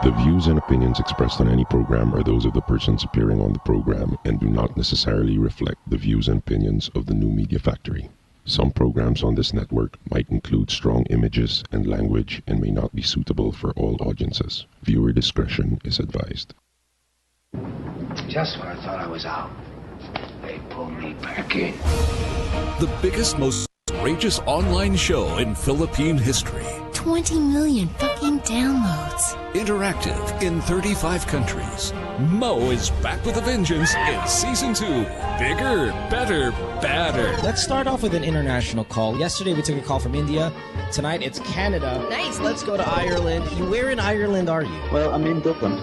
The views and opinions expressed on any program are those of the persons appearing on the program and do not necessarily reflect the views and opinions of the New Media Factory. Some programs on this network might include strong images and language and may not be suitable for all audiences. Viewer discretion is advised. Just when I thought I was out, they pulled me back in. The biggest, most outrageous online show in Philippine history. 20 million fucking downloads. Interactive in 35 countries. Mo is back with a vengeance in Season 2. Bigger, better, badder. Let's start off with an international call. Yesterday we took a call from India. Tonight it's Canada. Nice. Let's go to Ireland. Where in Ireland are you? Well, I'm in Dublin.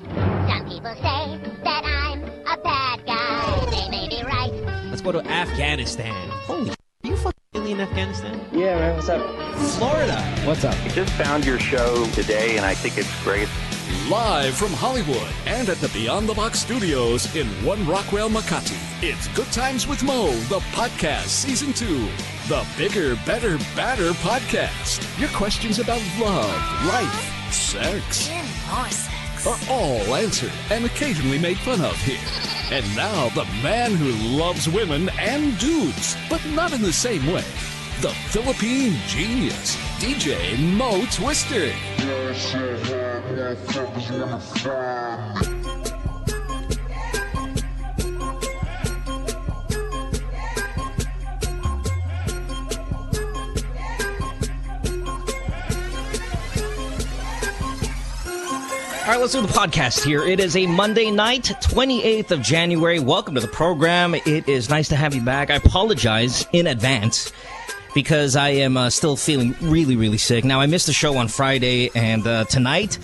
Some people say that I'm a bad guy. They may be right. Let's go to Afghanistan. Holy you fucking really in Afghanistan? Yeah, man, what's up? Florida. What's up? I just found your show today, and I think it's great. Live from Hollywood and at the Beyond the Box studios in One Rockwell, Makati. It's Good Times with Mo, the podcast, Season 2. The Bigger, Better, Badder podcast. Your questions about love, life, sex, And more sex. are all answered and occasionally made fun of here. And now, the man who loves women and dudes, but not in the same way. The Philippine genius, DJ Mo Twister. All right, let's do the podcast here. It is a Monday night, 28th of January. Welcome to the program. It is nice to have you back. I apologize in advance because I am still feeling really, really sick. Now, I missed the show on Friday, and tonight,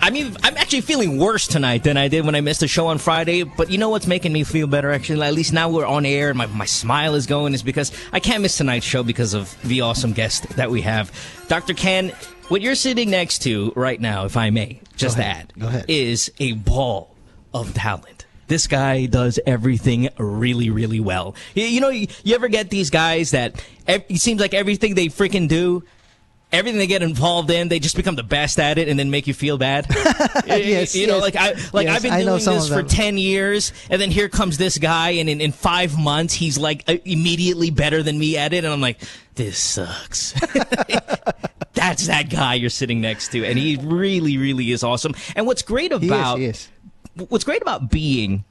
I'm actually feeling worse tonight than I did when I missed the show on Friday. But you know what's making me feel better, actually? At least now we're on air and my smile is going, is because I can't miss tonight's show because of the awesome guest that we have. Dr. Ken, what you're sitting next to right now, if I may, just add, is a ball of talent. This guy does everything really, really well. You know, you ever get these guys that it seems like everything they freaking do, everything they get involved in, they just become the best at it and then make you feel bad? Yes, you know, yes. I've been doing this for 10 years, and then here comes this guy, and in 5 months, he's like immediately better than me at it, and I'm like, this sucks. That's that guy you're sitting next to, and he really, really is awesome. And what's great about what's great about being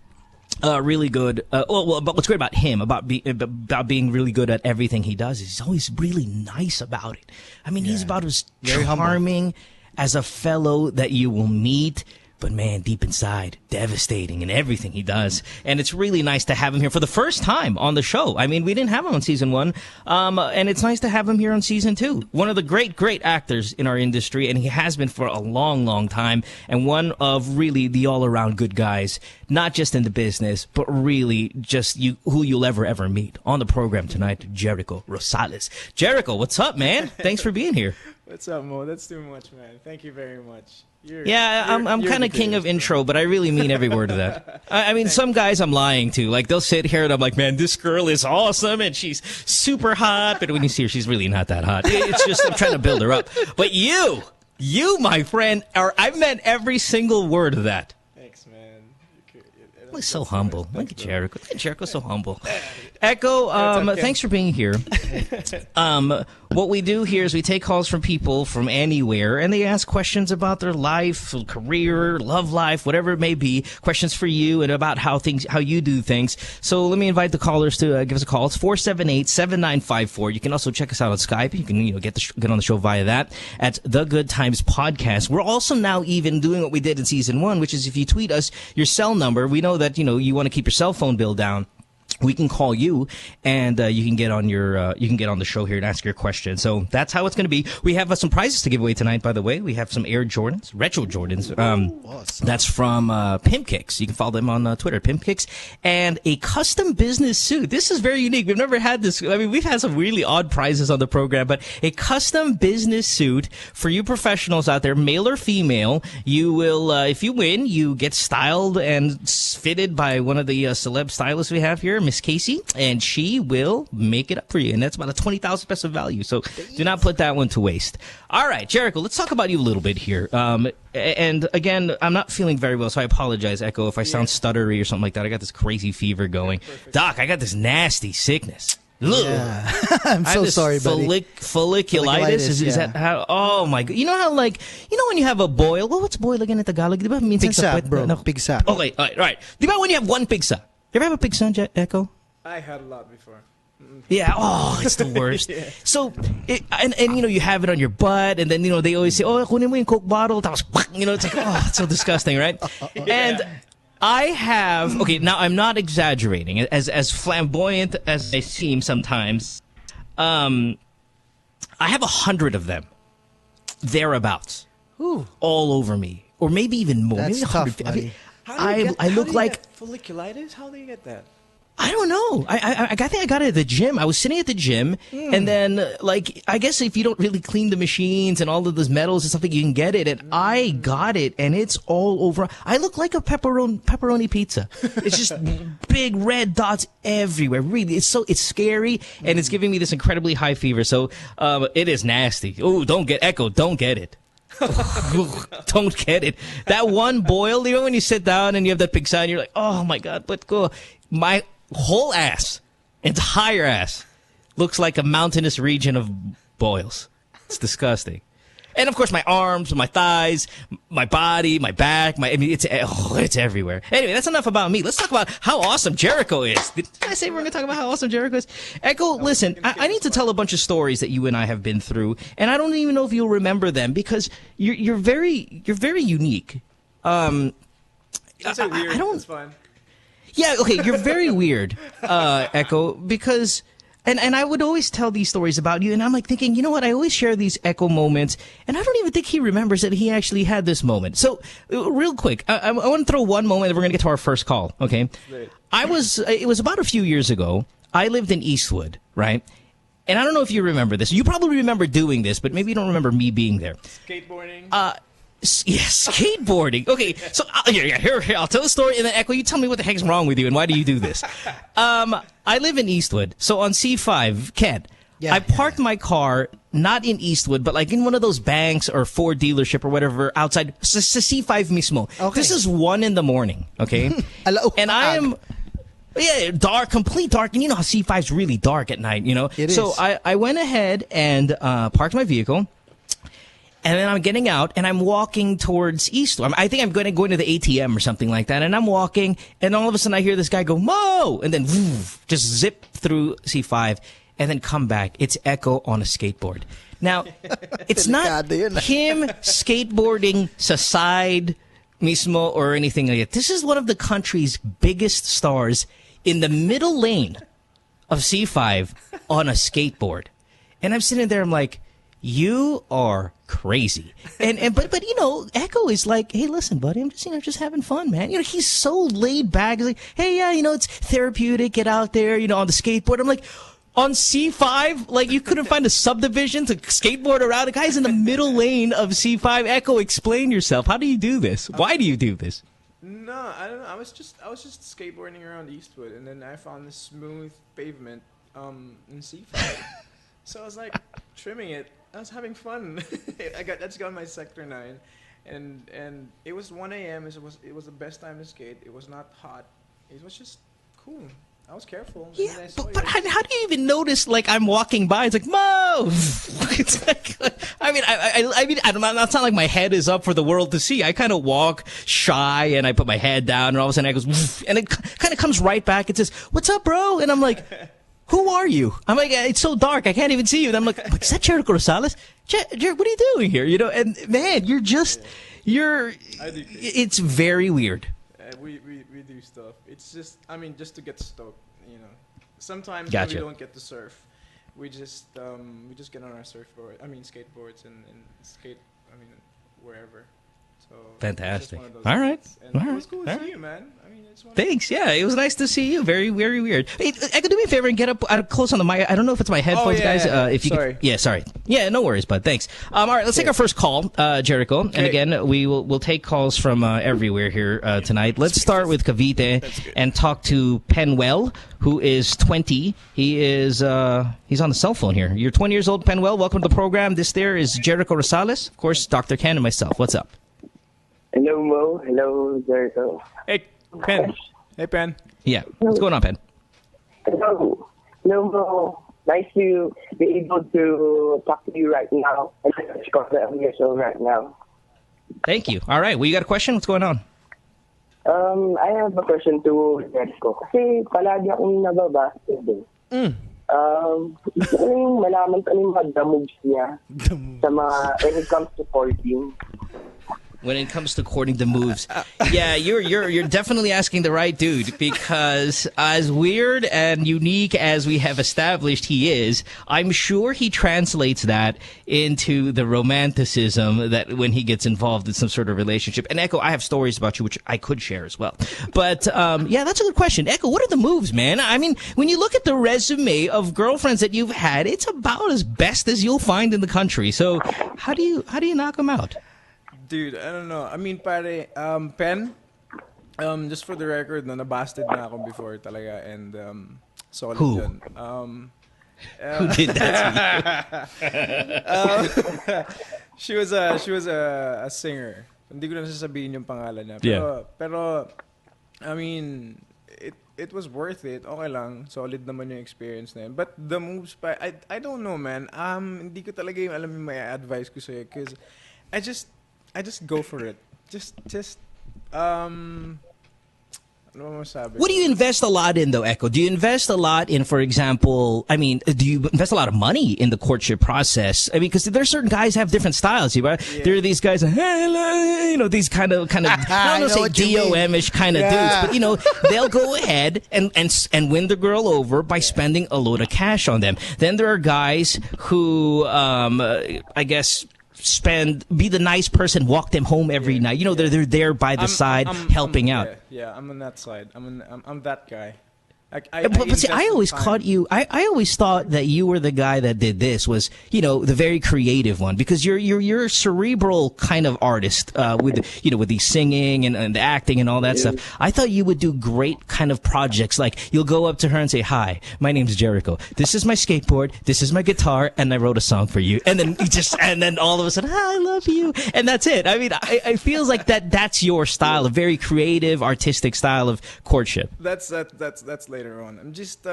really good, but what's great about him about being really good at everything he does is he's always really nice about it. I mean, he's about as charming as a fellow that you will meet. But man, deep inside, devastating in everything he does. And it's really nice to have him here for the first time on the show. I mean, we didn't have him on Season 1, and it's nice to have him here on Season 2. One of the great, great actors in our industry, and he has been for a long, long time, and one of really the all-around good guys, not just in the business, but really just who you'll ever meet. On the program tonight, Jericho Rosales. Jericho, what's up, man? Thanks for being here. What's up, Mo? That's too much, man. Thank you very much. I'm kind of king of intro, but I really mean every word of that. I mean, some guys I'm lying to. Like, they'll sit here and I'm like, man, this girl is awesome and she's super hot. But when you see her, she's really not that hot. It's just, I'm trying to build her up. But you, my friend, I meant every single word of that. Thanks, man. Look so humble. Look at Jericho. Look at Jericho, so humble. Echo, thanks for being here. What we do here is we take calls from people from anywhere, and they ask questions about their life, career, love life, whatever it may be. Questions for you and about how you do things. So let me invite the callers to give us a call. It's 478-7954. You can also check us out on Skype. You can get on the show via that at The Good Times Podcast. We're also now even doing what we did in Season 1, which is if you tweet us your cell number, we know that you want to keep your cell phone bill down. We can call you, and you can get on the show here and ask your question. So that's how it's going to be. We have some prizes to give away tonight, by the way. We have some Air Jordans, retro Jordans. Awesome. That's from Pimp Kicks. You can follow them on Twitter, Pimp Kicks, and a custom business suit. This is very unique. We've never had this. I mean, we've had some really odd prizes on the program, but a custom business suit for you professionals out there, male or female. You will, if you win, you get styled and fitted by one of the celeb stylists we have here, Miss Casey, and she will make it up for you. And that's about a 20,000 peso value. So do not put that one to waste. All right, Jericho, let's talk about you a little bit here. And again, I'm not feeling very well, so I apologize, Echo, if I sound stuttery or something like that. I got this crazy fever going. Doc, I got this nasty sickness. Yeah. I'm so sorry, buddy. Folliculitis? Is that how? Oh, my God. You know how, like, when you have a boil? Well, what's boil again in Tagalog? Diba? Pigsa, bro. No. Pigsa. Okay, all right. Diba when you have one pigsa? You ever have a pigsa, Echo? I had a lot before. Yeah, it's the worst. Yeah. So, and you have it on your butt, and then, they always say, kunin mo yung Coke bottle, tapos, it's like, it's so disgusting, right? And I have, now I'm not exaggerating, as flamboyant as I seem sometimes, I have 100 of them, thereabouts, all over me, or maybe even more. That's maybe tough, buddy. I look like folliculitis? How do you get that? I don't know. I think I got it at the gym. I was sitting at the gym, and then, I guess if you don't really clean the machines and all of those metals and stuff, you can get it. And I got it, and it's all over. I look like a pepperoni pizza. It's just big red dots everywhere. Really, it's scary, and it's giving me this incredibly high fever. So it is nasty. Oh, don't get it. Don't get it. That one boil, when you sit down and you have that pig sign, you're like, oh my God, but go. My whole entire ass, looks like a mountainous region of boils. It's disgusting. And of course, my arms, my thighs, my body, my back, it's everywhere. Anyway, that's enough about me. Let's talk about how awesome Jericho is. Did I say we're going to talk about how awesome Jericho is? Echo, listen, I need to tell a bunch of stories that you and I have been through, and I don't even know if you'll remember them because you're very unique. That's so weird. That's fine. Yeah, okay, you're very weird, Echo, because, and I would always tell these stories about you, and I'm like thinking, you know what, I always share these Echo moments, and I don't even think he remembers that he actually had this moment. So, real quick, I want to throw one moment, and we're going to get to our first call, okay? It was about a few years ago, I lived in Eastwood, right? And I don't know if you remember this. You probably remember doing this, but maybe you don't remember me being there. Skateboarding? Yes, skateboarding. Okay, so here, I'll tell the story, and then Echo, you tell me what the heck's wrong with you, and why do you do this? I live in Eastwood, so on C5, Ken, I parked my car not in Eastwood, but like in one of those banks or Ford dealership or whatever outside, sa C5 mismo. Okay. This is 1 in the morning, okay? And I am... Yeah, dark, complete dark. And you know how C5's really dark at night, It is. So I went ahead and parked my vehicle. And then I'm getting out, and I'm walking towards Eastwood. I think I'm going to the ATM or something like that. And I'm walking, and all of a sudden I hear this guy go, Mo! And then just zip through C5, and then come back. It's Echo on a skateboard. Now, it's not him skateboarding sa side mismo or anything like that. This is one of the country's biggest stars in the middle lane of C5 on a skateboard. And I'm sitting there, I'm like, you are crazy. But Echo is like, hey, listen, buddy, I'm just having fun, man. He's so laid back. He's like, hey, yeah, it's therapeutic. Get out there, on the skateboard. I'm like, on C5, like you couldn't find a subdivision to skateboard around. The guy's in the middle lane of C5. Echo, explain yourself. How do you do this? Why do you do this? No, I don't know. I was just skateboarding around Eastwood, and then I found this smooth pavement in C5. So I was like trimming it. I was having fun. I just got my Sector 9, and it was 1 a.m. It was the best time to skate. It was not hot. It was just cool. I was careful. Yeah, but how do you even notice? Like I'm walking by, it's like Mo. It's like, I'm not like my head is up for the world to see. I kind of walk shy and I put my head down, and all of a sudden it goes, and it kind of comes right back. It says, "What's up, bro?" And I'm like, who are you? I'm like, it's so dark, I can't even see you. And I'm like, is that Jericho Rosales? Jericho, what are you doing here? And man, it's very weird. We do stuff. It's just, just to get stoked, Sometimes Gotcha. when we don't get to surf, we just get on our skateboards and skate, wherever. So fantastic. All right. And it was cool to see you, man. I mean, thanks. Yeah, it was nice to see you. Very, very weird. Hey, I could do me a favor and get up close on the mic. I don't know if it's my headphones, guys. If you sorry. Yeah, sorry. Yeah, no worries, bud. Thanks. All right, let's take our first call, Jericho. Okay. And again, we'll take calls from everywhere here tonight. Let's start with Cavite and talk to Penwell, who is 20. He's on the cell phone here. You're 20 years old, Penwell. Welcome to the program. This there is Jericho Rosales, of course, Dr. Ken, and myself. What's up? Hello, Mo. Hello, Jericho. Hey, Pen. Hey, Pen. Yeah. What's going on, Pen? Hello. Hello, Mo. Nice to be able to talk to you right now. And on your show right now. Thank you. All right. Well, you got a question? What's going on? I have a question to Jericho. Kasi palagi akong nababasa din. Gusto ko rin malaman ko yung mga moves niya sa mga, when it comes to courting. When it comes to courting the moves, yeah, you're definitely asking the right dude, because as weird and unique as we have established he is, I'm sure he translates that into the romanticism that when he gets involved in some sort of relationship. And Echo, I have stories about you which I could share as well. But yeah, that's a good question. Echo, what are the moves, man? I mean, when you look at the resume of girlfriends that you've had, it's about as best as you'll find in the country. So how do you knock them out? Dude, I don't know. I mean, pare, Pen, just for the record, nabasted na ako before talaga, and solid Who? yun. Who did that to you? She was a singer. Hindi ko na sasabihin yung pangalan niya. Pero I mean, it was worth it. Okay lang. Solid naman yung experience na yun. But the moves pa, I don't know, man. Hindi ko talaga yung alam yung may advice ko sa'yo, because I just go for it. What do you invest a lot in, though, Echo? Do you invest a lot in, for example, I mean, do you invest a lot of money in the courtship process? I mean, because there's certain guys have different styles, right? Yeah. There are these guys, you know, these kind of I don't say DOM-ish kind of dudes, but, you know, they'll go ahead and win the girl over by spending a load of cash on them. Then there are guys who, I guess, be the nice person, walk them home every night. You know, they're there by the side, helping out. Yeah, I'm on that side. I'm that guy. But see, I always caught you. I always thought that you were the guy that did this. Was, you know, the very creative one, because you're a cerebral kind of artist with, you know, with the singing and the acting and all that stuff. I thought you would do great kind of projects, like you'll go up to her and say, "Hi, my name's Jericho. This is my skateboard. This is my guitar, and I wrote a song for you." And then and then all of a sudden, "I love you," and that's it. I mean, I feel like that's your style, a very creative, artistic style of courtship. That's later on. I'm just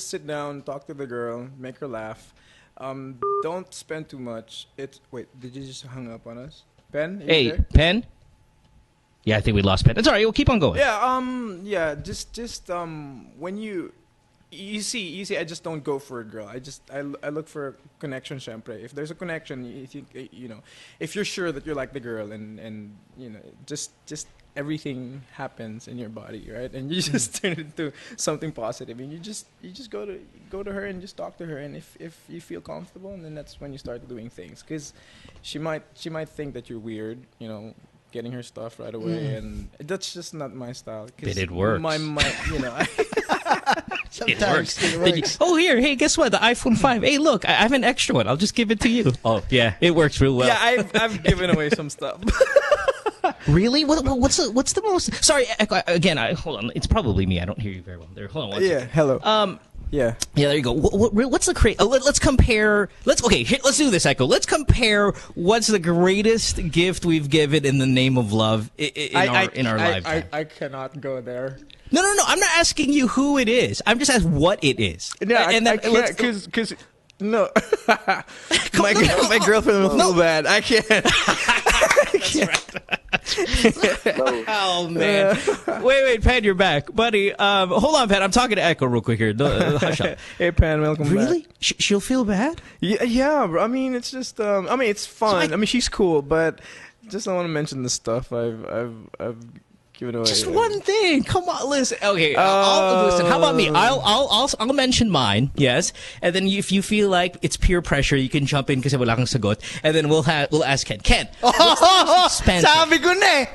sit down, talk to the girl, make her laugh. Don't spend too much. Wait, did you just hang up on us? Pen? Hey, there? Pen? Yeah, I think we lost Pen. It's all right. We'll keep on going. Yeah. Just when you see, I just don't go for a girl. I look for a connection. Syempre, if there's a connection, you know, if you're sure that you're like the girl, and you know, just everything happens in your body, right? And you just turn it into something positive, and you just go to her and just talk to her, and if you feel comfortable, and then that's when you start doing things, because she might think that you're weird, you know, getting her stuff right away, and that's just not my style. But it works. My you know. Sometimes it works. Oh, here, hey, guess what? The iPhone 5. Hey, look, I have an extra one. I'll just give it to you. Oh, yeah, it works real well. Yeah, I've given away some stuff. Really? What's the most? Sorry, again. Hold on. It's probably me. I don't hear you very well. There. Hold on. One second. Hello. Yeah. There you go. What's the let's compare. Let's do this, Echo. Let's compare what's the greatest gift we've given in the name of love in our lifetime. I cannot go there. No. I'm not asking you who it is. I'm just asking what it is. Yeah, I can't, because no. My girlfriend will feel bad. I can't. Oh man! Wait, Pan, you're back, buddy. Hold on, Pan. I'm talking to Echo real quick here. Hush up. Hey, Pan, welcome back. Really? She'll feel bad? Yeah. Bro. I mean, it's just. I mean, it's fun. I mean, she's cool, but just I want to mention the stuff I've Just one thing. Come on, listen. Okay, listen. How about me? I'll mention mine. Yes, and then if you feel like it's peer pressure, you can jump in kasi wala kang sagot, and then we'll ask Ken. Ken, sabi ko na eh.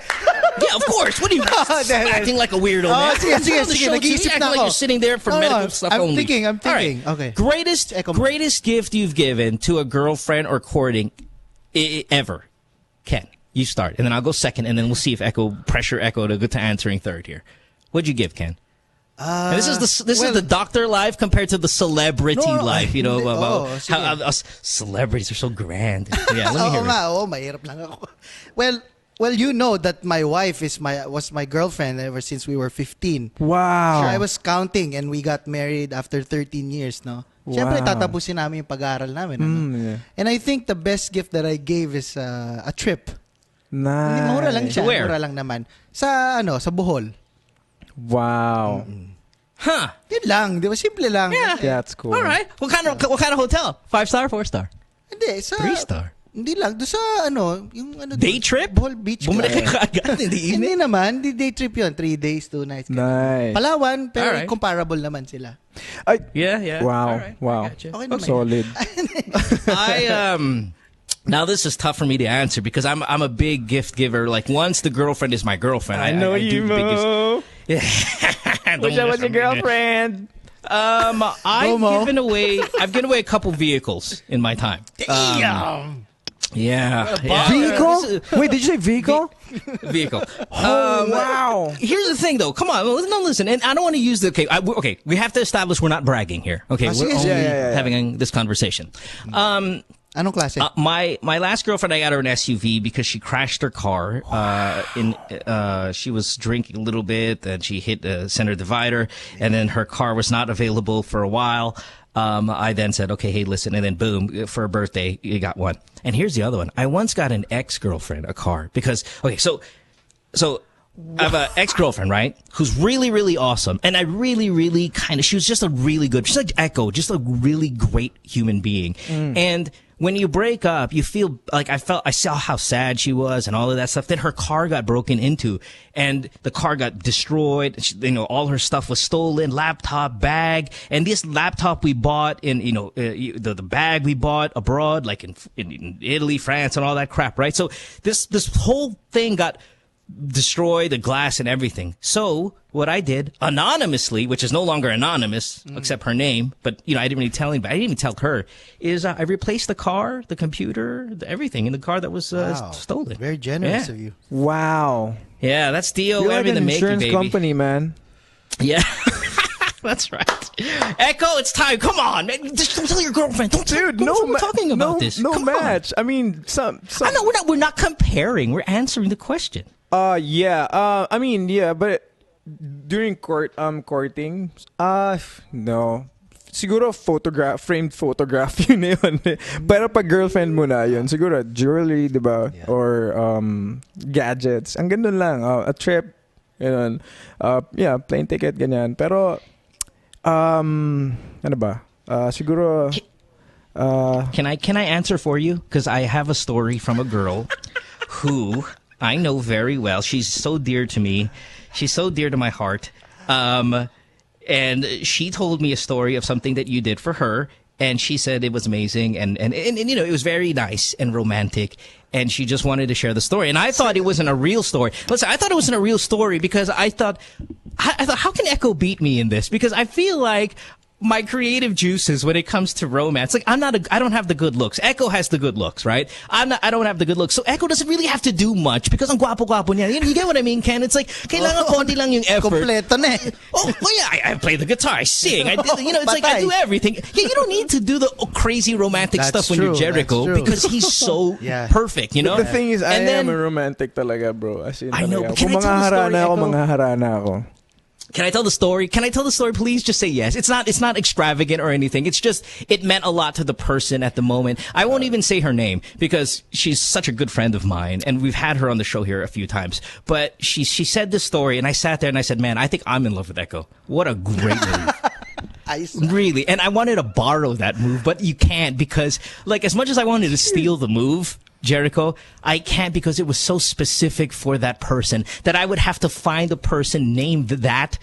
Yeah, of course. What are you acting like a weirdo? Man? Sige. Nag-iisip na ako. Like you're sitting there for medical stuff I'm only. thinking. Right. Okay. Greatest gift you've given to a girlfriend or courting ever, Ken. You start, and then I'll go second, and then we'll see if pressure Echo to get to answering third here. What'd you give, Ken? This is the doctor life compared to the celebrity life. You know about how us celebrities are so grand. Yeah, let me hear it. Mahirap lang ako. Well, you know that my wife was my girlfriend ever since we were 15. Wow. I was counting, and we got married after 13 years, no? Siyempre, tatapusin namin yung pag-aaral namin. Yeah. And I think the best gift that I gave is a trip. Nice. Mura lang siya. Where? Mura lang naman. Sa Bohol. Wow. Huh. Yun lang. Di ba? Simple lang. Yeah. That's cool. All right. What kind of hotel? 5-star, 4-star? Hindi. 3-star. Hindi lang. Doon sa day trip? Bohol Beach. Bumalik ka agad. Hindi naman. Hindi day trip yun. 3 days, 2 nights. Nice. Palawan, pero comparable naman sila. Yeah. Wow. Right. Wow. Okay, solid. Now this is tough for me to answer because I'm a big gift giver. Like once the girlfriend is my girlfriend, I know you, Mo. Yeah. Wish I was your girlfriend. I've given away a couple vehicles in my time. Yeah. Vehicle? Wait, did you say vehicle? Vehicle. Wow. Here's the thing, though. Come on. No, listen. And I don't want to use the... Okay, we have to establish we're not bragging here. Okay, we're only having this conversation. Anong klase? My last girlfriend, I got her an SUV because she crashed her car. She was drinking a little bit, and she hit the center divider, and then her car was not available for a while. I then said, okay, hey, listen, and then boom, for her birthday, you got one. And here's the other one. I once got an ex-girlfriend a car because, okay, so I have an ex-girlfriend, right, who's really, really awesome. And I really, really she was just a really good, she's like Echo, just a really great human being. And when you break up, you feel like I saw how sad she was and all of that stuff. Then her car got broken into and the car got destroyed. All her stuff was stolen, laptop, bag. And this laptop we bought in, the bag we bought abroad, like in Italy, France and all that crap, right? So this whole thing got destroy the glass and everything. So what I did anonymously, which is no longer anonymous except her name, but I didn't really tell anybody. I didn't even tell her. Is I replaced the car, the computer, everything in the car that was stolen. Very generous of you. Wow. Yeah, that's DOM You're like in the an making, insurance baby. company, man. Yeah. That's right. Echo, it's time. Come on, man. Just don't tell your girlfriend. We're talking about this. No Come match. On. I mean, some. I know we're not comparing. We're answering the question. Yeah. I mean, yeah, but during courting, no. Siguro framed photograph yun na yun. Pero pag girlfriend mo na yun, siguro jewelry, diba? Yeah. Or gadgets. Ang ganun lang. A trip, yun. Plane ticket, ganyan. Pero, ano ba? Siguro... Can I answer for you? Because I have a story from a girl who... I know very well. She's so dear to me. She's so dear to my heart. And she told me a story of something that you did for her. And she said it was amazing. And it was very nice and romantic. And she just wanted to share the story. And I thought it wasn't a real story. Listen, I thought it wasn't a real story because I thought, how can Echo beat me in this? Because I feel like my creative juices when it comes to romance. Like I don't have the good looks. Echo has the good looks, right? I don't have the good looks. So Echo doesn't really have to do much because ang guwapo-guwapo niya. You get what I mean, Ken? It's like kailangan konti lang yung effort. Kompleto na eh. I play the guitar, I sing. It's like I do everything. Yeah, you don't need to do the crazy romantic stuff when you're Jericho because he's so perfect, The thing is, I am a romantic talaga, bro. As in, I know, but kung mga harana ako. Can I tell the story? Can I tell the story? Please just say yes. It's not extravagant or anything. It's just, it meant a lot to the person at the moment. I won't even say her name because she's such a good friend of mine and we've had her on the show here a few times. But she said this story and I sat there and I said, man, I think I'm in love with Echo. What a great move. Really. And I wanted to borrow that move, but you can't because like as much as I wanted to steal the move, Jericho, I can't because it was so specific for that person that I would have to find a person named that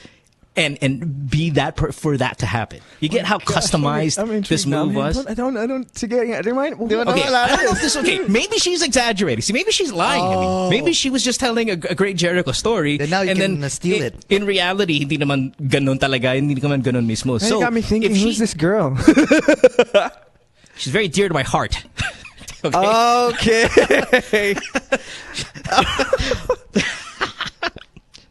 and be that for that to happen. You get how customized this move was? I don't. Sige, remind. Okay, I don't know if this. Okay, maybe she's exaggerating. See, maybe she's lying to me. Maybe she was just telling a great Jericho story. Then now you can steal it. In reality, hindi naman ganun talaga. Hindi naman ganun mismo. So, got me thinking, who's this girl? She's very dear to my heart. Okay.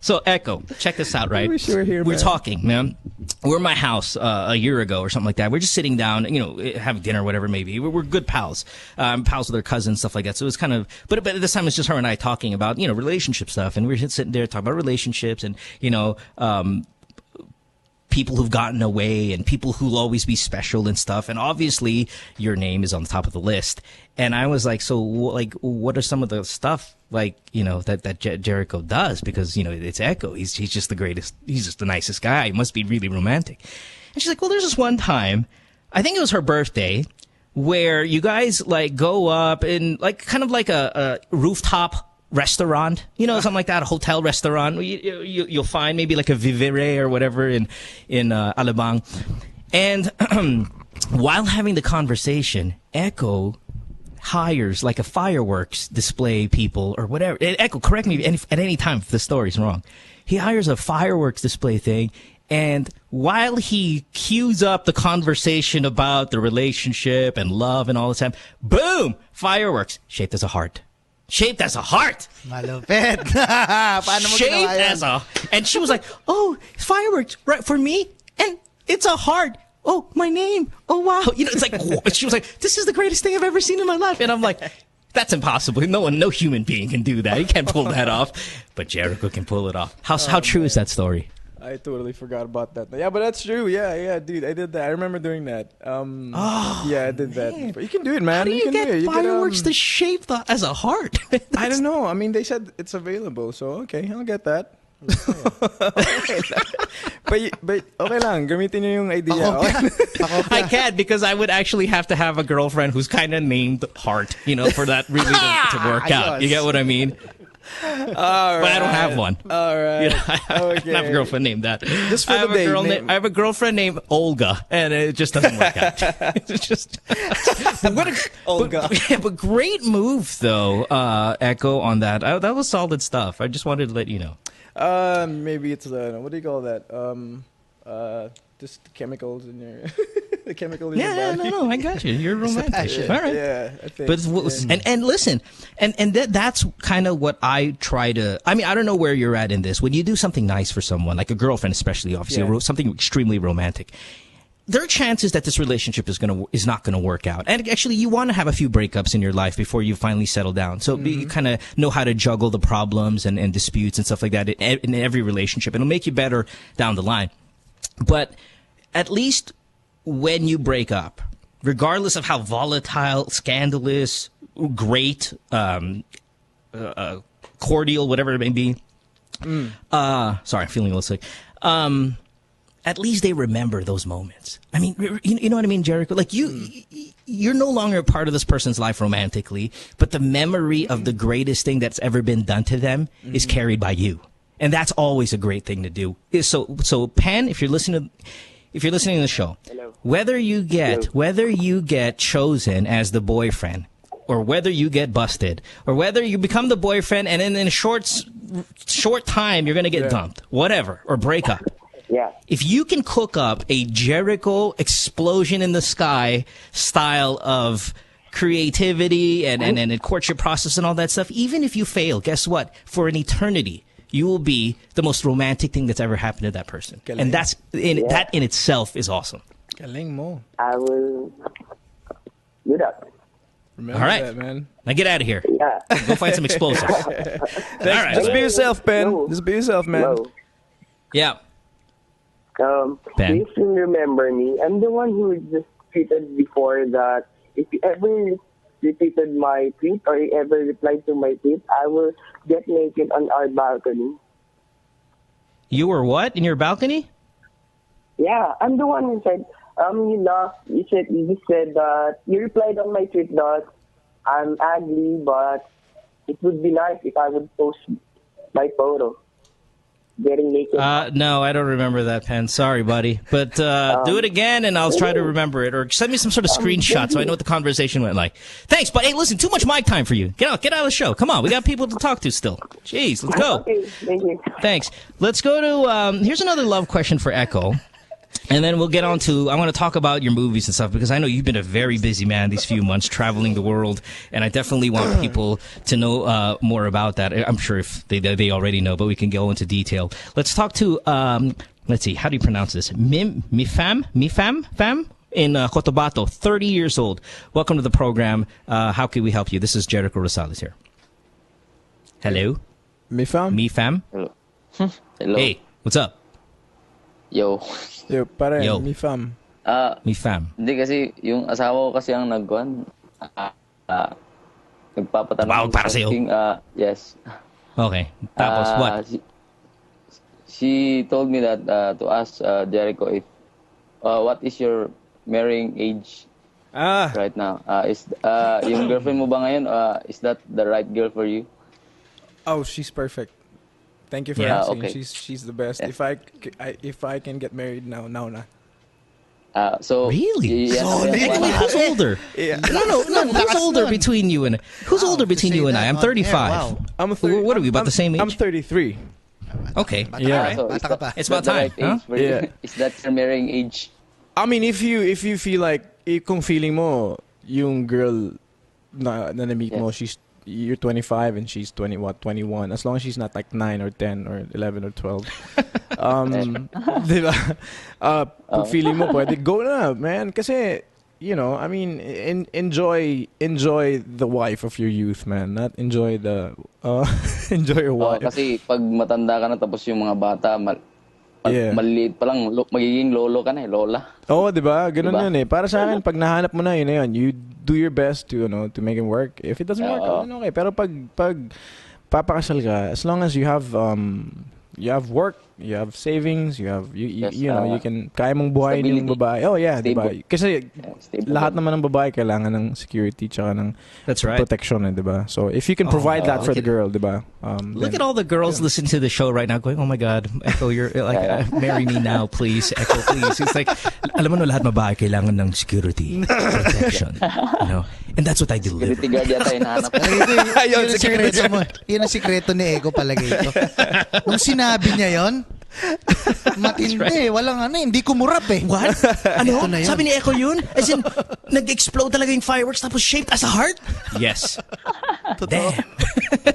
So, Echo, check this out, right? We're talking, man. We're in my house a year ago or something like that. We're just sitting down, have dinner, whatever maybe. We're good pals. Pals with our cousins, stuff like that. So it was kind of, but at this time it's just her and I talking about, relationship stuff. And we're sitting there talking about relationships and, people who've gotten away and people who'll always be special and stuff. And obviously your name is on the top of the list. And I was like, so what are some of the stuff that Jericho does? Because, it's Echo. He's just the greatest. He's just the nicest guy. He must be really romantic. And she's like, well, there's this one time, I think it was her birthday, where you guys go up in kind of like a rooftop restaurant, something like that, a hotel restaurant. You'll find maybe like a Vivere or whatever in Alabang. And while having the conversation, Echo hires like a fireworks display people or whatever. Echo, correct me at any time if the story's wrong. He hires a fireworks display thing, and while he cues up the conversation about the relationship and love and all this time, boom, fireworks shaped as a heart. Shaped as a heart. Malupit. Shaped as a... And she was like, oh, fireworks, right, for me? And it's a heart. Oh, my name. Oh, wow. It's like, she was like, this is the greatest thing I've ever seen in my life. And I'm like, that's impossible. No human being can do that. He can't pull that off. But Jericho can pull it off. How true is that story? I totally forgot about that. Yeah, but that's true. Yeah, dude. I did that. I remember doing that. Yeah, I did that. But you can do it, man. How do you get fireworks to shape as a heart? I don't know. I mean, they said it's available, so okay, I'll get that. but okay lang, gamitin niyo yung idea. I can't because I would actually have to have a girlfriend who's kind of named Heart, for that really to work out. You get what I mean? All but I don't have one. All right. I don't have a girlfriend named that. Just for I have a girlfriend named Olga, and it just doesn't work out. It's just Olga. But great move though, Echo on that. That was solid stuff. I just wanted to let you know. Maybe it's what do you call that? Just the chemicals in your the chemical in your body. No, I got you. You're romantic. All right. Yeah, I think. But and listen, and that's kind of what I try to. I mean, I don't know where you're at in this. When you do something nice for someone, like a girlfriend, especially, obviously, something extremely romantic, there are chances that this relationship is not gonna work out. And actually, you want to have a few breakups in your life before you finally settle down. So you kind of know how to juggle the problems and disputes and stuff like that in every relationship. It'll make you better down the line. But at least when you break up, regardless of how volatile, scandalous, great, cordial, whatever it may be. Sorry, I'm feeling a little sick. At least they remember those moments. I mean, you know what I mean, Jericho? Like you're no longer a part of this person's life romantically, but the memory of the greatest thing that's ever been done to them is carried by you. And that's always a great thing to do. So Pan, if you're listening to the show, whether you get chosen as the boyfriend, or whether you get busted, or whether you become the boyfriend and in a short time you're gonna get dumped, whatever, or break up. Yeah. If you can cook up a Jericho explosion in the sky style of creativity and a courtship process and all that stuff, even if you fail, guess what? For an eternity, you will be the most romantic thing that's ever happened to that person. Galing. And that in itself is awesome. Galing mo. I will do that. Remember all right, that, man. Now get out of here. Yeah. Go find some explosives. All right. Just be yourself, Ben. Just be yourself, man. Hello. Yeah. Do you still remember me? I'm the one who just tweeted before that if you ever repeated my tweet or you ever replied to my tweet, I will get naked on our balcony. You were what? In your balcony? Yeah, I'm the one who said, you laughed. You said that you replied on my tweet that I'm ugly, but it would be nice if I would post my photo getting naked. No, I don't remember that, Pen. Sorry, buddy. But do it again, and I'll try to remember it. Or send me some sort of screenshot so I know what the conversation went like. Thanks, but hey, listen, too much mic time for you. Get out of the show. Come on, we got people to talk to still. Jeez, let's go. Okay, thank you. Thanks. Let's go to, here's another love question for Echo. And then we'll get on to, I want to talk about your movies and stuff because I know you've been a very busy man these few months traveling the world, and I definitely want people to know more about that. I'm sure if they already know, but we can go into detail. Let's talk to, let's see, how do you pronounce this? Mifam in Cotabato, 30 years old. Welcome to the program. How can we help you? This is Jericho Rosales here. Hello? Mifam? Hello. Hello. Hey, what's up? Yo. Yo, pare, Yo. Mifam. Mifam. Hindi kasi, yung asawa ko kasi ang nagkuhan. Nagpapatanong. Tumawag para sa'yo? Yes. Okay. Tapos, what? She told me that to ask Jericho if what is your marrying age right now? Is yung girlfriend mo ba ngayon, is that the right girl for you? Oh, she's perfect. Thank you for asking. Okay. She's the best. Yeah. If I can get married now na. So really? Who's older? Yeah. No. Who's older between you and I? I'm 35. Wow. What are we about the same age? I'm 33. Okay. Yeah. So it's about time. Right for you? Yeah. Is that your marrying age? I mean, if you feel like kung feeling mo yung girl na na-meet mo, you're 25 and she's 21, as long as she's not like 9 or 10 or 11 or 12. Diba? Pag feeling mo pwede, go na, man. Kasi, you know, I mean, enjoy the wife of your youth, man. Not enjoy enjoy your wife. Kasi pag matanda ka na tapos yung mga bata, maliliit pa lang, magiging lolo ka na lola. Oo, diba? Ganun yun eh. Para sa akin, pag nahanap mo na, yun na yun. You do your best to, to make it work. If it doesn't work, then okay. Pero pag papakasal ka, as long as you have work, you have savings, you know, you can, kaya mong buhayin yung babae. Oh yeah, diba? Kasi lahat naman ng babae kailangan ng security tsaka ng protection, diba? So if you can provide that for the girl, diba? Look at all the girls listening to the show right now going, oh my God, Echo, you're like, marry me now, please. Echo, please. It's like, alam mo no, lahat babae kailangan ng security, protection. You know? And that's what I deliver. Security guard yata hinahanap. Yun ang sikreto ni Echo palagay ko. Nung sinabi niya yon, matindi. Right. Walang hindi kumurap eh. What? Ano? Sabi ni Echo yun? As in, nag-explode talaga yung fireworks tapos shaped as a heart? Yes. Damn.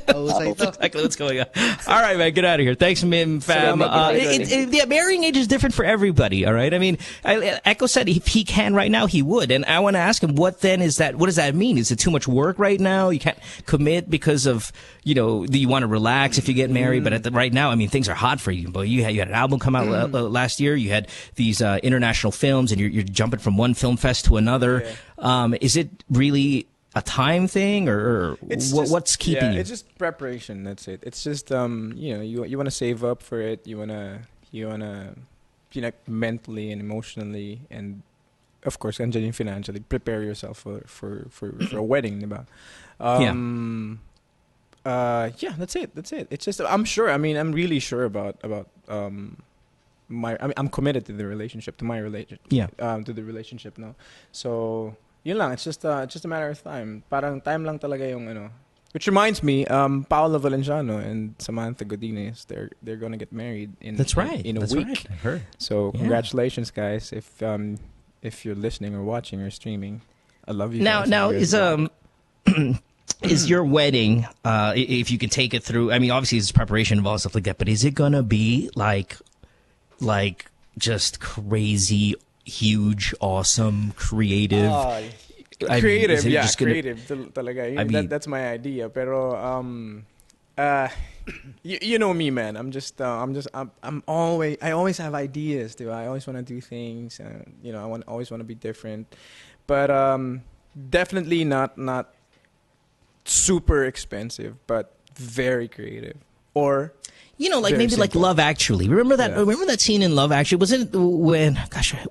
Exactly what's going on. All right, man, get out of here. Thanks, Mim Fam. The marrying age is different for everybody, all right? I mean, Echo said if he can right now, he would. And I want to ask him, what does that mean? Is it too much work right now? You can't commit because of, you want to relax if you get married, but right now, I mean, things are hot for you. But you had an album come out last year. You had these international films, and you're jumping from one film fest to another. Yeah. Is it really a time thing, or what's keeping you? It's just preparation. That's it. It's just you want to save up for it. You wanna mentally and emotionally, and of course, and financially prepare yourself for a wedding, diba? Yeah, that's it. It's just I'm sure. I mean, I'm really sure about I'm committed to the relationship, to my relationship. Yeah. To the relationship now. So yun lang. It's just a matter of time. Parang time lang talaga yung Which reminds me, Paolo Valenciano and Samantha Godinez, they're gonna get married in a week. Right. I heard. So congratulations, guys! If you're listening or watching or streaming, I love you. Now is your wedding, if you can take it through, I mean, obviously there's preparation involved, stuff like that, but is it going to be like just crazy, huge, awesome, creative? Creative, creative. Talaga. That's my idea. Pero, you know me, man. I always have ideas, dude. I always want to do things. I always want to be different. But, definitely not super expensive, but very creative. Or You know, like maybe like Love Actually. Remember that? Remember that scene in Love Actually? Wasn't it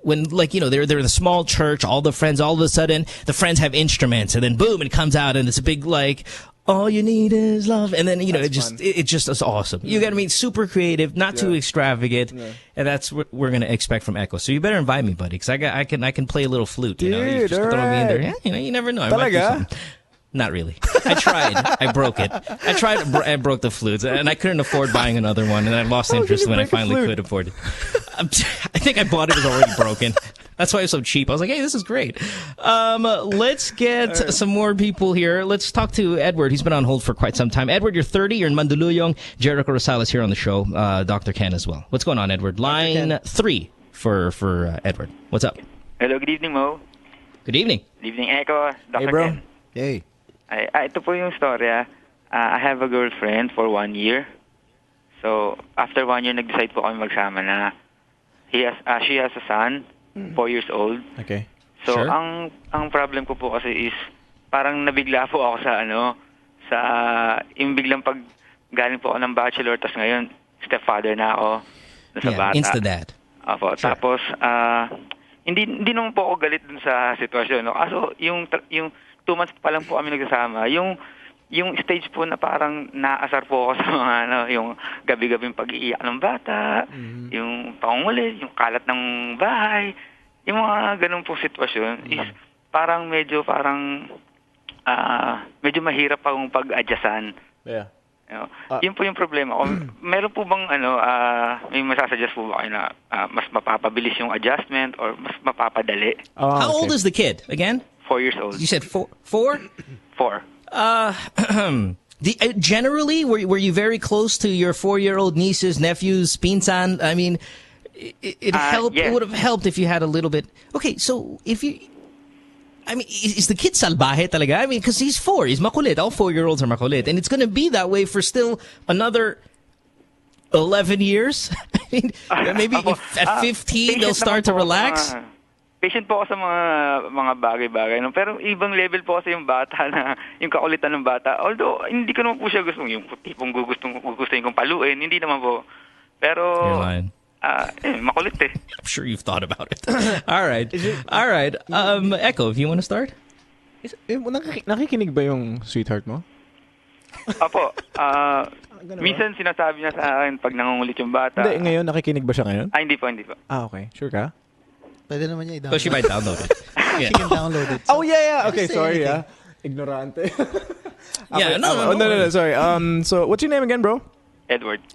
when like, you know, they're in a small church, all the friends, all of a sudden the friends have instruments, and then boom, it comes out, and it's a big like, all you need is love, and then you know, it just is awesome. You got to mean super creative, not too extravagant, and that's what we're gonna expect from Echo. So you better invite me, buddy, because I can play a little flute. You know, you just throw me in there. Yeah, you know, you never know. I might do something. Not really. I tried. I broke it. I tried. I broke the flutes, and I couldn't afford buying another one, and I lost interest when I finally could afford it. I think I bought it. It was already broken. That's why it's so cheap. I was like, hey, this is great. Let's get some more people here. Let's talk to Edward. He's been on hold for quite some time. Edward, you're 30. You're in Mandaluyong. Jericho Rosales here on the show. Dr. Ken as well. What's going on, Edward? Line 3 for Edward. What's up? Hello, good evening, Mo. Good evening. Good evening, Echo. Dr. Hey, bro. Ken. Hey. Ito po yung storya. I have a girlfriend for 1 year. So, after 1 year, nag-decide po kami magsama na. She has a son, 4 years old. Okay. So, Sure. ang problem ko po kasi is, parang nabigla po ako yung biglang pag galing po ako ng bachelor, tas ngayon, stepfather na ako sa bata. Insta-dad. Opo. Sure. Tapos, hindi naman po ako galit dun sa sitwasyon. No? Kaso, yung 2 months pa lang po kami nagsasama, yung stage po na parang naasar po ako sa mga yung gabi-gabing pag-iiyak ng bata, yung pangungulit, yung kalat ng bahay, yung mga ganun po sitwasyon is parang medyo mahirap akong pag-adjustan. Yeah. You know, yun po yung problema ko. Meron po bang may masasuggest po ba kayo na mas mapapabilis yung adjustment or mas mapapadali? How old is the kid again? 4 years old. You said 4? 4? 4. Generally, were you very close to your 4-year-old nieces, nephews, pinsan? I mean, it helped. Yes. It would have helped if you had a little bit. Okay, so if you, I mean, is the kid salbahe talaga? I mean, because he's 4, he's makulit. All 4-year-olds are makulit, and it's going to be that way for still another 11 years. I mean, maybe at 15 they'll start to relax. Patient po ako sa mga bagay-bagay. No? Pero ibang level po kasi yung bata na, yung kakulitan ng bata. Although, hindi ko naman po siya gusto, yung tipong gugustuhin kong paluin, hindi naman po. Pero, you're lying. Makulit eh. I'm sure you've thought about it. All right. All right. Echo, if you want to start? Nakikinig ba yung sweetheart mo? Apo. Minsan sinasabi niya sa akin pag nangungulit yung bata. Hindi, ngayon nakikinig ba siya ngayon? Hindi po. Okay. Sure ka? Pwede naman niya i-download. So she might download it. She can download it. So. Oh, yeah. Okay, sorry, Ignorante. Yeah, no. Sorry. So, what's your name again, bro? Edward.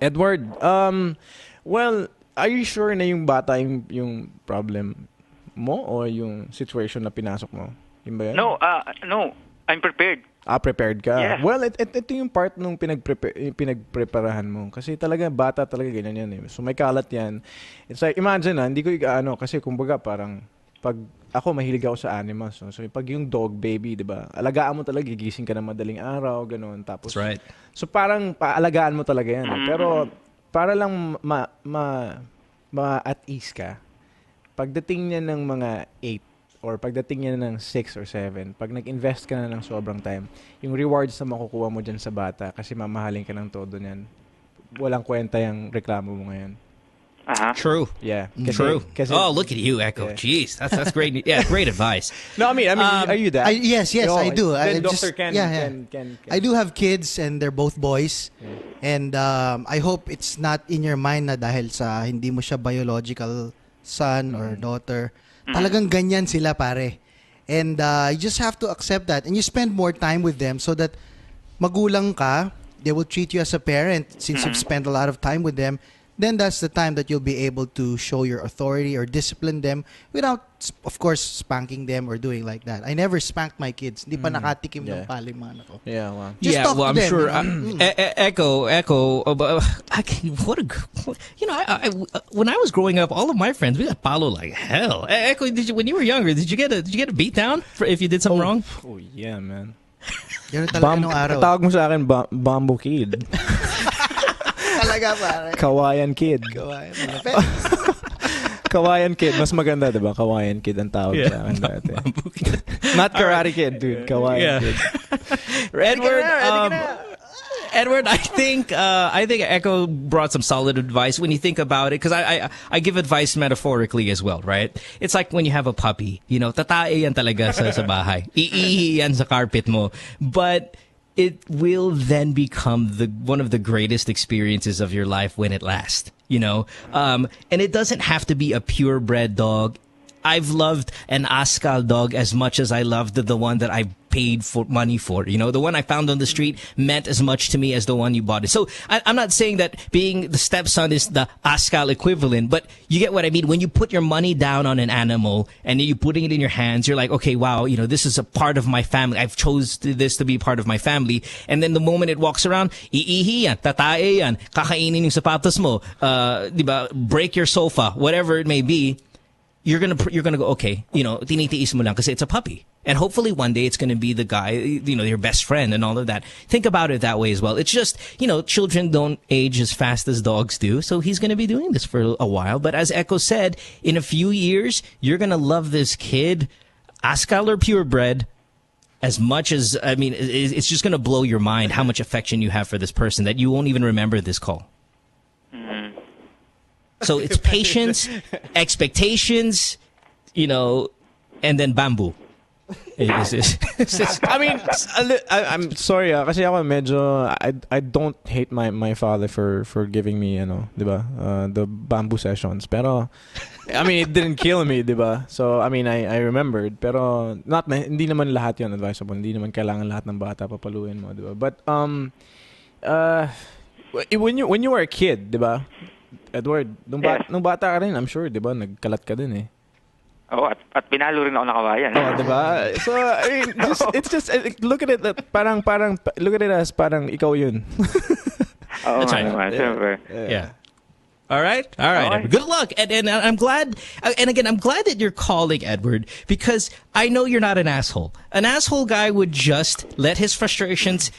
Well, are you sure na yung bata yung problem mo o yung situation na pinasok mo? Yun ba yan? No. I'm prepared. Prepared ka? Yes. Well, ito yung part nung pinagpreparahan mo. Kasi talaga, bata talaga ganyan yan eh. So, may kalat yan. It's like, imagine hindi ko kasi kumbaga parang, pag ako, mahilig ako sa animals. So, pag yung dog baby, di ba? Alagaan mo talaga, gigising ka na madaling araw, gano'n. Tapos, that's right. So, parang paalagaan mo talaga yan. Pero, para lang at ease ka, pagdating niya ng mga 8, or pagdating niya ng 6 or 7, pag nag-invest ka na ng sobrang time, yung rewards na makukuha mo dyan sa bata kasi mamahalin ka ng todo niyan, walang kwenta yung reklamo mo ngayon. True. Yeah. True. Oh, look at you, Echo. Yeah. Jeez, that's great. Yeah, great advice. No, I mean, are you that? Yes, I do. Then Dr. Ken. I do have kids and they're both boys. Yeah. And I hope it's not in your mind na dahil sa hindi mo siya biological son or daughter. Talagang ganyan sila, pare. And you just have to accept that. And you spend more time with them so that magulang ka, they will treat you as a parent since you've spent a lot of time with them. Then that's the time that you'll be able to show your authority or discipline them without, of course, spanking them or doing like that. I never spanked my kids. Hindi pa nakatikim ng paliman ako. Yeah, wow. Just talk to I'm them, sure. Echo. What a, I when I was growing up, all of my friends, we got palo like hell. Echo, when you were younger, did you get a beat down if you did something wrong? Oh yeah, man. Yan talaga nung araw. Tawag mo sa akin, Bamboo Kid. Talaga, pare. Kawayan Kid. Kawayan Kid. Mas maganda, diba? Kawayan Kid ang tawag sa akin dati. Edward, I think Echo brought some solid advice when you think about it, because I give advice metaphorically as well, right? It's like when you have a puppy, you know, tatae yan talaga sa bahay. Iihi yan sa carpet mo. But it will then become one of the greatest experiences of your life when it lasts, you know? And it doesn't have to be a purebred dog. I've loved an Askal dog as much as I loved the one that I paid for money for. You know, the one I found on the street meant as much to me as the one you bought it. So I'm not saying that being the stepson is the Askal equivalent, but you get what I mean. When you put your money down on an animal and you're putting it in your hands, you're like, okay, wow, you know, this is a part of my family. I've chose this to be part of my family. And then the moment it walks around, iihi yan, tatae yan, kakainin yung sapatos mo, diba, break your sofa, whatever it may be. You're gonna go, okay, you know, tinitiis mo lang kasi it's a puppy, and hopefully one day it's gonna be the guy, you know, your best friend and all of that. Think about it that way as well. It's just, you know, children don't age as fast as dogs do, so he's gonna be doing this for a while. But as Echo said, in a few years, you're gonna love this kid, Askal or purebred, as much as, I mean, it's just gonna blow your mind how much affection you have for this person that you won't even remember this call. So it's patience, expectations, you know, and then bamboo. I mean, I'm sorry, kasi ako medyo, I don't hate my father for giving me, you know, diba, the bamboo sessions. Pero, I mean, it didn't kill me, diba? So, I mean, I remembered. Pero, hindi naman lahat yun advisable. Hindi naman kailangan lahat ng bata papaluin mo, diba? But, when you were a kid, diba? Edward, nung bata ka rin, I'm sure, di ba? Nagkalat ka din eh. Oo, at pinalo rin ako ng kawayan. Oh, di ba? So, I mean, it's just, look at it, parang, look at it as parang ikaw yun. Oo, that's right. Yeah. All right. Good luck. And I'm glad, and again, I'm glad that you're calling, Edward, because I know you're not an asshole. An asshole guy would just let his frustrations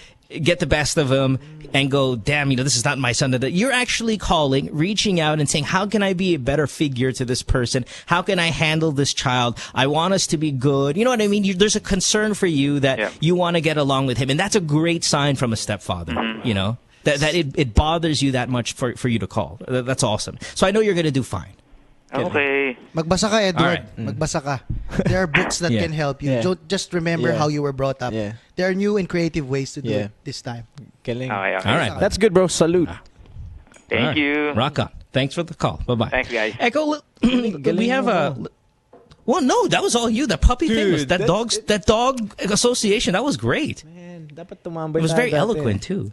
get the best of him and go, damn, you know, this is not my son. You're actually calling, reaching out and saying, how can I be a better figure to this person? How can I handle this child? I want us to be good. You know what I mean? There's a concern for you that you want to get along with him. And that's a great sign from a stepfather, you know, that it bothers you that much for you to call. That's awesome. So I know you're going to do fine. Okay. Magbasa ka, Edward. Right. Magbasa ka. There are books that can help you. Just remember how you were brought up. There are new and creative ways to do it this time. Okay. All right. That's good, bro. Salute. Thank you. Rock on. Thanks for the call. Bye-bye. Thanks, guys. Echo, we have a... Well, no, that was all you. The puppy thing was that dog association. That was great. Man, dapat tumambay. It was very eloquent too.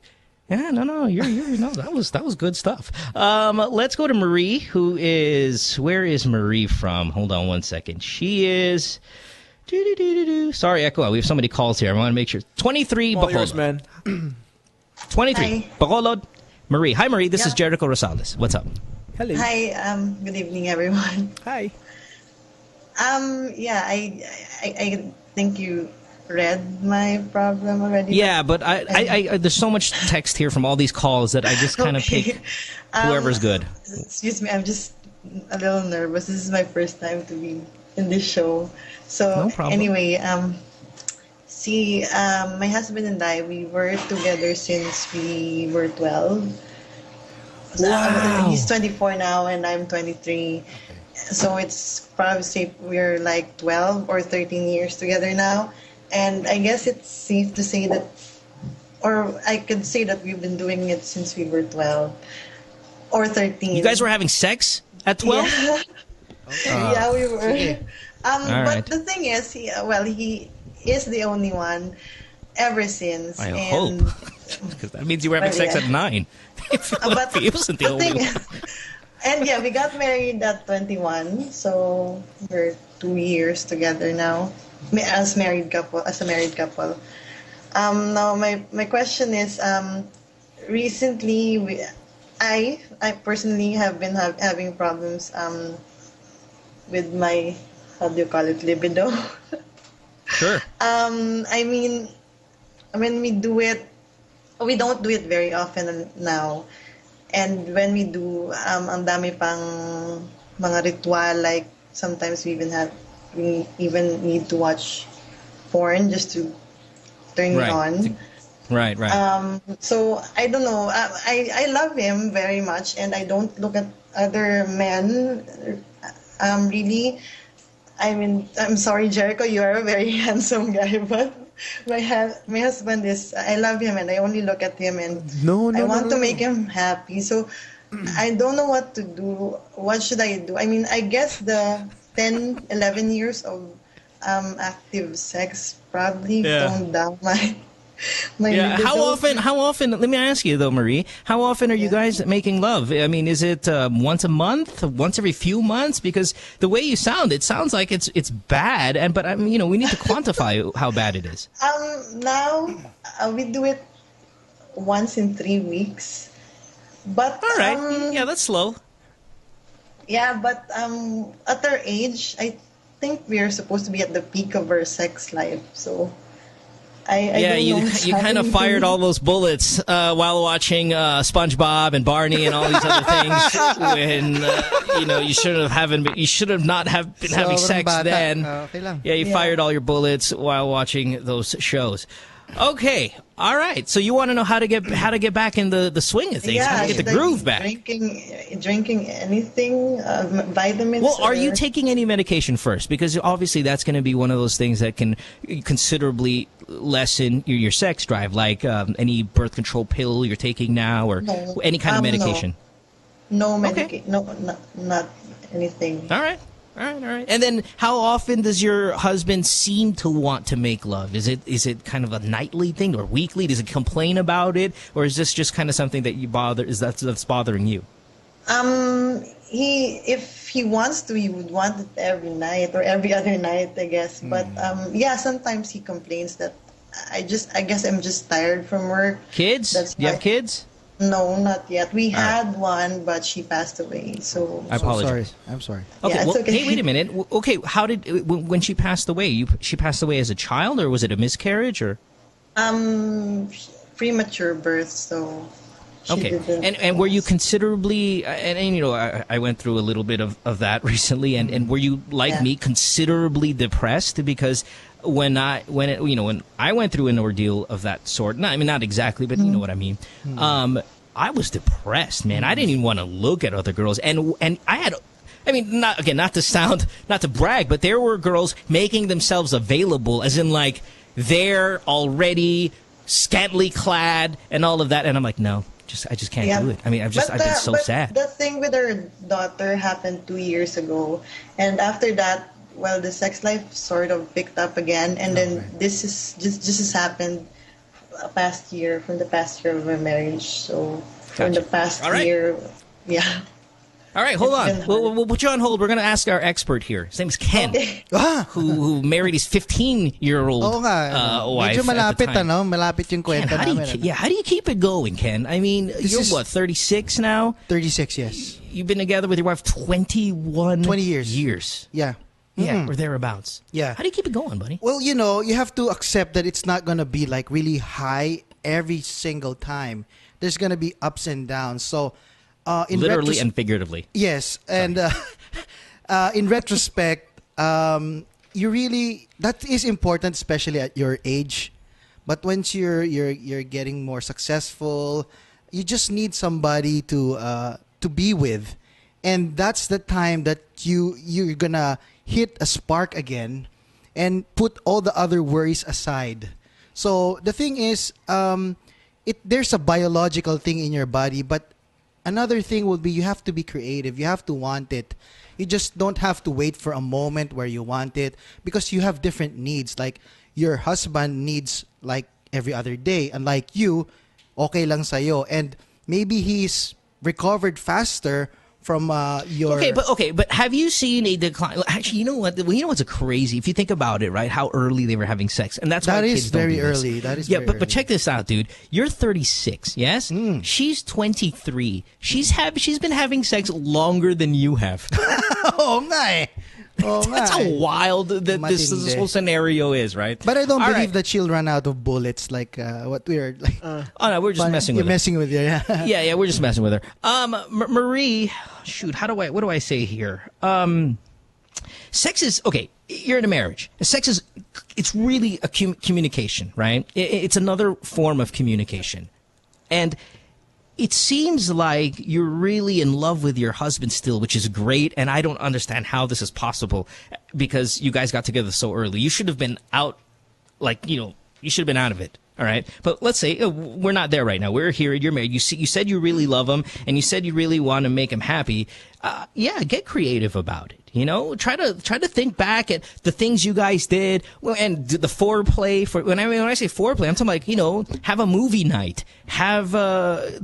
Yeah, no, you're no, that was good stuff. Let's go to Marie, who is, where is Marie from? Hold on one second. She is, sorry, Echo, we have so many calls here. I want to make sure. 23 All yours, Bacolod. man. 23 Hi. Bacolod. Marie. Hi, Marie. This is Jericho Rosales. What's up? Hello. Hi, good evening, everyone. Hi. Yeah, I think you read my problem already. Yeah, but I there's so much text here from all these calls that I just kind of pick whoever's good. Excuse me, I'm just a little nervous. This is my first time to be in this show. So no problem. Anyway, my husband and I, we were together since we were 12. Wow. He's 24 now and I'm 23. So it's probably safe we're like 12 or 13 years together now. And I guess it's safe to say that, or I could say that we've been doing it since we were 12 or 13. You guys were having sex at 12? Yeah, yeah, we were. Okay. But the thing is, he is the only one ever since. I hope. Because that means you were having sex at 9. But he wasn't the only one. And yeah, we got married at 21, so we're 2 years together now. As a married couple. Now my question is, recently I personally have been having problems with my, how do you call it, libido. Sure. I mean, when we do it, we don't do it very often now. And when we do, ang dami pang mga ritual, like sometimes we even need to watch porn just to turn it on. Right. So I don't know. I love him very much, and I don't look at other men. Really, I mean, I'm sorry, Jericho, you are a very handsome guy, but my husband is. I love him, and I only look at him, and I want to make him happy. So I don't know what to do. What should I do? I mean, I guess the 10, 11 years of active sex probably toned down my How often, let me ask you though, Marie, how often are you guys making love? I mean, is it once a month, once every few months? Because the way you sound, it sounds like it's bad, but we need to quantify how bad it is. Now we do it once in 3 weeks. But all right, that's slow. Yeah, but at our age, I think we are supposed to be at the peak of our sex life, so. You kind of fired all those bullets while watching SpongeBob and Barney and all these other things. When you should have not have been having sex then. Yeah, you fired all your bullets while watching those shows. Okay, all right. So you want to know how to get back in the swing of things, how to get the groove back. Drinking anything, vitamins. Well, are you taking any medication first? Because obviously that's going to be one of those things that can considerably lessen your sex drive, like any birth control pill you're taking now, or any kind of medication. No medication. No, not anything. All right. And then, how often does your husband seem to want to make love? Is it kind of a nightly thing or weekly? Does he complain about it, or is this just kind of something that that's bothering you? If he wants to, he would want it every night or every other night, I guess. But sometimes he complains that I guess I'm just tired from work. Kids? Do you have kids? No, not yet. We had one, but she passed away. So I apologize. I'm sorry. Okay, yeah, okay. Hey, wait a minute. Okay, how did when she passed away? She passed away as a child, or was it a miscarriage, or? Premature birth. So. Okay, and were you considerably? I went through a little bit of that recently, and were you like me, considerably depressed? Because when I went through an ordeal of that sort, not exactly, but you know what I mean. I was depressed, man. I didn't even want to look at other girls, and I had. Not to brag, but there were girls making themselves available, as in like they're already scantily clad and all of that, and I'm like, no. I just can't do it. I've been so sad. The thing with our daughter happened 2 years ago, and after that, the sex life sort of picked up again, and then this has happened from the past year of my marriage. So from the past year, All right, hold on. We'll put you on hold. We're going to ask our expert here. His name is Ken, who married his 15-year-old wife. Medyo malapit, malapit yung kwenta namin. How do you keep it going, Ken? You're what, 36 now? 36, yes. You've been together with your wife 20 years. Yeah. Yeah, or thereabouts. Yeah. How do you keep it going, buddy? Well, you have to accept that it's not going to be like really high every single time. There's going to be ups and downs. So, literally and figuratively. Yes, and in retrospect, that is important, especially at your age. But once you're getting more successful, you just need somebody to be with, and that's the time that you're gonna hit a spark again, and put all the other worries aside. So the thing is, there's a biological thing in your body, but another thing would be you have to be creative. You have to want it. You just don't have to wait for a moment where you want it, because you have different needs. Like your husband needs like every other day, unlike you, okay lang sa'yo. And maybe he's recovered faster from your... But have you seen a decline? Actually, you know what? You know what's crazy? If you think about it, right? How early they were having sex, and that's why kids don't do this. That is very early. But check this out, dude. You're 36, yes? She's 23. She's been having sex longer than you have. Oh my! That's how wild this whole scenario is, right? But I don't believe that she'll run out of bullets like what we're like. Oh no, we're just messing with her. You're messing with her, yeah. Yeah, we're just messing with her. Marie, shoot, what do I say here? Sex is okay. you're in a marriage. Sex is, it's really a communication, right? It's another form of communication. And it seems like you're really in love with your husband still, which is great. And I don't understand how this is possible because you guys got together so early. You should have been out, you should have been out of it. All right. But let's say we're not there right now. We're here. You're married. You said you really love him and you said you really want to make him happy. Get creative about it. Try to think back at the things you guys did, and the foreplay. When I say foreplay, I'm talking like have a movie night, have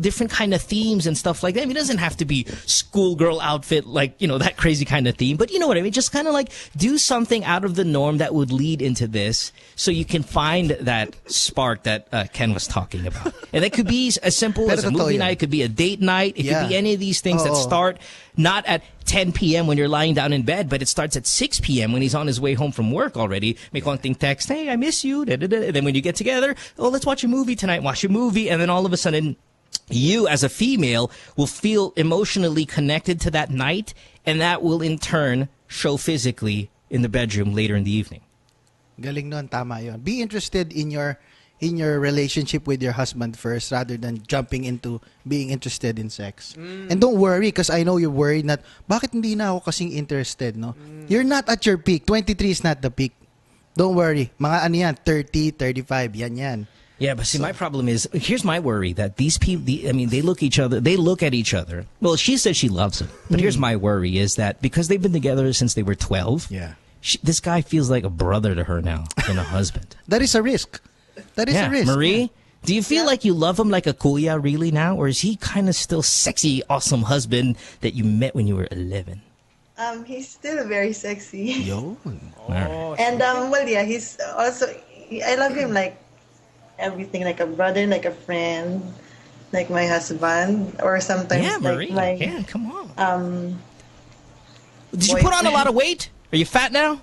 different kind of themes and stuff like that. I mean, it doesn't have to be schoolgirl outfit, that crazy kind of theme. But you know what I mean. Just kind of like do something out of the norm that would lead into this, so you can find that spark that Ken was talking about. And that could be as simple as a movie night. It could be a date night. It could be any of these things that start not at 10 p.m. when you're lying down in bed, but it starts at 6 p.m. when he's on his way home from work already. May konting text, hey, I miss you. And then when you get together, let's watch a movie tonight. Watch a movie. And then all of a sudden, you as a female will feel emotionally connected to that night. And that will in turn show physically in the bedroom later in the evening. Galing nun, tama yun. Be interested in your relationship with your husband first rather than jumping into being interested in sex. And don't worry because I know you're worried that bakit hindi na ako kasing interested, no? You're not at your peak. 23 is not the peak. Don't worry. Mga 30, 35, yan. Yeah, but see, my problem is, here's my worry, that these people, they look at each other. Well, she says she loves him. But here's my worry is that because they've been together since they were 12, this guy feels like a brother to her now than a husband. That is a risk. That is a risk. Marie, do you feel like you love him like a kuya really now? Or is he kind of still sexy, awesome husband that you met when you were 11? He's still very sexy. Yo. And, he's also, I love him like everything, like a brother, like a friend, like my husband, or sometimes Marie. like come on. Did you boyfriend. put on a lot of weight? Are you fat now?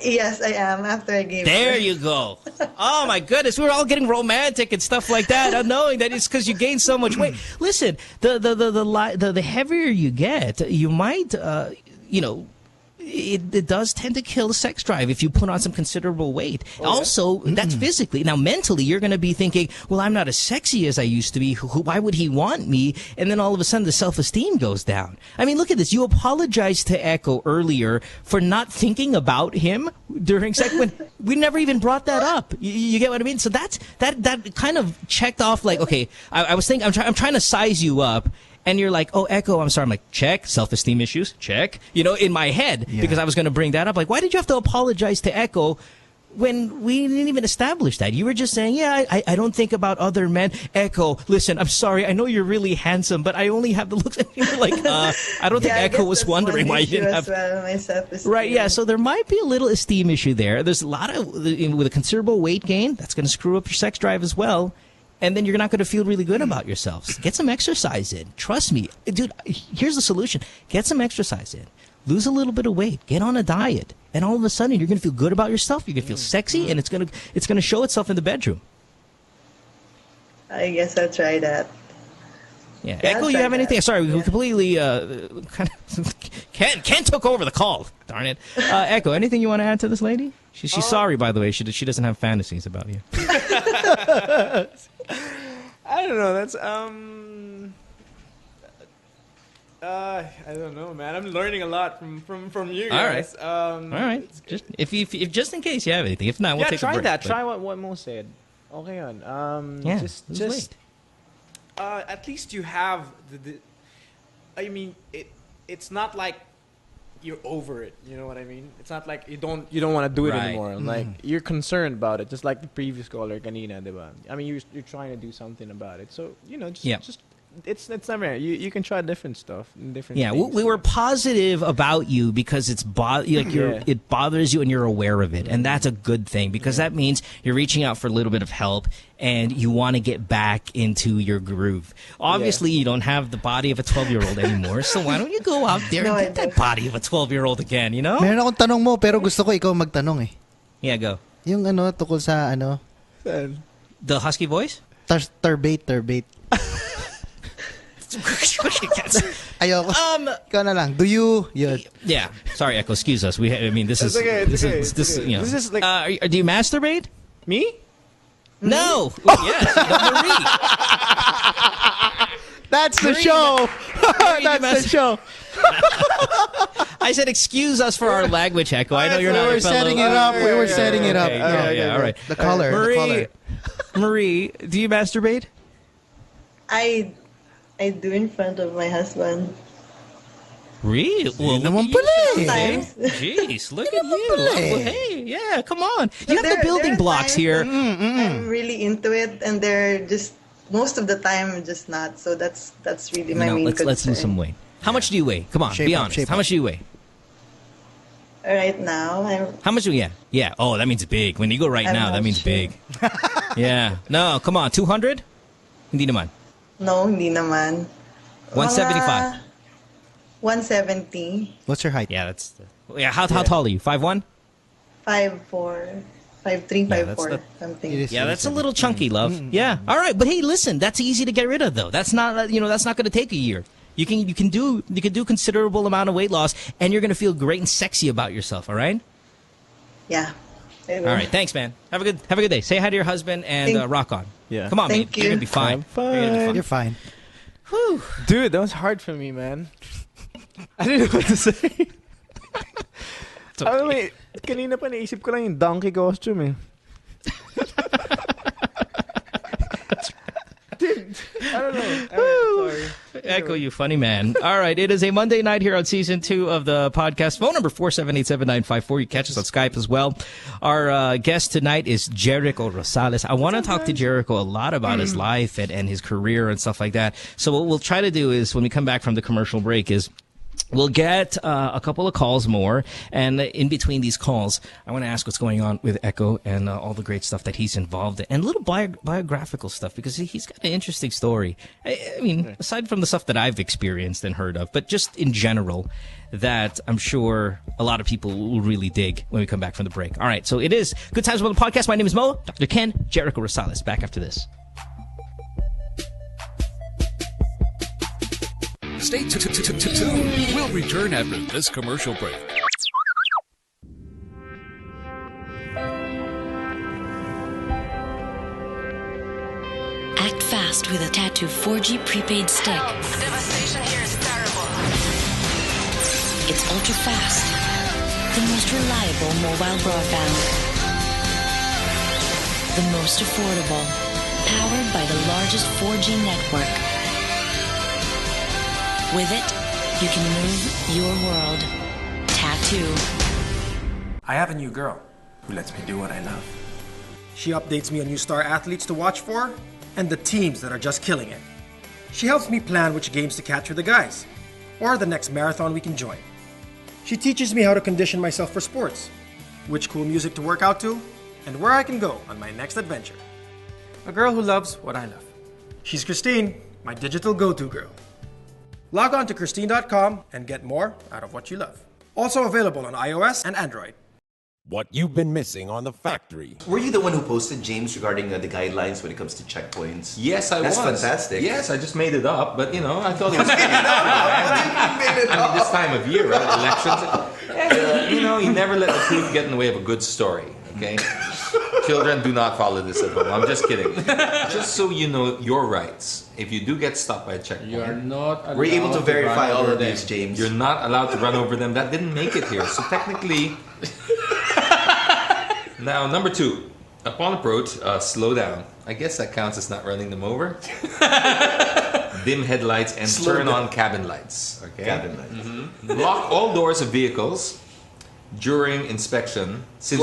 Yes, I am, after I gave There birth. you go. Oh, my goodness. We were all getting romantic and stuff like that, unknowing that it's because you gained so much weight. Listen, the heavier you get, you might, it does tend to kill the sex drive if you put on some considerable weight. Also, that's physically. Now, mentally, you're going to be thinking, well, I'm not as sexy as I used to be. Why would he want me? And then all of a sudden, the self-esteem goes down. I mean, look at this. You apologized to Echo earlier for not thinking about him during sex when we never even brought that up. You get what I mean? So that kind of checked off like, okay, I was thinking, I'm trying to size you up. And you're like, oh, Echo, I'm sorry. I'm like, check. Self-esteem issues, check. In my head, because I was going to bring that up. Like, why did you have to apologize to Echo when we didn't even establish that? You were just saying, I don't think about other men. Echo, listen, I'm sorry. I know you're really handsome, but I only have the looks. And you're like, I don't think Echo was wondering why you didn't have. My self-esteem. Right, yeah. So there might be a little esteem issue there. There's a lot of, with a considerable weight gain, that's going to screw up your sex drive as well. And then you're not going to feel really good about yourselves. Get some exercise in. Trust me. Dude, here's the solution. Get some exercise in. Lose a little bit of weight. Get on a diet. And all of a sudden, you're going to feel good about yourself. You're going to feel sexy, and it's going to show itself in the bedroom. I guess I'll try that. Yeah. Echo, you have anything? Sorry, we completely kind of Ken took over the call. Darn it. Echo, anything you want to add to this lady? She's sorry, by the way. She doesn't have fantasies about you. I don't know. That's I don't know, man. I'm learning a lot from you guys. All right. Just if just in case you have anything. If not, we'll take a break. Try that. Try what Mo said. Okay, on. Just at least you have the I mean, it's not like you're over it. You know what I mean? It's not like you don't want to do it anymore. Like you're concerned about it, just like the previous caller, kanina, diba? I mean, you're trying to do something about it. So just it's never. You can try different stuff, different. Yeah, things. we were positive about you because it bothers you and you're aware of it, and that's a good thing because that means you're reaching out for a little bit of help and you want to get back into your groove. Obviously, you don't have the body of a 12-year-old anymore, so why don't you go out there and get that body of a 12-year-old again? Meron akong tanong mo, pero gusto ko ikaw magtanong eh. Yeah, go. Yung tukol sa The husky voice? Turbate. Ayoko. Ikaw na lang. Do you? Yeah. Sorry, Echo. Excuse us. This is okay, this okay. is this. You know. This is like. Do you masturbate? Me? No. Yes, Marie. That's the Marie, show. Marie, That's the show. I said, excuse us for our language, Echo. I know you're not a fellow. Setting it up. We were setting it up. Yeah, all right. The color. Marie, do you masturbate? I do in front of my husband. Really? Well, Sometimes. Jeez, look at you. Well, hey, yeah, come on. You have the building blocks here. I'm really into it, and they're just most of the time just not. So that's really my main concern. Let's lose some weight. How much do you weigh? Come on, be honest. How much do you weigh? Right now, How much do you? Yeah. Oh, that means big. When you go right now, that means big. Yeah. No, come on. 200? Hindi naman. No, hindi naman. 175. 170. What's your height? Yeah, how tall are you? 5'1"? 5'4", 5'3", 5'4", something. Yeah, that's a little chunky, love. Yeah. All right, but hey, listen, that's easy to get rid of though. That's not that's not going to take a year. You can do considerable amount of weight loss, and you're going to feel great and sexy about yourself. All right. Yeah. All right. Thanks, man. Have a good day. Say hi to your husband and rock on. Yeah. Come on, man. Thank you. You're gonna be fine. You're fine. Whew. Dude, that was hard for me, man. I didn't know what to say. Kanina pa naisip ko lang yung donkey costume eh. Dude, I don't know. Sorry. Echo, you funny man. All right, it is a Monday night here on Season 2 of the podcast. Phone number 478-7954. You catch us on Skype as well. Our guest tonight is Jericho Rosales. I want to talk to Jericho a lot about his life and his career and stuff like that. So what we'll try to do is, when we come back from the commercial break, is we'll get a couple of calls more, and in between these calls, I want to ask what's going on with Echo and all the great stuff that he's involved in, and a little biographical stuff, because he's got an interesting story. I mean, aside from the stuff that I've experienced and heard of, but just in general, that I'm sure a lot of people will really dig when we come back from the break. All right, so it is Good Times with the Podcast. My name is Mo, Dr. Ken, Jericho Rosales. Back after this. Stay tuned. We'll return after this commercial break. Act fast with a Tattoo 4G prepaid stick. The devastation here is terrible. It's ultra fast. The most reliable mobile broadband. The most affordable. Powered by the largest 4G network. With it, you can move your world. Tattoo. I have a new girl who lets me do what I love. She updates me on new star athletes to watch for and the teams that are just killing it. She helps me plan which games to catch with the guys or the next marathon we can join. She teaches me how to condition myself for sports, which cool music to work out to, and where I can go on my next adventure. A girl who loves what I love. She's Christine, my digital go-to girl. Log on to Christine.com and get more out of what you love. Also available on iOS and Android. What you've been missing on The Factory. Were you the one who posted, James, regarding the guidelines when it comes to checkpoints? Yes, I was. That's fantastic. Yes, I just made it up, but I thought it was pretty I mean, this time of year, right? Elections. You never let the truth get in the way of a good story, okay? Children, do not follow this at home. I'm just kidding. Just so you know your rights. If you do get stopped by a checkpoint, you are not allowed. We're able to verify all of these, James. You're not allowed to run over them. That didn't make it here. So technically... Now, number 2. Upon approach, slow down. I guess that counts as not running them over. Dim headlights and turn on cabin lights. Okay. Cabin lights. Lock all doors of vehicles during inspection. Since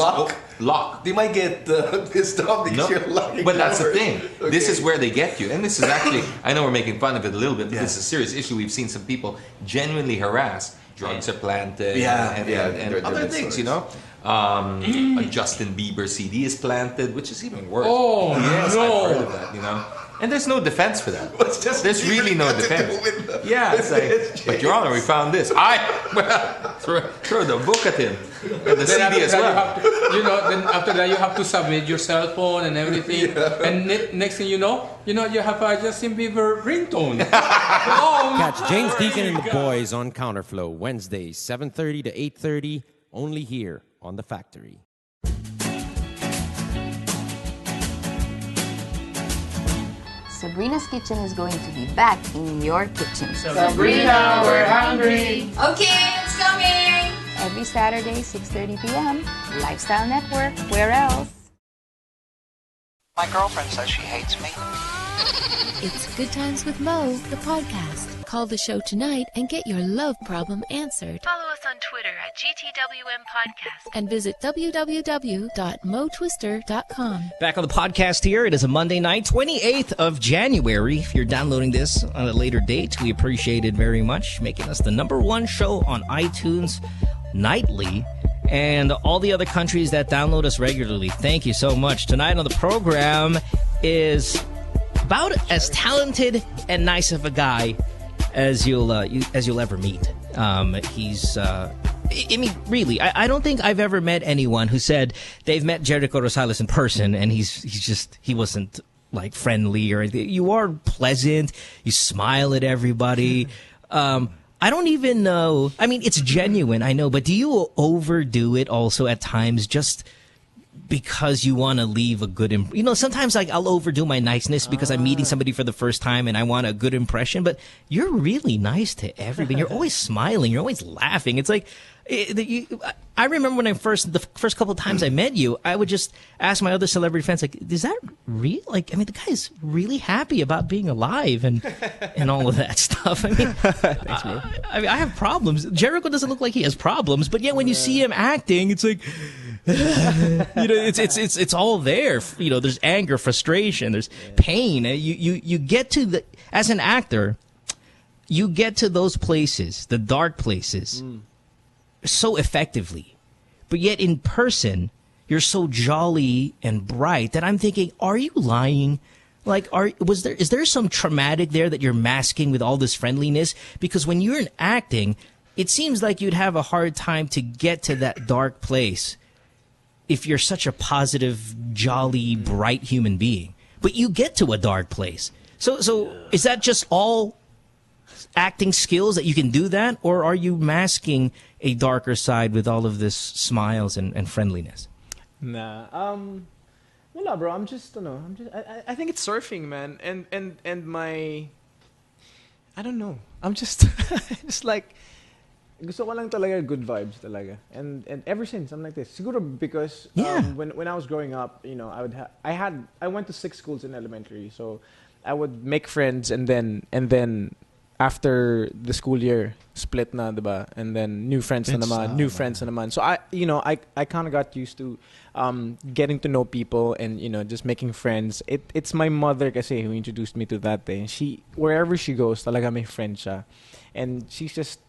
lock. They might get pissed off because you're locking. But that's the doors. thing. Okay. This is where they get you, and this is actually. I know we're making fun of it a little bit, but this is a serious issue. We've seen some people genuinely harass. Drugs are planted. And other things. A Justin Bieber CD is planted, which is even worse. Oh, yes, no. I've heard of that, And there's no defense for that. There's really no defense. Yeah, it's like, but Your Honor, we found this. That's throw the book at him and the Then CD as after that, well. then after that you have to submit your cell phone and everything. And next thing you know, you have a Justin Bieber ringtone. Catch James Deacon and the boys on Counterflow Wednesdays 7:30 to 8:30 only here on The Factory. Sabrina's Kitchen is going to be back in your kitchen. Sabrina, we're hungry. Okay, it's coming. Every Saturday, 6:30 p.m. Lifestyle Network. Where else? My girlfriend says she hates me. It's Good Times with Mo, the podcast. Call the show tonight and get your love problem answered. Follow us on Twitter at GTWM Podcast. And visit www.motwister.com. Back on the podcast here. It is a Monday night, 28th of January. If you're downloading this on a later date, we appreciate it very much. Making us the #1 show on iTunes nightly. And all the other countries that download us regularly, thank you so much. Tonight on the program is about as talented and nice of a guy as you'll ever meet. He's I mean, really, I don't think I've ever met anyone who said they've met Jericho Rosales in person and he wasn't like friendly or anything. You are pleasant. You smile at everybody. I don't even know. I mean, it's genuine, I know, but do you overdo it also at times just because you want to leave a good sometimes like I'll overdo my niceness because I'm meeting somebody for the first time and I want a good impression, but you're really nice to everybody. You're always smiling. You're always laughing. It's like I remember when the first couple of times I met you, I would just ask my other celebrity friends, like, is that real? Like, I mean, the guy's really happy about being alive and all of that stuff. I mean, Thanks, bro. I have problems. Jericho doesn't look like he has problems, but yet when you see him acting, it's like, it's all there. There's anger, frustration, there's pain. You get to as an actor, you get to those places, the dark places, so effectively. But yet in person, you're so jolly and bright that I'm thinking, are you lying? Like, is there some traumatic there that you're masking with all this friendliness? Because when you're in acting, it seems like you'd have a hard time to get to that dark place if you're such a positive, jolly, bright human being. But you get to a dark place. So is that just all acting skills that you can do that? Or are you masking a darker side with all of this smiles and friendliness? Nah. Wala, bro. I think it's surfing, man. And my... I don't know. I'm just... just like... Gusto ko lang talaga good vibes talaga. And ever since I'm like this. Siguro because when I was growing up, I went to 6 schools in elementary, so I would make friends and then after the school year split na, diba? And then new friends na naman. So I kind of got used to getting to know people and just making friends. It's my mother kasi who introduced me to that thing. She wherever she goes talaga may friend siya. And she's just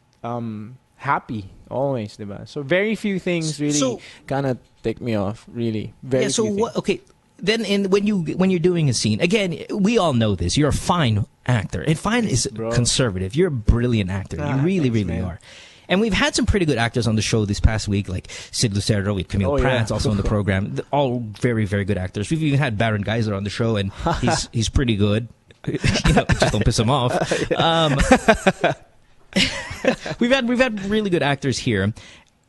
happy always, diba? So very few things really kind of take me off, really. Very few things. Okay, then when you're doing a scene, again, we all know this. You're a fine actor, and fine is conservative. You're a brilliant actor. You really, thanks, really are. And we've had some pretty good actors on the show this past week, like Sid Lucero, with Camille Prats, also on the program. All very, very good actors. We've even had Baron Geyser on the show, and he's pretty good. Just don't piss him off. We've had really good actors here,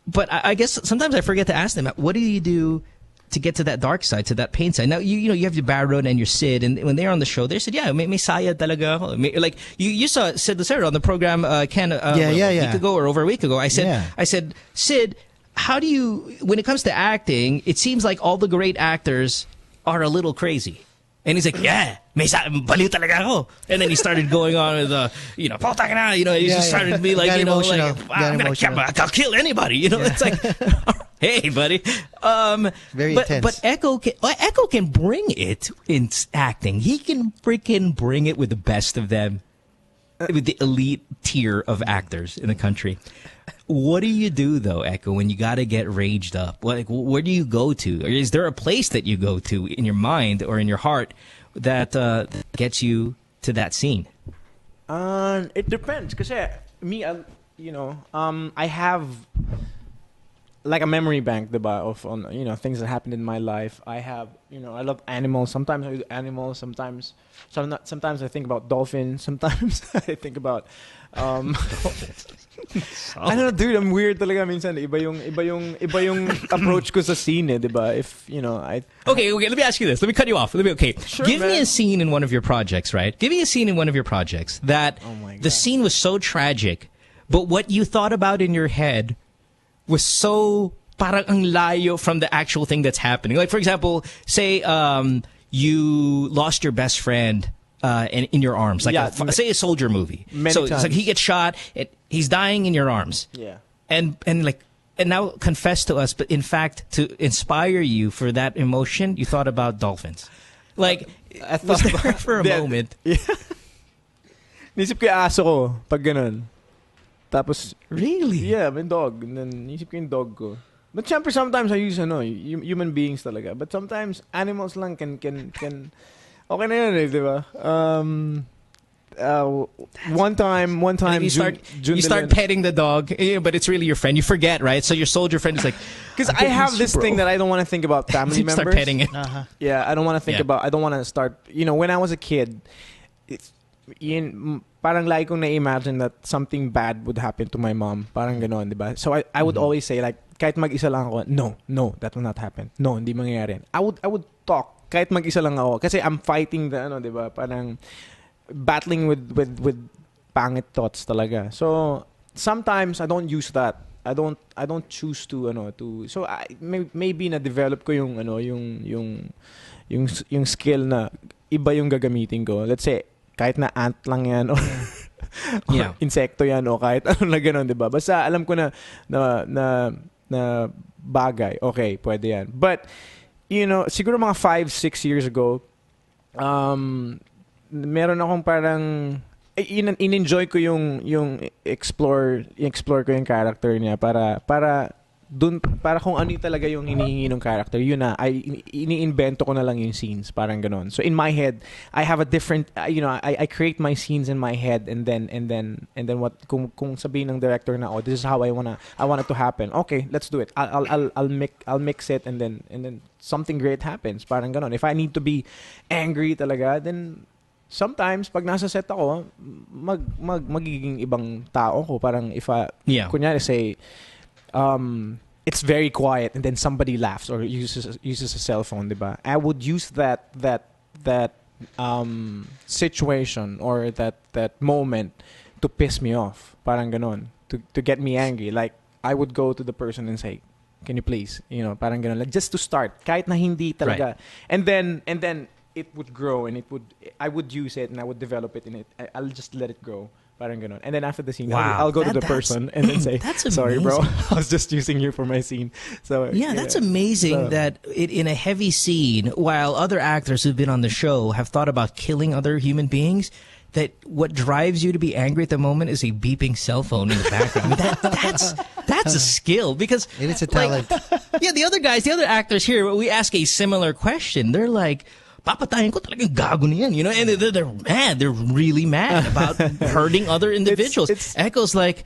but I guess sometimes I forget to ask them, what do you do to get to that dark side, to that pain side? Now you have your Baron and your Sid, and when they're on the show, they said, may saya talaga ako. Like you saw Sid Lucero on the program a week ago or over a week ago. I said, Sid, how do you, when it comes to acting, it seems like all the great actors are a little crazy. And he's like, may baliw talaga ako. And then he started going on with, pota ka na, he just started to be like, I'll kill anybody, It's like, hey, buddy. Very intense. But Echo can bring it in acting. He can freaking bring it with the best of them, with the elite tier of actors in the country. What do you do, though, Echo, when you got to get raged up? Like, where do you go to? Or is there a place that you go to in your mind or in your heart that gets you to that scene? It depends. Kasi me, I have like a memory bank, diba, of things that happened in my life. I have, I love animals. Sometimes I do animals. Sometimes I think about dolphins. Sometimes I think about I don't know, dude. I'm weird talaga minsan. Iba yung approach ko sa scene, diba? If I. Okay. Let me ask you this. Let me cut you off. Sure, Give man. me a scene in one of your projects, right? Give me a scene in one of your projects that the scene was so tragic, but what you thought about in your head was so parang ang layo from the actual thing that's happening. Like, for example, say you lost your best friend in your arms. Like, say a soldier movie. So it's like he gets shot, he's dying in your arms. Yeah. And now confess to us, but in fact, to inspire you for that emotion, you thought about dolphins. Like, I thought was there for a moment? Yeah. Nisip ko yung aso ko pag ganun. Tapos, really? Yeah, may dog. And then, isip ko yung dog ko. But syempre, sometimes I use, human beings talaga. But sometimes, animals lang can okay na yun, di ba? One time, you start petting the dog, but it's really your friend. You forget, right? So your soldier friend is like, because I have this thing that I don't want to think about family members. Start petting it. Yeah, I don't want to think about. I don't want to start. When I was a kid, parang like kong na-imagine that something bad would happen to my mom. Parang ganon, di ba? So I would always say, like, kahit mag-isa lang ako, no, that will not happen. No, hindi mangyayari. I would talk kahit mag-isa lang ako kasi I'm fighting the di ba? Parang battling with pangit thoughts talaga. So sometimes I don't use that. I don't choose to so maybe na develop ko yung skill na iba yung gagamitin ko. Let's say kahit na ant lang yan or insekto yan o kahit ano na gano'n, di ba? Basta alam ko na bagay. Okay, pwede yan. But, siguro mga 5-6 years ago, meron akong parang in-enjoy ko yung explore ko yung character niya para kung ano talaga yung hinihingi ng character, yun na, ini-invento ko na lang yung scenes, parang ganon. So in my head, I have a different, I create my scenes in my head, and then what kung sabihin ng director na, this is how I want it to happen. Okay, let's do it. I'll mix it, and then something great happens, parang ganon. If I need to be angry talaga, then sometimes pag nasa set ako, magiging ibang tao ko, parang if kunyari say it's very quiet and then somebody laughs or uses a cell phone, diba? I would use that situation or that moment to piss me off, parang ganon, to get me angry. Like I would go to the person and say, "Can you please?" Parang ganon, like just to start, kahit na hindi talaga, and then it would grow and I would use it and I would develop it in it. I'll just let it grow. Parang ganon. And then after the scene, I'll go to the person and then say, "Sorry, bro, I was just using you for my scene." So that's amazing that in a heavy scene, while other actors who've been on the show have thought about killing other human beings, that what drives you to be angry at the moment is a beeping cell phone in the background. I mean, that's a skill, because it's a talent. The other actors here, we ask a similar question. They're like, papatayin ko talagang gago niyan, and they're mad. They're really mad about hurting other individuals. Echo's like,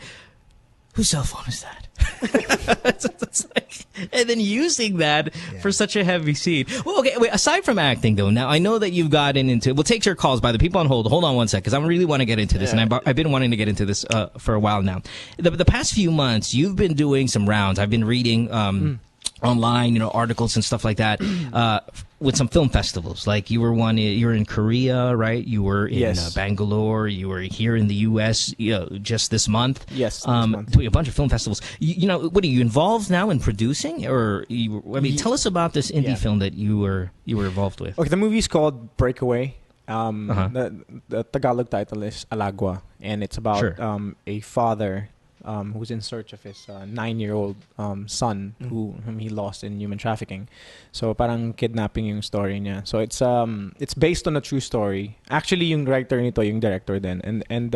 whose cell phone is that? It's like, and then using that for such a heavy scene. Well, okay, wait, aside from acting, though, now I know that you've gotten into, we'll take your calls by the people on hold. Hold on one sec, because I really want to get into this, and I've been wanting to get into this for a while now. The past few months, you've been doing some rounds. I've been reading online, articles and stuff like that, with some film festivals. Like you're in Korea, right? You were in Bangalore. You were here in the U.S. Just this month. Yes, doing a bunch of film festivals. What are you involved now in producing, or tell us about this indie film that you were involved with. Okay, the movie's called Breakaway. The Tagalog title is Alagwa, and it's about a father who's in search of his 9-year-old son whom he lost in human trafficking. So parang kidnapping yung story niya. So it's based on a true story. Actually, yung writer nito, yung director din. And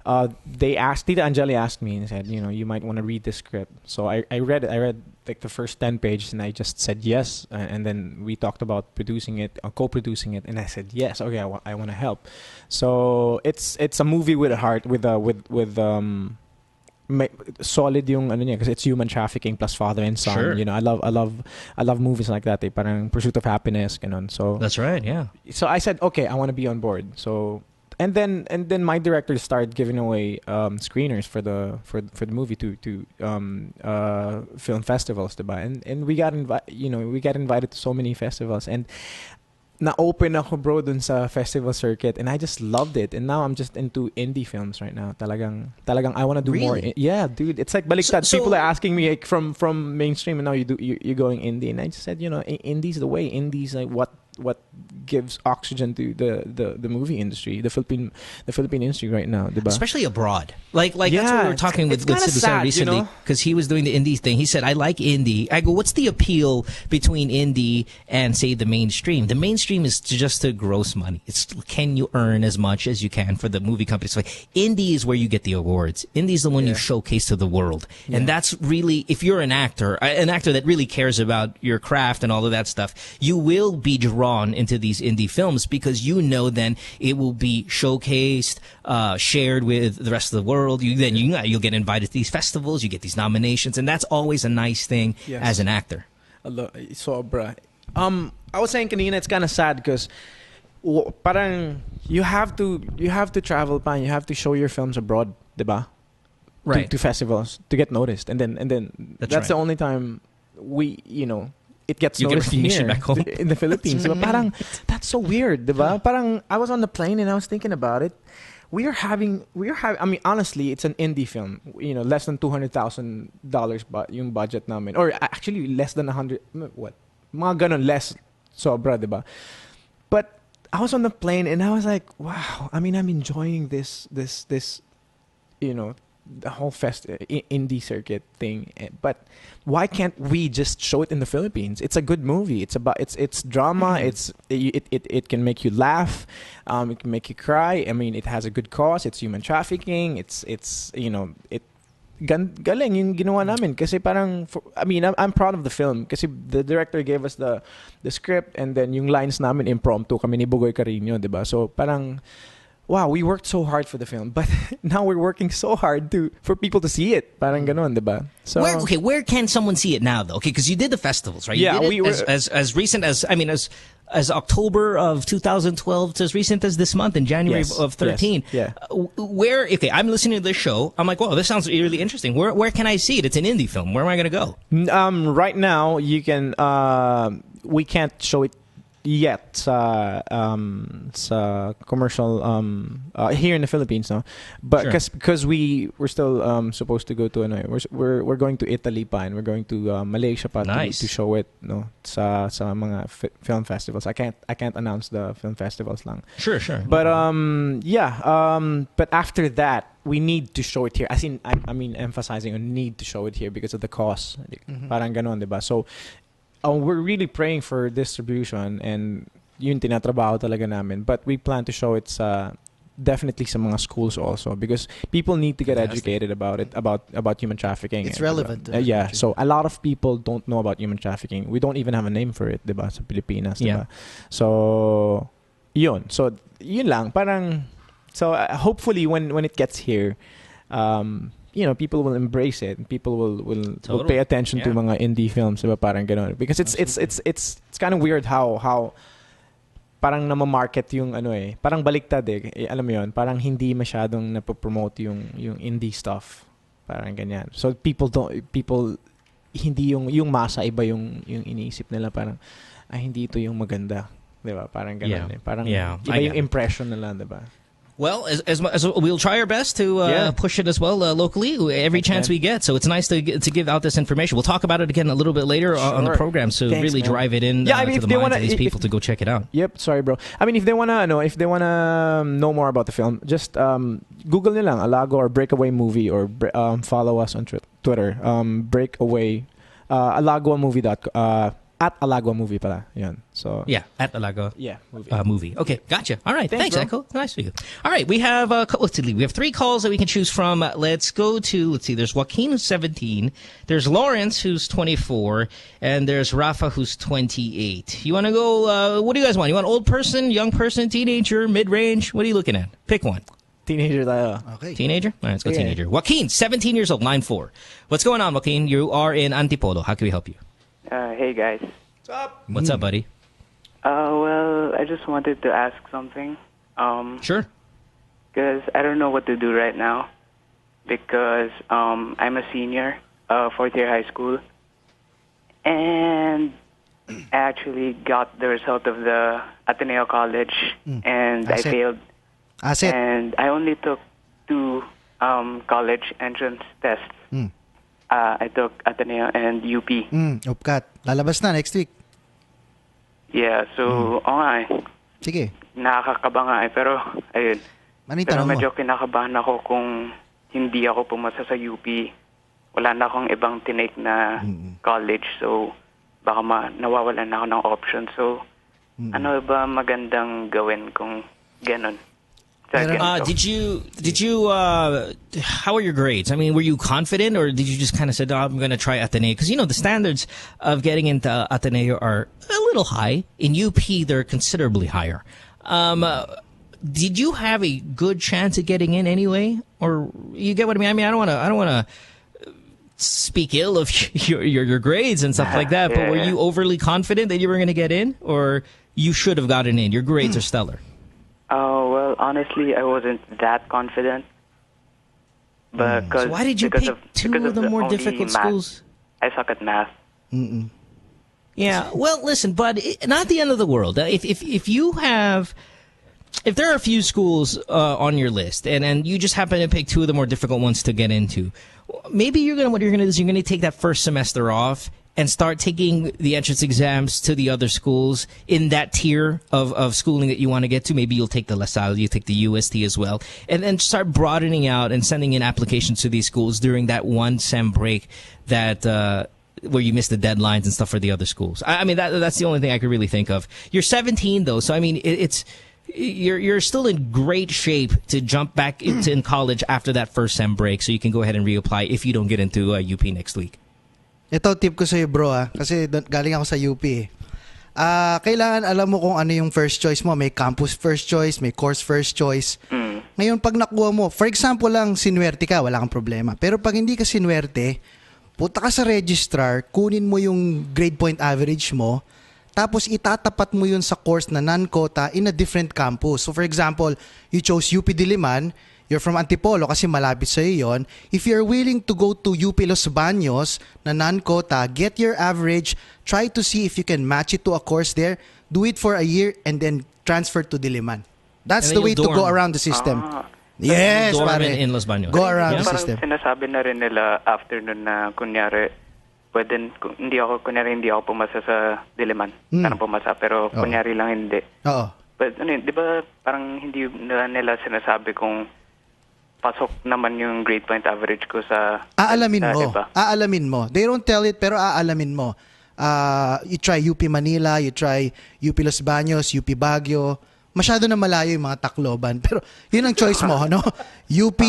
Tita Angeli asked me and said, you might want to read this script. So I read it. I read like the first 10 pages and I just said yes. And then we talked about producing it, co-producing it, and I said yes. Okay, I want to help. So it's a movie with a heart, with solid yung ano niya kasi it's human trafficking plus father and son. Sure. You know, I love movies like that. Parang Pursuit of Happiness, ganun. So that's right. Yeah. So I said, okay, I want to be on board. So and then my director started giving away screeners for the movie to film festivals, diba? And we got invited to so many festivals, and na-open ako, bro, dun sa festival circuit, and I just loved it. And now I'm just into indie films right now. Talagang I want to do more. Yeah, dude, it's like baliktad. So people are asking me like, from mainstream, and now you're going indie, and I just said, indie's the way. Indie's like what gives oxygen to the movie industry, the Philippine industry right now, diba? Especially abroad. Like that's what we were talking with Sid recently, because he was doing the indie thing. He said, I like indie. I go, what's the appeal between indie and, say, the mainstream? The mainstream is just to gross money. It's can you earn as much as you can for the movie companies. Like, indie is where you get the awards. Indie is the one you showcase to the world. Yeah. And that's really, if you're an actor that really cares about your craft and all of that stuff, you will be drawn into these indie films because then it will be showcased, shared with the rest of the world. You'll get invited to these festivals, you get these nominations, and that's always a nice thing as an actor. Sobra. I was saying kanina, it's kind of sad because parang you have to travel pa, you have to show your films abroad, diba? Right. To festivals to get noticed, and then that's right. The only time it gets noticed here back home. In the Philippines. Diba? Parang, that's so weird, diba? Parang, I was on the plane and I was thinking about it. We are having, I mean, honestly, it's an indie film. Less than $200,000 yung budget namin. Or actually, less than 100, what? Mga ganon, less sobra, diba? But I was on the plane and I was like, wow, I mean, I'm enjoying this, the whole indie circuit thing, but why can't we just show it in the Philippines? It's a good movie. It's drama. It can make you laugh. It can make you cry. I mean, it has a good cause. It's human trafficking. Galing yung ginawa namin kasi parang I'm proud of the film kasi the director gave us the script, and then yung lines namin impromptu kami ni Bugoy Carino, diba? So parang wow, we worked so hard for the film, but now we're working so hard for people to see it. Parang ganon, diba? So where can someone see it now, though? Okay, because you did the festivals, right? Yeah, you did it as recent as October of 2012 to as recent as this month in January of 13. Yes. Yeah. I'm listening to this show. I'm like, wow, this sounds really interesting. Where can I see it? It's an indie film. Where am I going to go? Right now, you can. We can't show it yet sa commercial here in the Philippines, no, but because we're still supposed to go to we're going to Italy pa, and we're going to Malaysia pa to show it, no, sa mga film festivals. I can't announce the film festivals lang. Sure. But but after that we need to show it here. I mean emphasizing on need to show it here because of the cost. Parang ganon, diba? So we're really praying for distribution, and yun tinatrabaho talaga namin. But we plan to show it definitely sa mga schools also, because people need to get educated about it, about human trafficking. It's relevant. Yeah, so a lot of people don't know about human trafficking. We don't even have a name for it, diba, sa Pilipinas, diba? So yun. So yun lang. Parang so hopefully when it gets here, people will embrace it. People will pay attention to mga indie films, diba? Parang ganon. Because it's kind of weird how parang namamarket yung parang baliktad alam mo yun, parang hindi masyadong napopromote yung indie stuff. Parang ganyan. So people hindi yung masa iba yung iniisip nila, parang hindi ito yung maganda, diba? Parang ganon. Parang iba yung impression nila, diba? Well, as we'll try our best to push it as well locally every chance we get. So it's nice to give out this information. We'll talk about it again a little bit later on the program. So really drive it in to the minds of these people to go check it out. Yep. Sorry, bro. I mean, if they wanna know more about the film, just Google nilang Alago or Breakaway Movie, or follow us on Twitter. Breakaway alagoamovie.com. At Alagwa Movie pala. Yan. So yeah, at Alagwa movie. Okay, gotcha. All right. Thanks Echo. Nice to you. All right, we have we have 3 calls that we can choose from. Let's see. There's Joaquin, who's 17. There's Lawrence, who's 24, and there's Rafa, who's 28. You want to go? What do you guys want? You want old person, young person, teenager, mid-range? What are you looking at? Pick one. Teenager tayo. Okay. Teenager? All right, let's go Yeah. teenager. Joaquin, 17 years old, line 4. What's going on, Joaquin? You are in Antipolo. How can we help you? Hey, guys. What's up? What's up, buddy? Well, I just wanted to ask something. Sure. Because I don't know what to do right now. Because I'm a senior, fourth year high school. And I actually got the result of the Ateneo College. And I failed. And I only took 2 college entrance tests. I took Ateneo and UP. Upkat. Lalabas na next week. Yeah, so, oo nga eh. Sige. Nakakakaba nga eh, pero, ayun. Ano yung Pero tanong mo? medyo kinakabahan ako kung hindi ako pumasa sa UP. Wala na akong ibang tinake na college, so baka nawawalan na ako ng option. So, ano ba magandang gawin kung ganun? Did you how are your grades? I mean, were you confident, or did you just kind of said, I'm going to try Ateneo? Because, the standards of getting into Ateneo are a little high. In UP, they're considerably higher. Did you have a good chance at getting in anyway? Or you get what I mean? I mean, I don't want to speak ill of your grades and stuff like that, but were you overly confident that you were going to get in, or you should have gotten in? Your grades are stellar. Oh, well, honestly, I wasn't that confident. But So why did you pick 2 of the more difficult math. schools? I suck at math. Yeah, well, listen, but not the end of the world. If you have... If there are a few schools on your list, and you just happen to pick 2 of the more difficult ones to get into, maybe what you're gonna do is you're gonna take that first semester off and start taking the entrance exams to the other schools in that tier of schooling that you want to get to. Maybe you'll take the La Salle, you take the UST as well, and then start broadening out and sending in applications to these schools during that one sem break that where you miss the deadlines and stuff for the other schools. I mean, that's the only thing I could really think of. You're 17 though, so I mean, you're still in great shape to jump back into in college after that first sem break, so you can go ahead and reapply if you don't get into UP next week. Ito tip ko sa'yo, bro, kasi galing ako sa UP. Kailangan alam mo kung ano yung first choice mo. May campus first choice, may course first choice. Ngayon, pag nakuha mo, for example lang, sinuwerte ka, wala kang problema. Pero pag hindi ka sinuwerte, punta ka sa registrar, kunin mo yung grade point average mo, tapos itatapat mo yun sa course na non-quota in a different campus. So for example, you chose UP Diliman, you're from Antipolo kasi malapit sa'yo yun. If you're willing to go to UP Los Baños na non-quota, get your average, try to see if you can match it to a course there, do it for a year, and then transfer to Diliman. That's the way to go around the system. Yes, pare. In Los Baños. Go around the system. Parang sinasabi na rin nila after nun na kunyari, hindi ako pumasa sa Diliman. Parang pumasa, pero kunyari lang hindi. Oo. But di ba parang hindi nila sinasabi kung pasok naman yung grade point average ko sa... Aalamin mo. They don't tell it, pero aalamin mo. You try UP Manila, you try UP Los Baños, UP Baguio. Masyado na malayo yung mga Tacloban. Pero yun ang choice mo, no? UP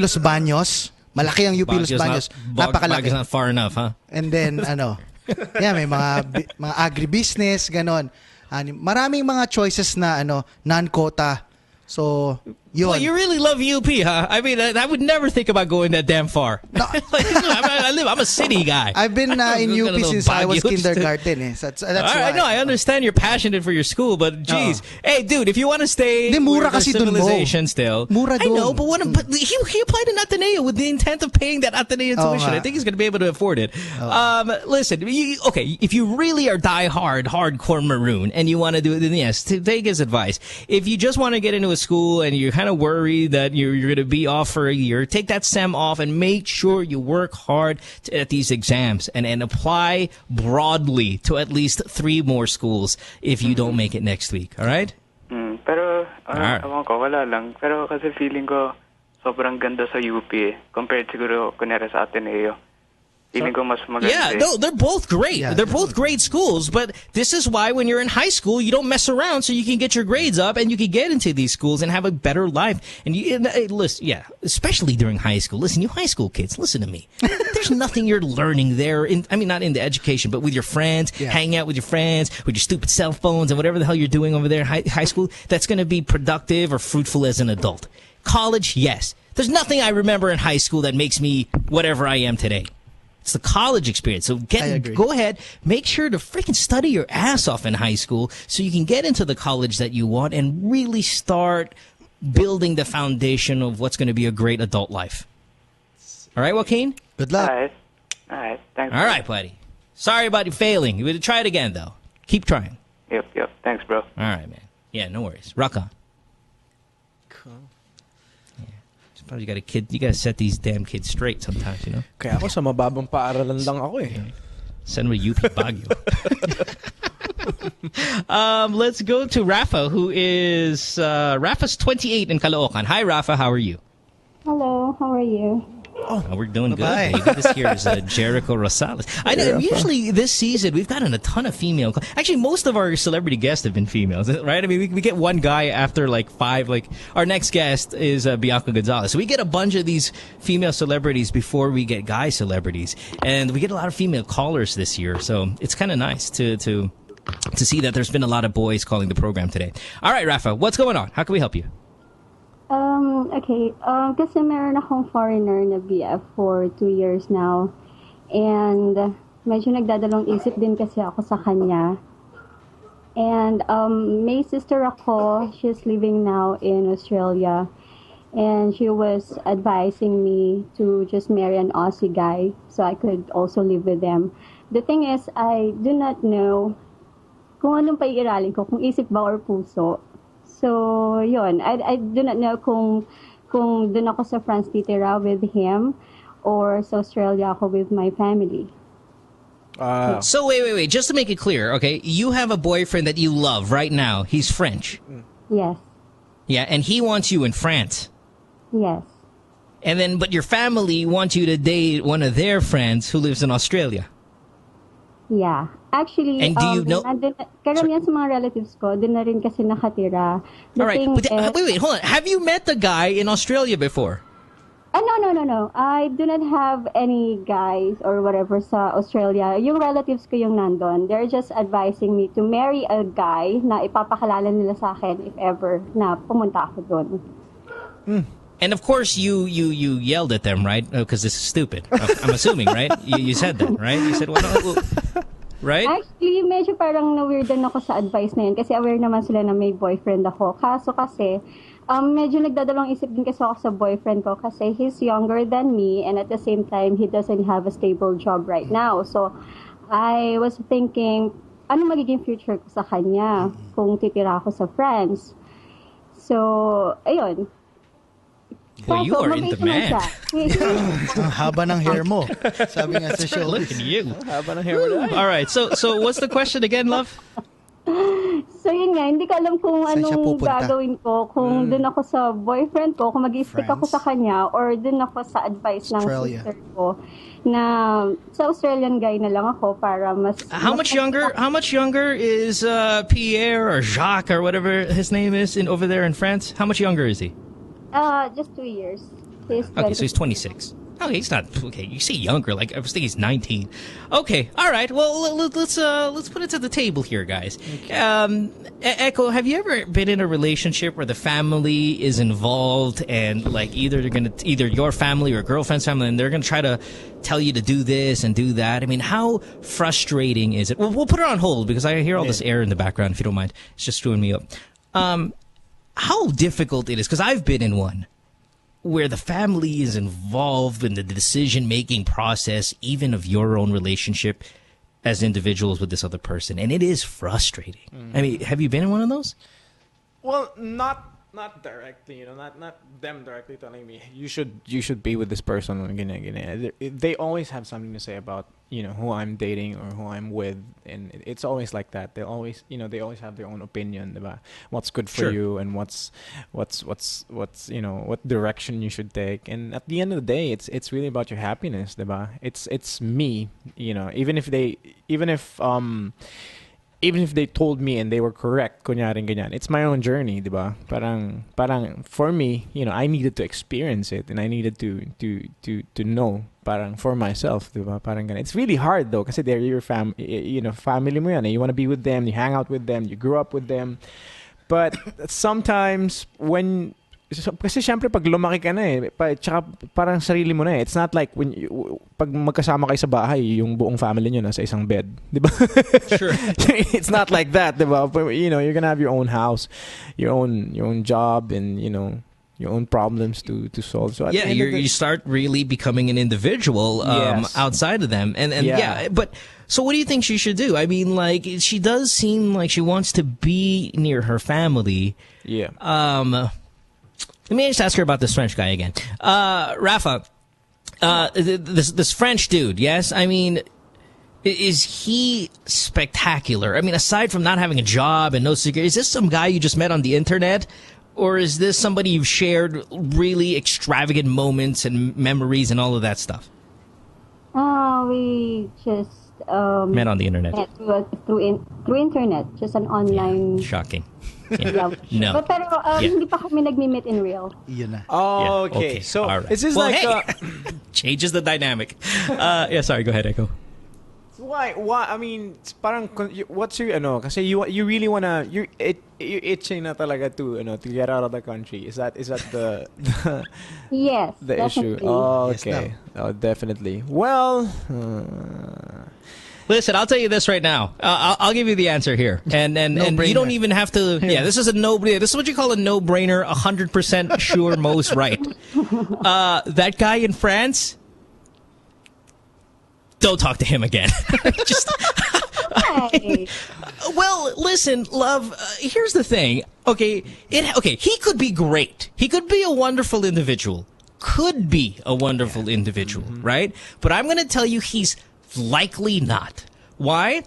Los Baños. Malaki ang UP Los Baños. Napakalaki. Baguio's not far enough, huh? And then, may mga agribusiness, ganon. Maraming mga choices na non-quota. So, yun. Well, you really love UP, huh? I mean, I would never think about going that damn far. No. I'm a city guy. I've been in UP since I was kindergarten. That's why. No, I understand you're passionate for your school, but geez. Hey, dude, if you want to stay mura with kasi civilization still. Mura I know, but he applied in Ateneo with the intent of paying that Ateneo tuition. I think he's going to be able to afford it. Listen, if you really are hardcore maroon, and you want to do it, then yes, take his advice. If you just want to get into a school and you're kind of worried that you're going to be off for a year, take that sem off and make sure you work hard at these exams and apply broadly to at least 3 more schools if you don't make it next week. All right? Pero, ewan ko, wala lang. Pero kasi feeling ko sobrang ganda sa UP compared siguro kunyari sa Ateneo. Feeling ko mas maganda. Yeah, no, they're both great. Yeah, they're both great schools, but this is why when you're in high school, you don't mess around so you can get your grades up and you can get into these schools and have a better life. And listen, especially during high school. Listen, you high school kids, listen to me. There's nothing you're learning there. Not in the education, but with your friends, hanging out with your friends, with your stupid cell phones and whatever the hell you're doing over there in high school, that's going to be productive or fruitful as an adult. College, yes. There's nothing I remember in high school that makes me whatever I am today. It's the college experience. So go ahead, make sure to freaking study your ass off in high school so you can get into the college that you want and really start building the foundation of what's going to be a great adult life. All right, Joaquin? Good luck. All right. Thanks. All right, buddy. Sorry about you failing. We'll try it again, though. Keep trying. Yep. Thanks, bro. All right, man. Yeah, no worries. Rock on. Cool. Sometimes you gotta set these damn kids straight sometimes, you know? Kaya ako sa mababang paaralan lang ako eh. Send me UP Baguio. Let's go to Rafa, who is Rafa's 28 in Caloocan. Hi, Rafa. How are you? Hello. How are you? Oh, we're doing good, baby. This here is Jericho Rosales. I know. Usually this season we've gotten a ton of female. Actually, most of our celebrity guests have been females, right? I mean, we get one guy after like 5. Like our next guest is Bianca Gonzalez. So we get a bunch of these female celebrities before we get guy celebrities, and we get a lot of female callers this year. So it's kind of nice to see that there's been a lot of boys calling the program today. All right, Rafa, what's going on? How can we help you? Okay. Kasi meron akong foreigner na BF for 2 years now. And medyo nagdadalong isip din kasi ako sa kanya. And may sister ako, she's living now in Australia. And she was advising me to just marry an Aussie guy so I could also live with them. The thing is, I do not know kung anong pag-iiralin ko, kung isip ba or puso. So, yun. I do not know kung dun ako sa France titira with him or sa Australia ako with my family. So, wait. Just to make it clear, okay? You have a boyfriend that you love right now. He's French. Yes. Yeah, and he wants you in France. Yes. And then, but your family wants you to date one of their friends who lives in Australia. Yeah. Actually, and do you know? Karamihan sa mga relatives ko, din na rin kasi nakatira. All right, but wait, hold on. Have you met the guy in Australia before? No. I do not have any guys or whatever sa Australia. Yung relatives ko yung nandun. They're just advising me to marry a guy na ipapakalala nila sa akin if ever na pumunta ako dun. And of course, you yelled at them, right? Because this is stupid. I'm assuming, right? You said that, right? You said, well, right? Actually, medyo parang na-weirdan ako sa advice na yun kasi aware naman sila na may boyfriend ako. Kaso kasi, medyo nagdadalawang isip din kasi ako sa boyfriend ko kasi he's younger than me and at the same time, he doesn't have a stable job right now. So, I was thinking, ano magiging future ko sa kanya kung titira ako sa France? So, ayun. Well, you are in demand. Ang haba ng hair mo. Sabi nga sa show. Look at you. Haba ng hair mo. All right. So what's the question again, love? So yun nga, hindi ko alam kung anong gagawin ko. Kung dun ako sa boyfriend ko, kung mag-stick ako sa kanya, or dun ako sa advice ng sister ko na sa Australian guy na lang ako para mas... How much younger is Pierre or Jacques or whatever his name is over there in France? How much younger is he? Just 2 years. Okay, so he's 26. Okay, he's not okay. You say younger, like I was thinking he's 19. Okay, all right. Well, let's put it to the table here, guys. Okay. Echo, have you ever been in a relationship where the family is involved and like either your family or girlfriend's family, and they're gonna try to tell you to do this and do that? I mean, how frustrating is it? Well, we'll put it on hold because I hear all this air in the background. If you don't mind, it's just screwing me up. How difficult it is, because I've been in one where the family is involved in the decision-making process, even of your own relationship as individuals with this other person, and it is frustrating. I mean, have you been in one of those? Well, not directly, not them directly telling me you should be with this person. They always have something to say about who I'm dating or who I'm with, and it's always like that. They always have their own opinion about what's good for you and what's what direction you should take. And at the end of the day, it's really about your happiness, diba? It's me, even if they told me and they were correct, kunyaring ganyan, it's my own journey, diba? Parang for me, I needed to experience it and I needed to know, parang for myself, diba? Parang ganyan. It's really hard though, kasi they're your family mo yan. You want to be with them, you hang out with them, you grew up with them. But sometimes when kasi syempre pag lumaki ka na tsaka parang sarili mo na It's not like when pag magkasama kayo sa bahay, yung buong family nyo nasa isang bed, di ba? Sure. It's not like that, di ba? You know, you're gonna have your own house, your own job, and you know, your own problems to solve. So you start really becoming an individual outside of them, and but. So what do you think she should do? I mean, like, she does seem like she wants to be near her family. Yeah. Let me just ask her about this French guy again. Rafa, this French dude, yes? I mean, is he spectacular? I mean, aside from not having a job and no security, is this some guy you just met on the internet? Or is this somebody you've shared really extravagant moments and memories and all of that stuff? We just... met on the internet. Through internet, just an online... Yeah, shocking. Yeah. No. But pero hindi pa kami nagmi-meet in real. Yun na. Oh, okay. So all right. It's just changes the dynamic. Sorry, go ahead, Echo. Why? I mean, parang what's your kasi you really wanna you're itching na talaga to get out of the country. Is that the yes, the definitely. issue? Oh, Yes, okay. Oh, definitely. Well, listen, I'll tell you this right now. I'll give you the answer here, and you don't even have to. Yeah, this is a no-brainer. This is what you call a no-brainer. 100% sure, Mo's right. That guy in France. Don't talk to him again. Just. Well, listen, love. Here's the thing. Okay, he could be great. He could be a wonderful individual. Could be a wonderful individual, right? But I'm going to tell you, he's likely not. Why?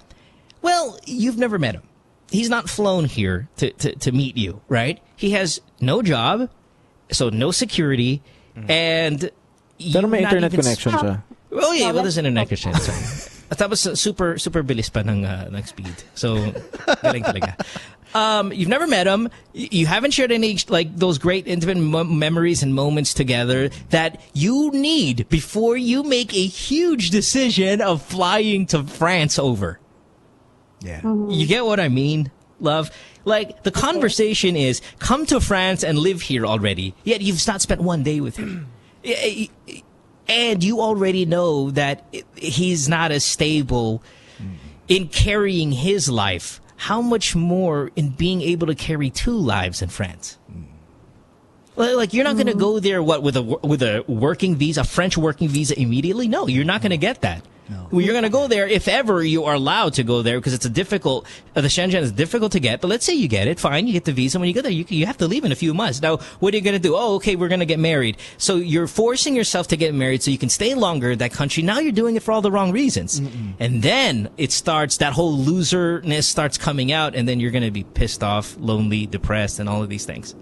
Well, you've never met him. He's not flown here to meet you, right? He has no job, so no security, and pero may internet connection siya. Oh yeah, well, there's internet connection. Tapos super bilis pa ng speed. So galing talaga. You've never met him. You haven't shared any like those great intimate memories and moments together that you need before you make a huge decision of flying to France over. Yeah. You get what I mean, love? Like, the conversation is, come to France and live here already, yet you've not spent one day with him. And you already know that he's not as stable in carrying his life. How much more in being able to carry two lives in France? Like, you're not going to go there with a working visa, a French working visa immediately? No, you're not going to get that. No. Well, you're going to go there if ever you are allowed to go there, because it's the Shenzhen is difficult to get. But let's say you get it, fine, you get the visa. When you go there, you have to leave in a few months. Now, what are you going to do? Oh, okay, we're going to get married. So you're forcing yourself to get married so you can stay longer in that country. Now you're doing it for all the wrong reasons. And then it starts, that whole loserness starts coming out, and then you're going to be pissed off, lonely, depressed, and all of these things.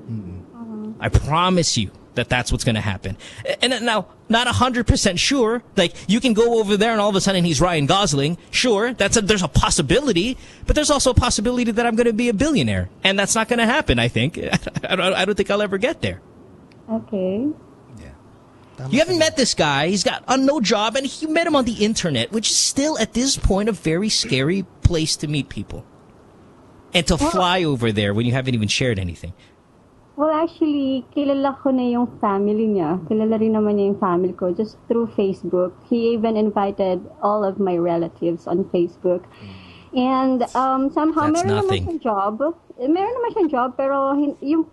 I promise you that's what's going to happen. And now, not 100% sure. Like, you can go over there and all of a sudden he's Ryan Gosling. Sure, there's a possibility, but there's also a possibility that I'm going to be a billionaire, and that's not going to happen. I think. I don't think I'll ever get there. Okay. You haven't met this guy. He's got no job, and you met him on the internet, which is still at this point a very scary place to meet people, and to fly over there when you haven't even shared anything. Well, actually, kilala ko na yung family niya. Kilala rin naman niya yung family ko just through Facebook. He even invited all of my relatives on Facebook. And somehow, That's meron nothing. naman siyang job. Meron naman siyang job, pero yung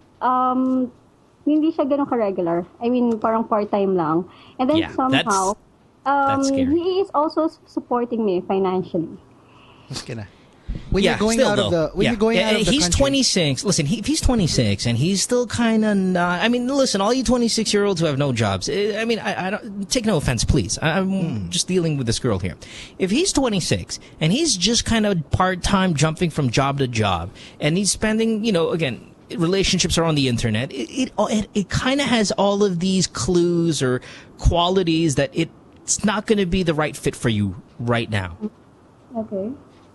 hindi siya ganun ka-regular. I mean, parang part-time lang. And then somehow, that's scary. he is also supporting me financially. When you're going out of the he's country. 26. Listen, if he's 26 and he's still kind of not. I mean, listen, all you 26-year-olds who have no jobs. I mean, I don't take no offense, please. I'm just dealing with this girl here. If he's 26 and he's just kind of part-time, jumping from job to job, and he's spending, again, relationships are on the internet. It kind of has all of these clues or qualities that it's not going to be the right fit for you right now.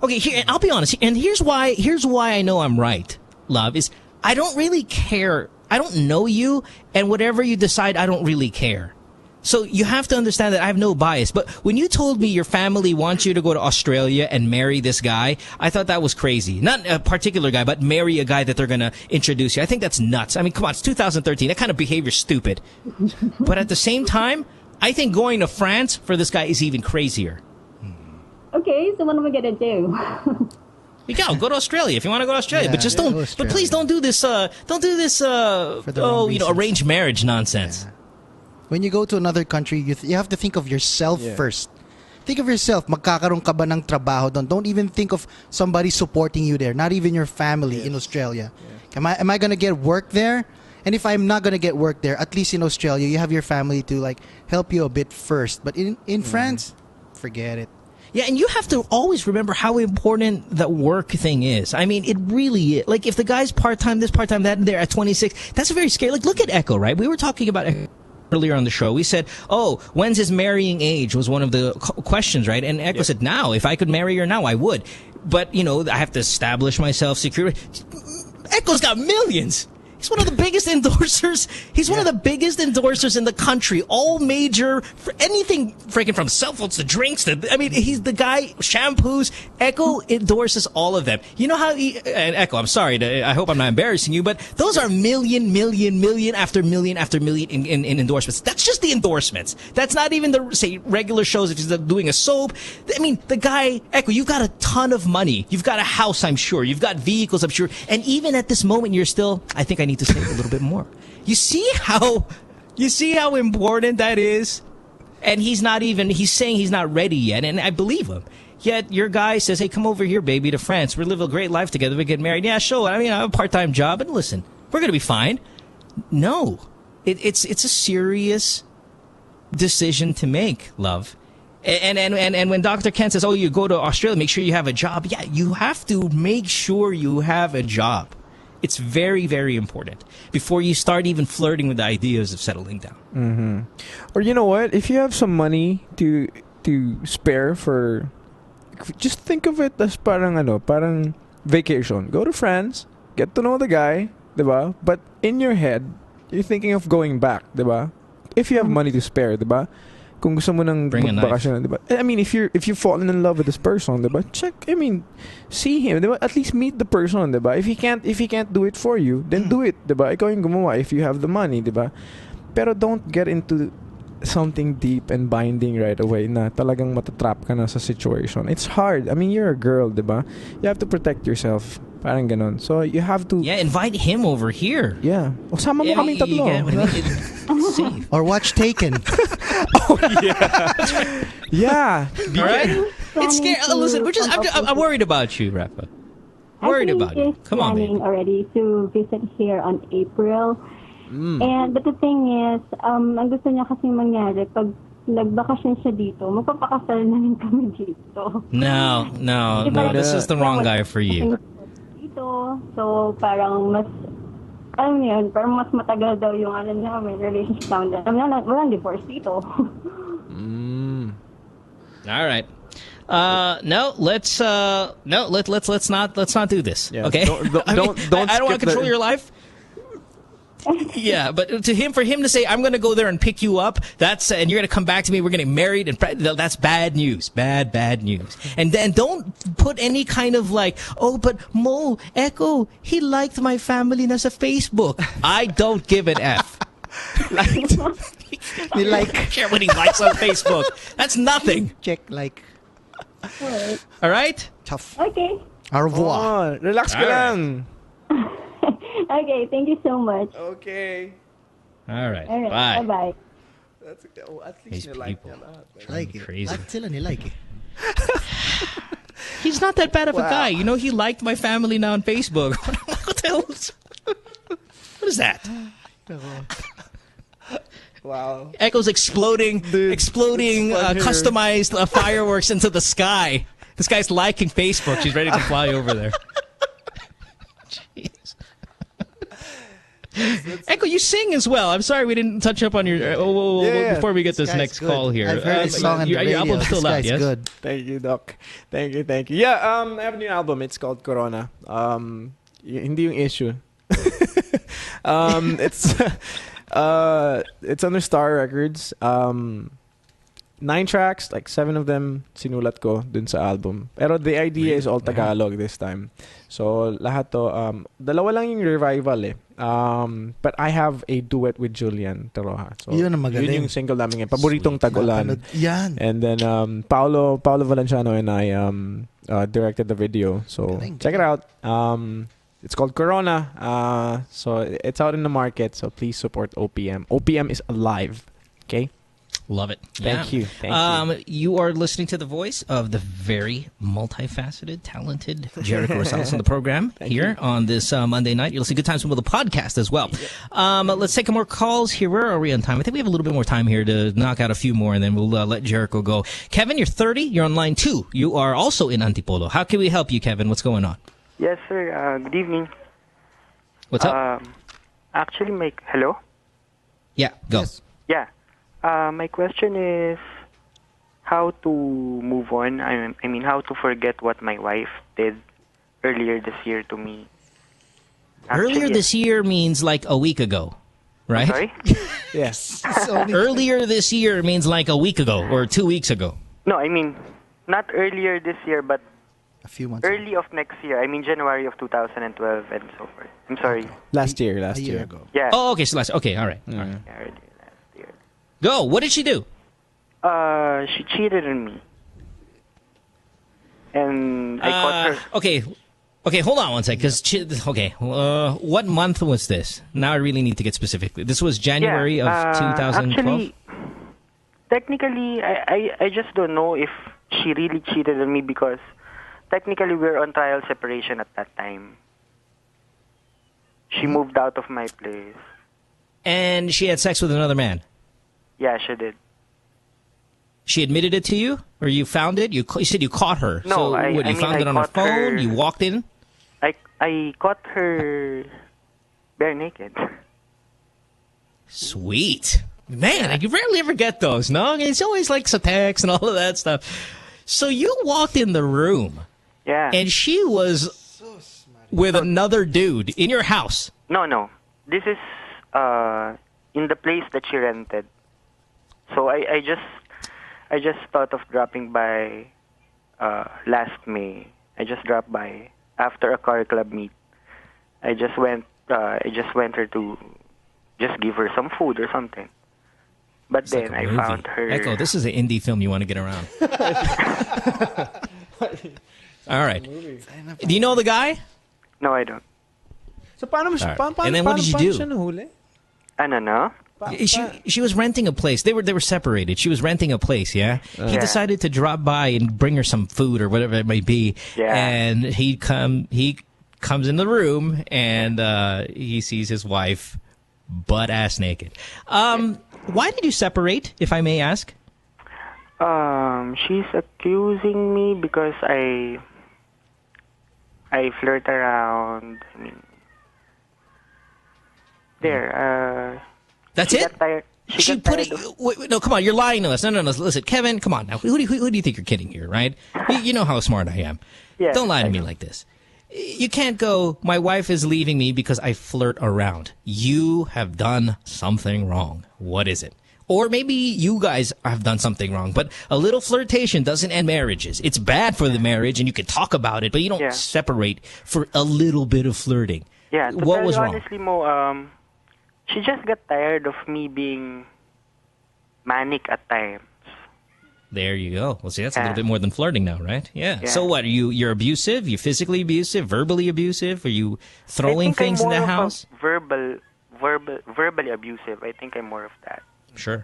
Okay, here, I'll be honest, and here's why I know I'm right, love, is I don't really care. I don't know you, and whatever you decide, I don't really care. So you have to understand that I have no bias. But when you told me your family wants you to go to Australia and marry this guy, I thought that was crazy. Not a particular guy, but marry a guy that they're going to introduce you. I think that's nuts. I mean, come on, it's 2013. That kind of behavior's stupid. But at the same time, I think going to France for this guy is even crazier. Okay, so what am I going to do? You go to Australia if you want to go to Australia, but just don't. But please don't do this. Arranged marriage nonsense. Yeah. When you go to another country, you have to think of yourself first. Think of yourself. Magkakaroon ka ba ng trabaho doon? Don't even think of somebody supporting you there. Not even your family in Australia. Yeah. Am I gonna get work there? And if I'm not gonna get work there, at least in Australia, you have your family to like help you a bit first. But in France, forget it. Yeah, and you have to always remember how important that work thing is. I mean, it really is. Like, if the guy's part-time, this, part-time, that, and there at 26, that's very scary. Like, look at Echo, right? We were talking about earlier on the show. We said, when's his marrying age was one of the questions, right? And Echo said, now. If I could marry her now, I would. But, I have to establish myself securely. Echo's got millions. He's one of the biggest endorsers. He's one of the biggest endorsers in the country. All major, for anything freaking from cell phones to drinks he's the guy, shampoos. Echo endorses all of them. You know how and Echo, I'm sorry, I hope I'm not embarrassing you, but those are million after million after million in endorsements. That's just the endorsements. That's not even the, say, regular shows if he's doing a soap. I mean, the guy, Echo, you've got a ton of money. You've got a house, I'm sure. You've got vehicles, I'm sure. And even at this moment, you're still, I think I need to save a little bit more. You see how important that is? And he's saying he's not ready yet, and I believe him. Yet your guy says, hey, come over here, baby, to France. We live a great life together. We get married. Yeah, sure. I mean, I have a part-time job, and listen, we're going to be fine. No. It's a serious decision to make, love. And when Dr. Ken says, you go to Australia, make sure you have a job. Yeah, you have to make sure you have a job. It's very, very important before you start even flirting with the ideas of settling down. Mm-hmm. Or you know what? If you have some money to spare for, just think of it as parang vacation. Go to France, get to know the guy, diba? But in your head, you're thinking of going back, diba? If you have money to spare, diba? Kung gusto mo nang magbakasyon, diba? I mean, if you've fallen in love with this person, diba? See him, diba? At least meet the person, diba? If he can't do it for you, then do it, diba? Ikaw yung gumawa if you have the money, diba? Pero don't get into something deep and binding right away na talagang matatrap ka na sa situation. It's hard. I mean, you're a girl, diba? You have to protect yourself. Parang ganon. So you have to... Yeah, invite him over here. Yeah. O sama mo kaming tatlo. Or watch Taken. Oh, yeah. Yeah. All right? It's scary. Listen, I'm worried about you, Rafa. Worried about you. Come on, baby. Already to visit here on April. But the thing is, ang gusto niya kasi mangyari, pag nagbakasyon siya dito, magpapakasal na rin kami dito. No, this is the wrong guy for you. So parang mas, parang mas matagal daw yung may relationship down there. Walang divorce dito. All right. Let's not do this. Yeah, okay. Don't I don't want to control your life. Yeah, but for him to say, I'm going to go there and pick you up, and you're going to come back to me, we're going to get married, and that's bad news. Bad news. And then don't put any kind of but Mo, Echo, he liked my family na sa Facebook. I don't give an F. You I don't care what he likes on Facebook. That's nothing. Check like. All right? Tough. Okay. Au revoir. Relax ka lang. Okay, thank you so much. Okay. All right. Bye. Bye-bye. At least you like niya lahat. Like it. Crazy. Lahat sila nilike it. He's not that bad of a guy. He liked my family now on Facebook. What the hell? What is that? Wow. Echo's exploding customized fireworks into the sky. This guy's liking Facebook. She's ready to fly over there. Jeez. Echo, you sing as well. I'm sorry we didn't touch up on your... before we get this next call here. I've heard his song on the radio. Your album's still out, yes? Good. Thank you, Doc. Thank you. Yeah, I have a new album. It's called Corona. Hindi yung issue. It's... It's under Star Records. 9 tracks, like 7 of them sinulat ko dun sa album. Pero the idea is all Tagalog this time. So lahat to, dalawa lang yung revival eh. But I have a duet with Julian Teroja. So yun ang magaling. Yun yung single namin. Paboritong Tag-Ulan. Yan. And then Paolo Valenciano and I directed the video. So check it out. It's called Corona. So it's out in the market. So please support OPM. OPM is alive. Okay? Love it. Thank you. You are listening to the voice of the very multifaceted, talented Jericho Rosales on the program here on this Monday night. You'll see Good Times with the podcast as well. Let's take more calls here. Where are we on time? I think we have a little bit more time here to knock out a few more, and then we'll let Jericho go. Kevin, you're 30. You're on line 2. You are also in Antipolo. How can we help you, Kevin? What's going on? Yes, sir. Good evening. What's up? Actually, hello? Yeah, go. Yes. Yeah. My question is how to move on. I mean, how to forget what my wife did earlier this year to me. Actually, earlier this year means like a week ago, right? Sorry? Yes. Earlier this year means like a week ago or 2 weeks ago. No, I mean, not earlier this year, but a few months early of next year. I mean, January of 2012 and so forth. I'm sorry. Last year ago. Yeah. Oh, okay. So okay. All right. Yeah, earlier last year. Go. What did she do? She cheated on me. And I caught her. Okay, hold on one sec. What month was this? Now I really need to get specific. This was January of 2012? Actually, technically, I just don't know if she really cheated on me because technically we're on trial separation at that time. She moved out of my place. And she had sex with another man? Yeah, she did. She admitted it to you? Or you found it? You said you caught her. No, so, you found it on her phone? You walked in? I caught her bare naked. Sweet. Man, you rarely ever get those, no? It's always like some text and all of that stuff. So you walked in the room. Yeah. And she was with another dude in your house. No. This is in the place that she rented. So I just thought of dropping by last May. I just dropped by after a car club meet. I just went her to just give her some food or something. But it's then like I found her. Echo, this is an indie film you want to get around. All right. Do you know the guy? No, I don't. So paano and then what did you do? No. She was renting a place. They were separated. She was renting a place, yeah? He decided to drop by and bring her some food or whatever it may be. Yeah. And he comes in the room and he sees his wife butt-ass naked. Why did you separate, if I may ask? She's accusing me because I flirt around. I mean, that's it? She put it. Wait, no, come on, you're lying to us. No. Listen, Kevin, come on now. Who do you think you're kidding here, right? You know how smart I am. Yeah, don't lie to me like this. You can't go, my wife is leaving me because I flirt around. You have done something wrong. What is it? Or maybe you guys have done something wrong. But a little flirtation doesn't end marriages. It's bad for the marriage, and you can talk about it, but you don't separate for a little bit of flirting. Yeah, what was wrong? Honestly, Mo, she just got tired of me being manic at times. There you go. Well, see, that's a little bit more than flirting now, right? Yeah. So what? You're abusive? You're physically abusive? Verbally abusive? Are you throwing things in the house? Verbally abusive. I think I'm more of that. Sure.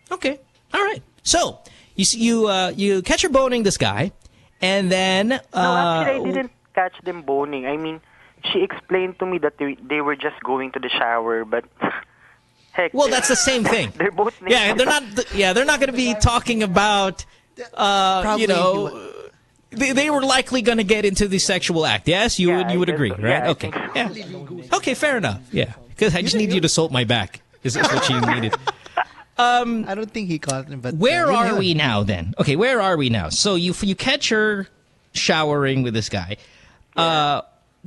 Okay. All right. So you catch her boning this guy, and then no, actually I didn't catch them boning. I mean, she explained to me that they were just going to the shower, but. Heck, well, that's the same thing. They're both naked. Yeah, they're not. Yeah, they're not going to be talking about. They were likely going to get into the sexual act. Yes, you would agree, right? Yeah, okay. Yeah. Okay, fair enough. Yeah, because I just need you to salt my back. Is what she needed. I don't think he caught him. But where are we now then? Okay, where are we now? So you catch her showering with this guy.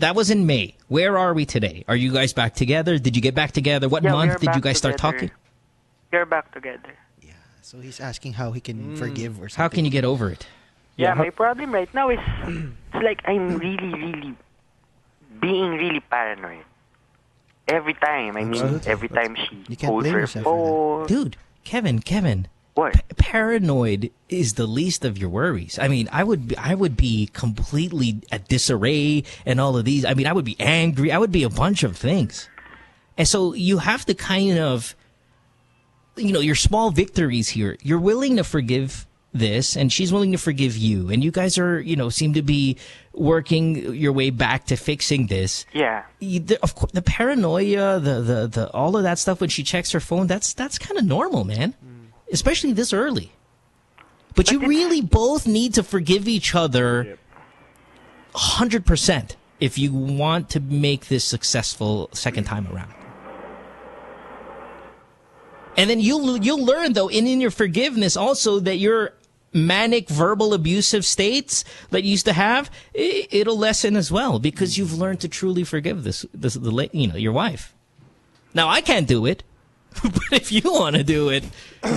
that was in May. Where are we today? Are you guys back together? Did you get back together? What month did you guys start talking? We're back together. So he's asking how he can forgive or something. How can you get over it? Yeah, my problem right now is it's like I'm really being really paranoid. Every time. I mean, every time she holds her phone. Dude, Kevin. What? Paranoid is the least of your worries. I mean, I would be completely at disarray and all of these. I mean, I would be angry. I would be a bunch of things. And so you have to kind of, your small victories here. You're willing to forgive this, and she's willing to forgive you. And you guys are, seem to be working your way back to fixing this. Yeah. Of course, the paranoia, the all of that stuff when she checks her phone, that's kind of normal, man. Especially this early. But you really both need to forgive each other 100% if you want to make this successful second time around. And then you'll learn, though, in your forgiveness also that your manic verbal abusive states that you used to have, it'll lessen as well because you've learned to truly forgive your wife. Now, I can't do it. But if you want to do it,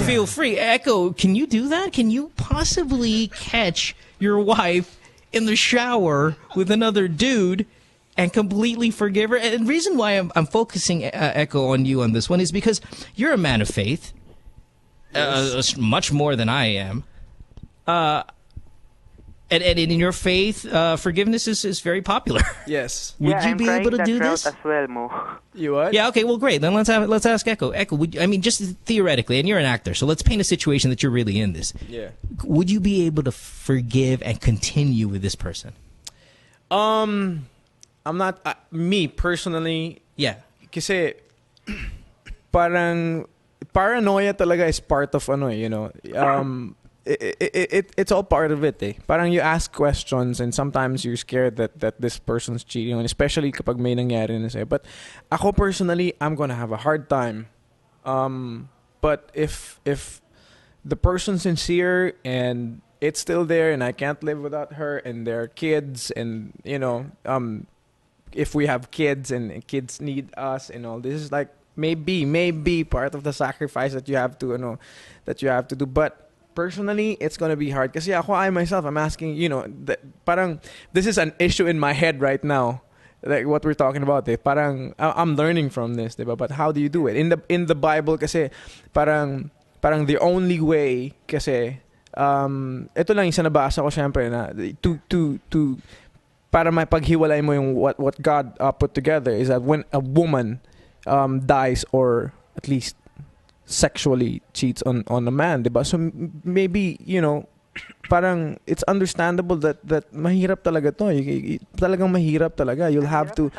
feel free. Echo, can you do that? Can you possibly catch your wife in the shower with another dude and completely forgive her? And the reason why I'm focusing, Echo, on you on this one is because you're a man of faith, much more than I am. And in your faith, forgiveness is very popular. Yes. Would you be able to do this? As well, Mo. You what? Yeah. Okay. Well, great. Then let's ask Echo. Echo, just theoretically, and you're an actor, so let's paint a situation that you're really in this. Yeah. Would you be able to forgive and continue with this person? I'm not me personally. Yeah. Kasi parang paranoia talaga is part of it's all part of it eh. Parang you ask questions and sometimes you're scared that this person's cheating on, especially kapag may nangyari na sa'yo. But ako personally, I'm gonna have a hard time. But if the person's sincere and it's still there and I can't live without her and there are kids and if we have kids and kids need us and all this is like maybe part of the sacrifice that you have to do. But personally, it's gonna be hard. Kasi I myself, I'm asking, parang this is an issue in my head right now. Like what we're talking about, eh. Parang I'm learning from this, diba? But how do you do it? In the Bible, kasi parang the only way, kasi ito lang yung nabasa ko syempre na to para mapaghiwalay mo yung what God put together is that when a woman dies or at least sexually cheats on a man, diba? So maybe, parang it's understandable that mahirap talaga to. Talagang mahirap talaga. You'll have to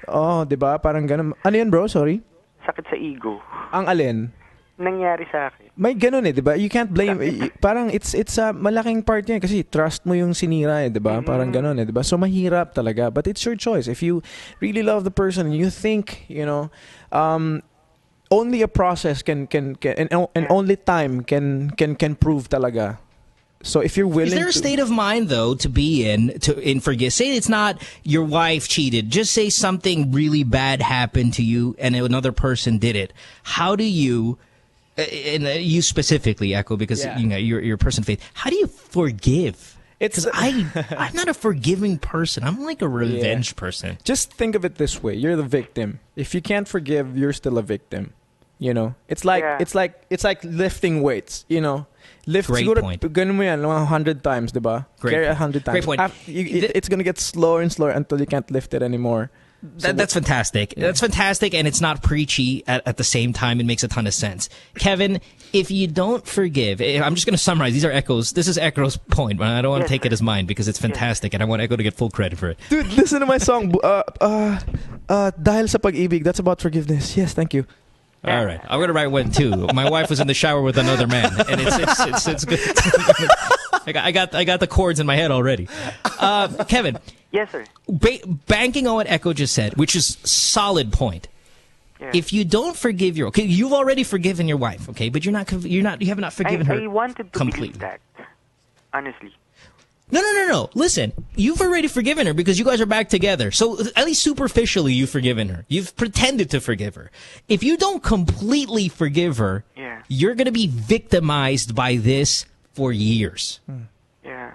diba? Parang ganun. Ano yan, bro? Sorry? Sakit sa ego. Ang alin? Nangyari sa akin. May ganun diba? You can't blame parang it's a malaking part yan kasi trust mo yung sinira diba? Parang ganun diba? So mahirap talaga. But it's your choice. If you really love the person and you think, only a process can and only time can prove talaga. So if you're willing, is there a state of mind though to be in forgive? Say it's not your wife cheated. Just say something really bad happened to you and another person did it. How do you, and you specifically, Echo, because you're a person of faith. How do you forgive? Because I'm not a forgiving person. I'm like a revenge person. Just think of it this way: you're the victim. If you can't forgive, you're still a victim. It's like lifting weights. Lift. Great point. Ganun mo yan 100 times, diba? Carry 100 times. Great point. It's gonna get slower and slower until you can't lift it anymore. That's fantastic. Yeah. That's fantastic, and it's not preachy at the same time. It makes a ton of sense. Kevin, if you don't forgive, I'm just going to summarize. This is Echo's point, but I don't want to take it as mine because it's fantastic, and I want Echo to get full credit for it. Dude, listen to my song, Dahil sa Pag-ibig. That's about forgiveness. Yes, thank you. All right. I'm going to write one, too. My wife was in the shower with another man, and it's good. I got the chords in my head already. Kevin. Yes, sir. Banking on what Echo just said, which is solid point. Yeah. If you don't forgive you've already forgiven your wife, okay, but you have not forgiven her I wanted to completely. believe that, honestly. No. Listen, you've already forgiven her because you guys are back together. So at least superficially, you've forgiven her. You've pretended to forgive her. If you don't completely forgive her, you're going to be victimized by this for years. Yeah.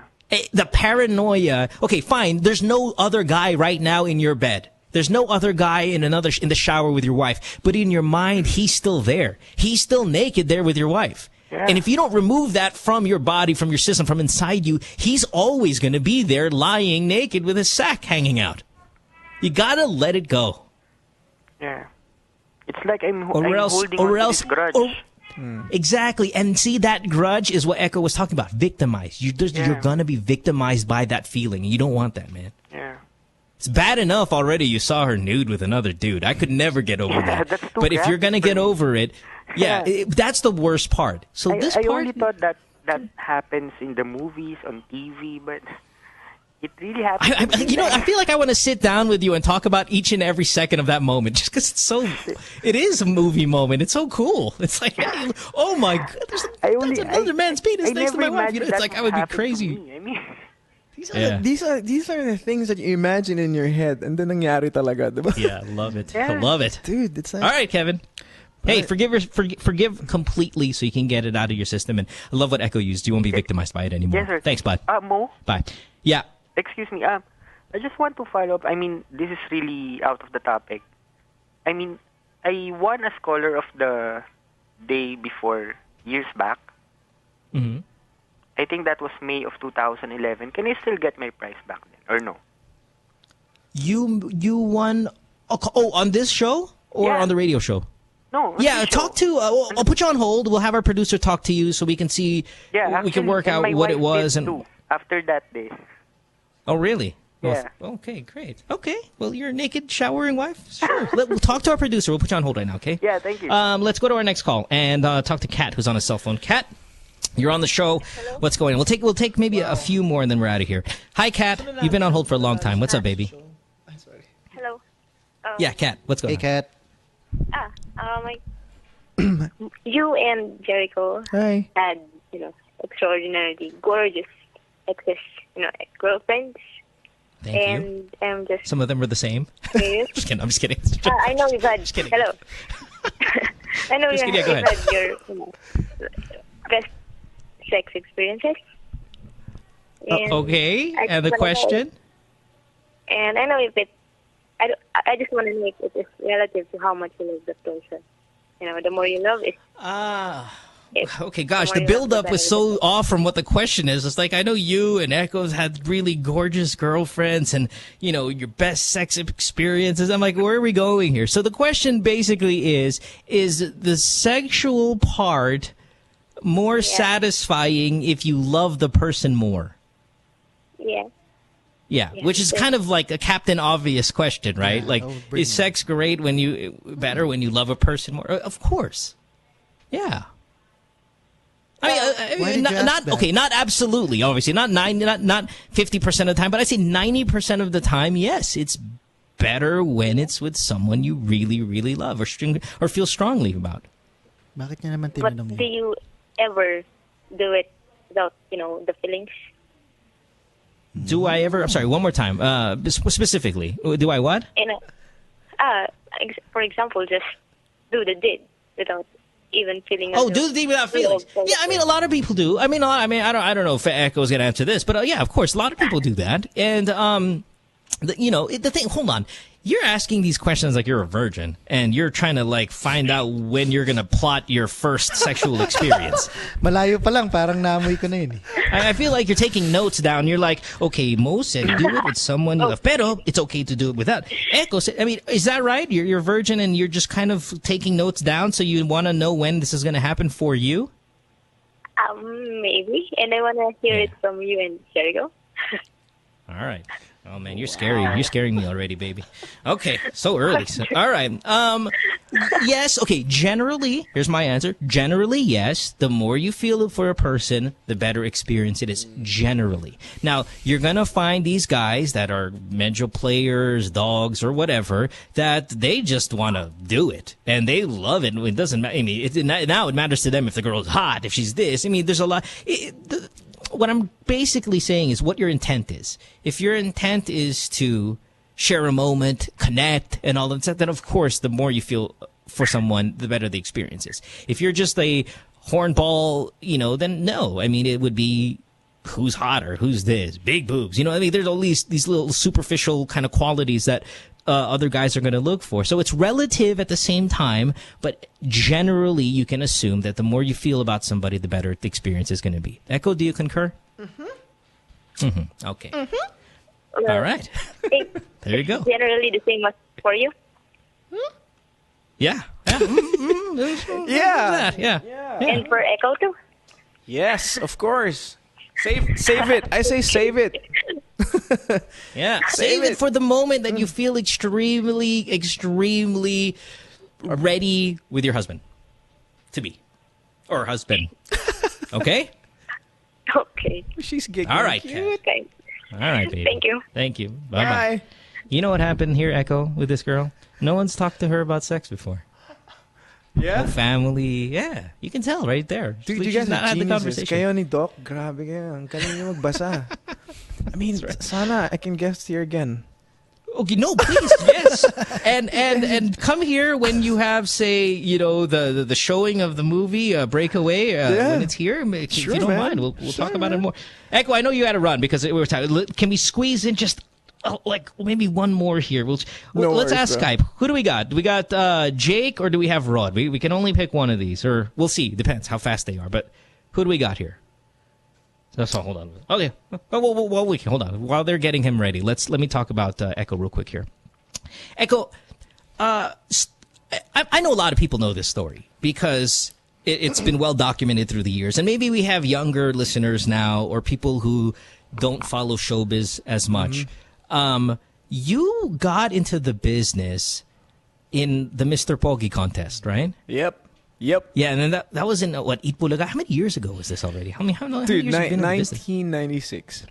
The paranoia. Okay, fine. There's no other guy right now in your bed. There's no other guy in the shower with your wife. But in your mind, he's still there. He's still naked there with your wife. Yeah. And if you don't remove that from your body, from your system, from inside you, he's always going to be there lying naked with his sack hanging out. You got to let it go. Yeah. It's like I'm holding on to this grudge. Exactly. And see, that grudge is what Echo was talking about. Victimized. You're going to be victimized by that feeling. And you don't want that, man. Yeah. It's bad enough already you saw her nude with another dude. I could never get over that. That's too But if you're going to get over it, that's the worst part. So I only thought that happens in the movies, on TV, but it really happens. I feel like I want to sit down with you and talk about each and every second of that moment, just because it is a movie moment. It's so cool. It's like, hey, oh my God, there's another man's penis next to my wife. It's like I would be crazy. These are the things that you imagine in your head, and then nangyari talaga, diba? Yeah, I love it. I love it, dude. It's like, all right, Kevin. Hey, forgive completely so you can get it out of your system. And I love what Echo used. You won't be victimized by it anymore. Yes, sir. Thanks, bud. Mo? Bye. Yeah. Excuse me. I just want to follow up. I mean, this is really out of the topic. I mean, I won a Scholar of the Day before, years back. Mm-hmm. I think that was May of 2011. Can I still get my prize back then, or no? You won... on this show? Or on the radio show? No. Yeah, talk to... I'll put you on hold. We'll have our producer talk to you so we can see... Yeah, we can work out what it was. And after that day. Oh, really? Yeah. Well, okay, great. Okay. Well, your naked showering wife? Sure. We'll talk to our producer. We'll put you on hold right now, okay? Yeah, thank you. Let's go to our next call and talk to Kat, who's on his cell phone. Kat, you're on the show. Hello? What's going on? We'll take maybe a few more and then we're out of here. Hi, Kat. You've been on hold for a long time. What's up, baby? Hello. Yeah, Kat. What's going on? Hey, Kat. You and Jericho had, extraordinarily gorgeous exes, girlfriends. Thank you. And I'm just... Some of them were the same. Serious? I'm just kidding. I know you've had... Just kidding. Hello. I know Just you've kidding, had your best sex experiences. Okay. And the question? And I know if it... I just want to know if it is relative to how much you love the person. The more you love it. Okay, gosh, the build-up was so off from what the question is. It's like, I know you and Echo's had really gorgeous girlfriends and, your best sex experiences. I'm like, where are we going here? So the question basically is the sexual part more satisfying if you love the person more? Yeah. Yeah, which is kind of like a Captain Obvious question, right? Like, is sex better when you love a person more? Of course. Yeah. I mean, not absolutely, obviously, not 50% of the time, but I say 90% of the time, yes, it's better when it's with someone you really, really love or feel strongly about. But do you ever do it without, the feelings? Do I ever? I'm sorry, one more time. Specifically, do I what? For example, just do the deed without even feeling. Oh, do the deed without feelings. Yeah, I mean, a lot of people do. I mean, I don't know if Echo's going to answer this, but yeah, of course, a lot of people do that. And the thing. Hold on. You're asking these questions like you're a virgin, and you're trying to find out when you're gonna plot your first sexual experience. Malayo pa lang, parang naamoy ko na yun. I feel like you're taking notes down. You're like, okay, Mo said do it with someone you love, pero it's okay to do it without. Echo said, I mean, is that right? You're a virgin, and you're just kind of taking notes down, so you want to know when this is gonna happen for you? Maybe, and I want to hear it from you and Jericho. All right. Oh, man, you're scary. You're scaring me already, baby. Okay, so early. All right. Yes, okay, generally, here's my answer. Generally, yes, the more you feel it for a person, the better experience it is, generally. Now, you're going to find these guys that are mental players, dogs, or whatever, that they just want to do it, and they love it. It doesn't matter. I mean, now it matters to them if the girl's hot, if she's this. I mean, there's a lot... what I'm basically saying is what your intent is. If your intent is to share a moment, connect, and all that stuff, then of course, the more you feel for someone, the better the experience is. If you're just a hornball, then no. I mean, it would be who's hotter, who's this, big boobs. I mean, there's all these little superficial kind of qualities that other guys are going to look for. So it's relative at the same time, but generally you can assume that the more you feel about somebody, the better the experience is going to be. Echo, do you concur? Mm-hmm. Mm-hmm. Okay. Mm-hmm. All right. There you go. Generally the same as for you? Yeah. Yeah. And for Echo too? Yes, of course. Save it. I say save it. Yeah, save it for the moment that you feel extremely ready with your husband to be or husband. Okay. Okay. She's giggling. All right. Okay. All right, baby. Thank you. Thank you. Bye. You know what happened here, Echo, with this girl? No one's talked to her about sex before. Yeah. No family. Yeah. You can tell right there. Dude, you guys are geniuses. Kayo ni Doc, grabe kayo. Ang galing niyo magbasa. I mean, sana I can guest here again. Okay, no, please, yes. And come here when you have, say, the showing of the movie Breakaway when it's here. If you don't mind, we'll talk about it more. Echo, I know you had to run because we were talking. Can we squeeze in just maybe one more here? Let's ask Skype. Who do we got? Do we got Jake or do we have Rod? We can only pick one of these, or we'll see. Depends how fast they are. But who do we got here? So hold on. Okay. Well, hold on. While they're getting him ready, let me talk about Echo real quick here. Echo, I know a lot of people know this story because it's been well documented through the years, and maybe we have younger listeners now or people who don't follow showbiz as much. Mm-hmm. You got into the business in the Mr. Pogi contest, right? Yep. Yeah, and then that was in Eat Bulaga. How many years ago was this already? How many years have you been in the business? 1996.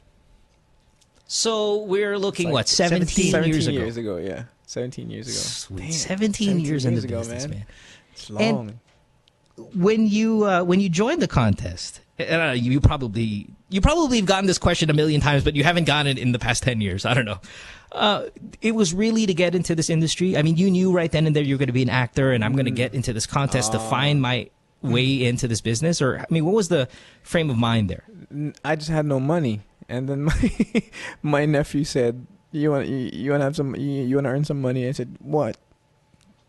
So we're looking 17 years ago. 17 years ago, yeah. 17 years ago. Sweet. Damn, 17 years in the business, man. It's long. And when you joined the contest, you probably have gotten this question a million times, but you haven't gotten it in the past 10 years. I don't know. It was really to get into this industry. I mean, you knew right then and there you were going to be an actor, and I'm going to get into this contest to find my way into this business. Or, I mean, what was the frame of mind there? I just had no money, and then my nephew said, "You want to earn some money?" I said, "What?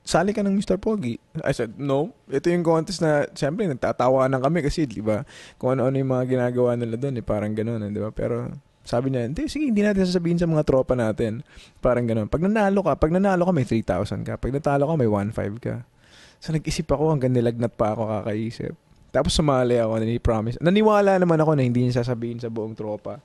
Sali ka ng Mr. Pogi." I said, "No. Ito yung contest na, siyempre, nagtatawanan kami kasi, di ba, kung ano-ano yung mga ginagawa nila doon, parang gano'n, di ba? Pero sabi niya, hindi natin sasabihin sa mga tropa natin. Parang gano'n. Pag nanalo ka, may 3,000 ka. Pag natalo ka, may 1,500 ka." So nag-isip ako, hanggang nilagnat pa ako kakaisip. Tapos sumali ako, promise. Naniwala naman ako na hindi niya sasabihin sa buong tropa.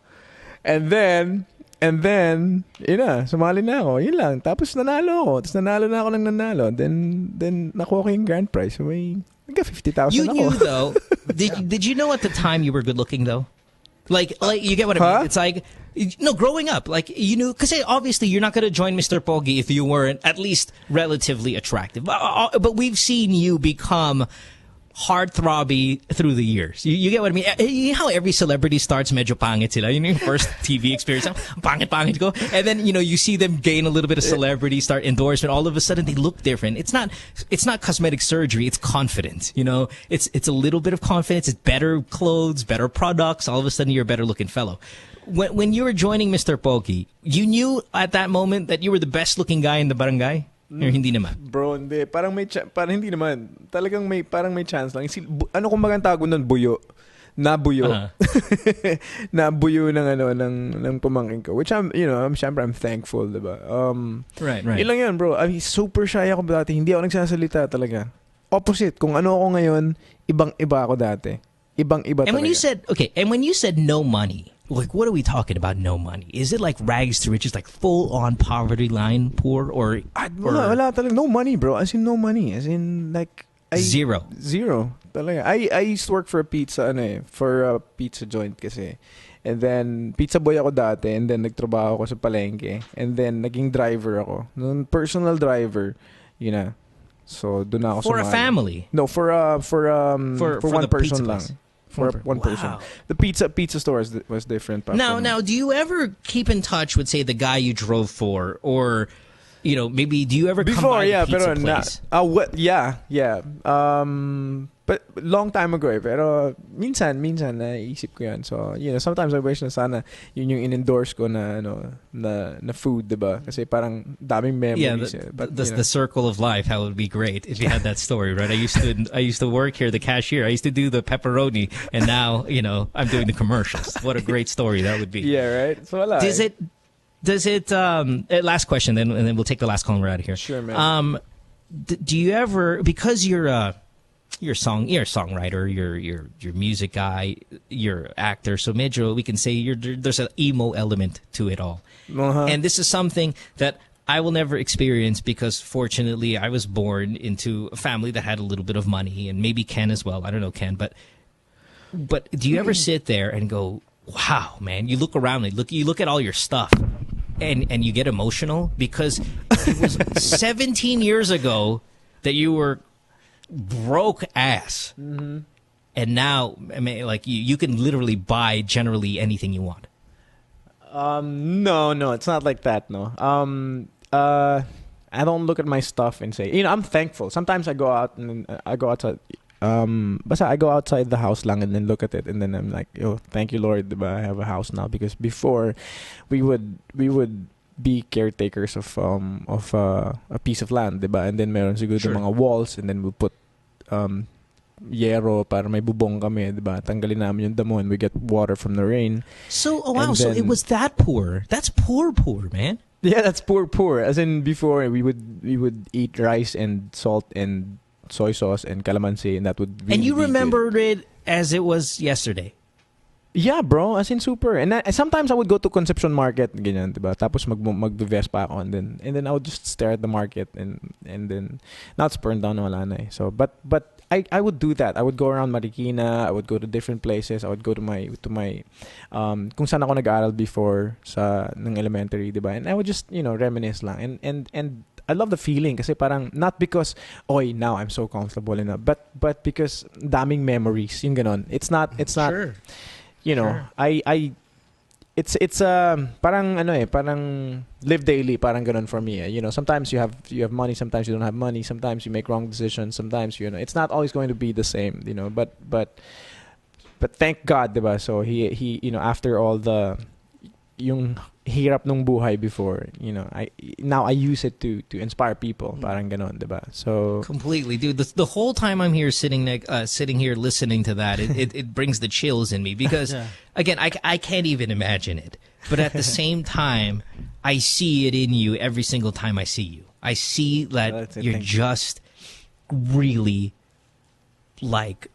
And then, sumali na ako. Yun lang. Tapos nanalo ako. Tapos nanalo na ako ng nanalo. Then nakuha ko yung grand prize. So may 50,000 ako. You knew, though. Did you know at the time you were good looking, though? Like you get what I mean? It's like, no, growing up, like, you knew, because obviously you're not going to join Mr. Pogi if you weren't at least relatively attractive. But we've seen you become heartthrobby through the years. You get what I mean? You know how every celebrity starts medyo pangit sila? You know, your first TV experience, pangit go. And then, you see them gain a little bit of celebrity, start endorsement. All of a sudden, they look different. It's not cosmetic surgery. It's confidence. It's a little bit of confidence. It's better clothes, better products. All of a sudden, you're a better looking fellow. When you were joining Mr. Pogi, you knew at that moment that you were the best looking guy in the barangay? Or hindi naman? Bro, hindi. Parang hindi naman. Talagang parang may chance lang. Ano kung magandang tawag nun? Buyo. Nabuyo. Nabuyo ng pamangkin ko. Which I'm thankful, diba? Right. Ilang yan, bro. I mean, super shy ako dati. Hindi ako nagsasalita talaga. Opposite. Kung ano ako ngayon, ibang-iba ako dati. Ibang-iba talaga. And when you said no money, like, what are we talking about, no money? Is it like rags to riches, like full-on poverty line poor, or wala talaga. No money, bro. As in, no money. As in, like... Zero. Talaga. I used to work for a pizza joint kasi. And then, pizza boy ako dati. And then, nagtrabaho ako sa palengke. And then, naging driver ako. Personal driver. So, doon ako for a family? No, for one person lang. for one person. The pizza store was different. Now, do you ever keep in touch with, say, the guy you drove for, or maybe do you ever come by the pizza place? Yeah. But long time ago pero minsan naisip ko yan. So, sometimes I wish na sana yun yung in-endorse ko na food, diba? Kasi parang daming memories. Yeah, the circle of life, how it would be great if you had that story, right? I used to work here, the cashier. I used to do the pepperoni, and now, I'm doing the commercials. What a great story that would be. Yeah, right? So wala. Does it last question, and then we'll take the last call and we're out of here. Sure, man. Do you ever, because you're a songwriter, you're music guy, you're actor, so medyo we can say there's an emo element to it all. And this is something that I will never experience because fortunately I was born into a family that had a little bit of money, and maybe Ken as well. I don't know Ken, but do you ever sit there and go, wow, man, you look around and you look at all your stuff and you get emotional because it was 17 years ago that you were broke ass. Mm-hmm. And now, I mean, like you can literally buy generally anything you want. No, it's not like that. No. I don't look at my stuff and say, I'm thankful. Sometimes I go out and I go outside. Basta I go outside the house lang and then look at it and then I'm like, thank you Lord, diba? I have a house now, because before we would be caretakers of a piece of land, diba? And then meron siguro mga walls, and then we put yero para may bubong kami, diba? Tanggalin namin yung damo and we get water from the rain. So, so it was that poor. That's poor, man. Yeah, that's poor. As in before we would eat rice and salt and soy sauce and calamansi, and that would really and you be remembered good. it as it was yesterday. Yeah, bro. As in super. And sometimes I would go to Concepcion Market, ganyan, diba? Tapos magbe-vest pa ako, and then I would just stare at the market and then now it's burned down, wala na eh. So but I would do that. I would go around Marikina. I would go to different places. I would go to my kung saan ako nag-aaral before sa ng elementary, diba? And I would just reminisce lang and I love the feeling kasi parang not because now I'm so comfortable enough, but because daming memories, yung ganon. It's not sure. It's parang parang live daily, parang ganon for me. Sometimes you have money, sometimes you don't have money, sometimes you make wrong decisions, sometimes it's not always going to be the same, but thank God, diba? So he after all the yung hirap nung buhay before, I use it to inspire people, parang ganon, diba? So completely, dude. The whole time I'm here sitting here listening to that, it brings the chills in me because again, I can't even imagine it. But at the same time, I see it in you every single time I see you. I see that you're just really like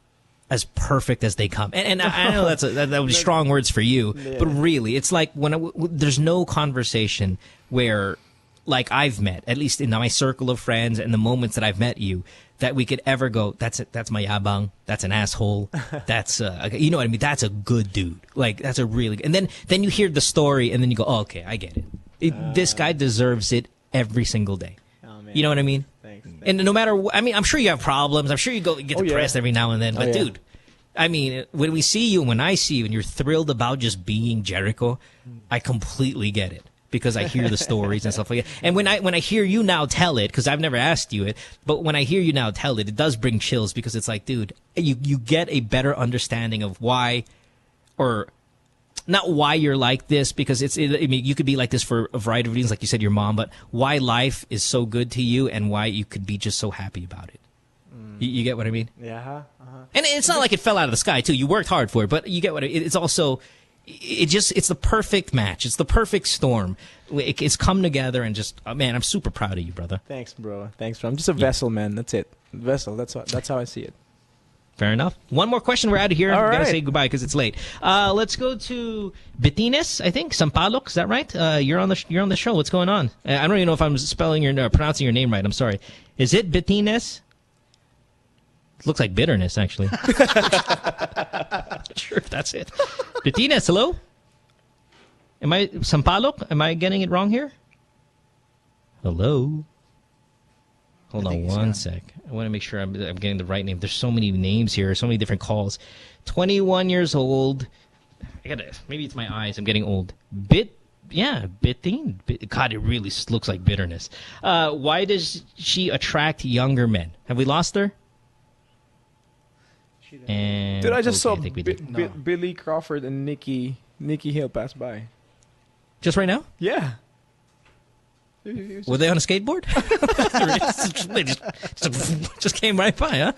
as perfect as they come. And I know that was strong words for you, but really, it's like there's no conversation where, like I've met, at least in my circle of friends and the moments that I've met you, that we could ever go, that's mayabang, that's an asshole, that's, you know what I mean? That's a good dude. Like, that's a really, and then you hear the story and then you go, okay, I get it. This guy deserves it every single day. You know what I mean? Thanks. And no matter, I'm sure you have problems. I'm sure you get depressed every now and then. But dude, I mean, when we see you, and when I see you, and you're thrilled about just being Jericho, I completely get it because I hear the stories and stuff like that. And when I hear you now tell it, because I've never asked you it, but when I hear you now tell it, it does bring chills because it's like, dude, you get a better understanding of why, or not why you're like this, because I mean, you could be like this for a variety of reasons, like you said, your mom, but why life is so good to you and why you could be just so happy about it. You get what I mean? Yeah. And it's not like it fell out of the sky, too. You worked hard for it, but you get what it's also, it's the perfect match. It's the perfect storm. It's come together and just, man, I'm super proud of you, brother. Thanks, bro. I'm just a vessel, man. That's it. Vessel. That's how I see it. Fair enough. One more question. We're out of here. All We've got to right. say goodbye because it's late. Let's go to Betines, I think. Sampaloc, is that right? You're on the show. What's going on? I don't even know if I'm pronouncing your name right. I'm sorry. Is it Betines? It looks like bitterness, actually. Sure, if that's it. Betines, hello? Am I Sampaloc? Am I getting it wrong here? Hello? Hold on one sec. I want to make sure I'm getting the right name. There's so many names here, so many different calls. 21 years old. Maybe it's my eyes. I'm getting old. Bitting. God, it really looks like bitterness. Why does she attract younger men? Have we lost her? And dude, I just saw Billy Crawford and Nikki Hill pass by. Just right now? Yeah. Were they on a skateboard? They just came right by, huh?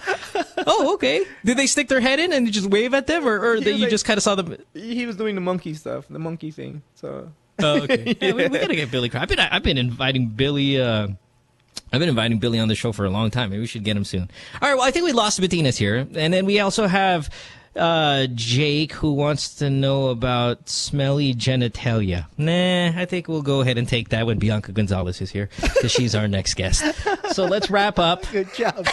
Oh, okay. Did they stick their head in and just wave at them, or you just kind of saw them? He was doing the monkey stuff, the monkey thing. So. Oh, okay. Yeah, we gotta get Billy. I've been inviting Billy. I've been inviting Billy on the show for a long time. Maybe we should get him soon. All right. Well, I think we lost Bettina's here, and then we also have Jake, who wants to know about smelly genitalia. Nah, I think we'll go ahead and take that when Bianca Gonzalez is here, because she's our next guest. So let's wrap up. Good job.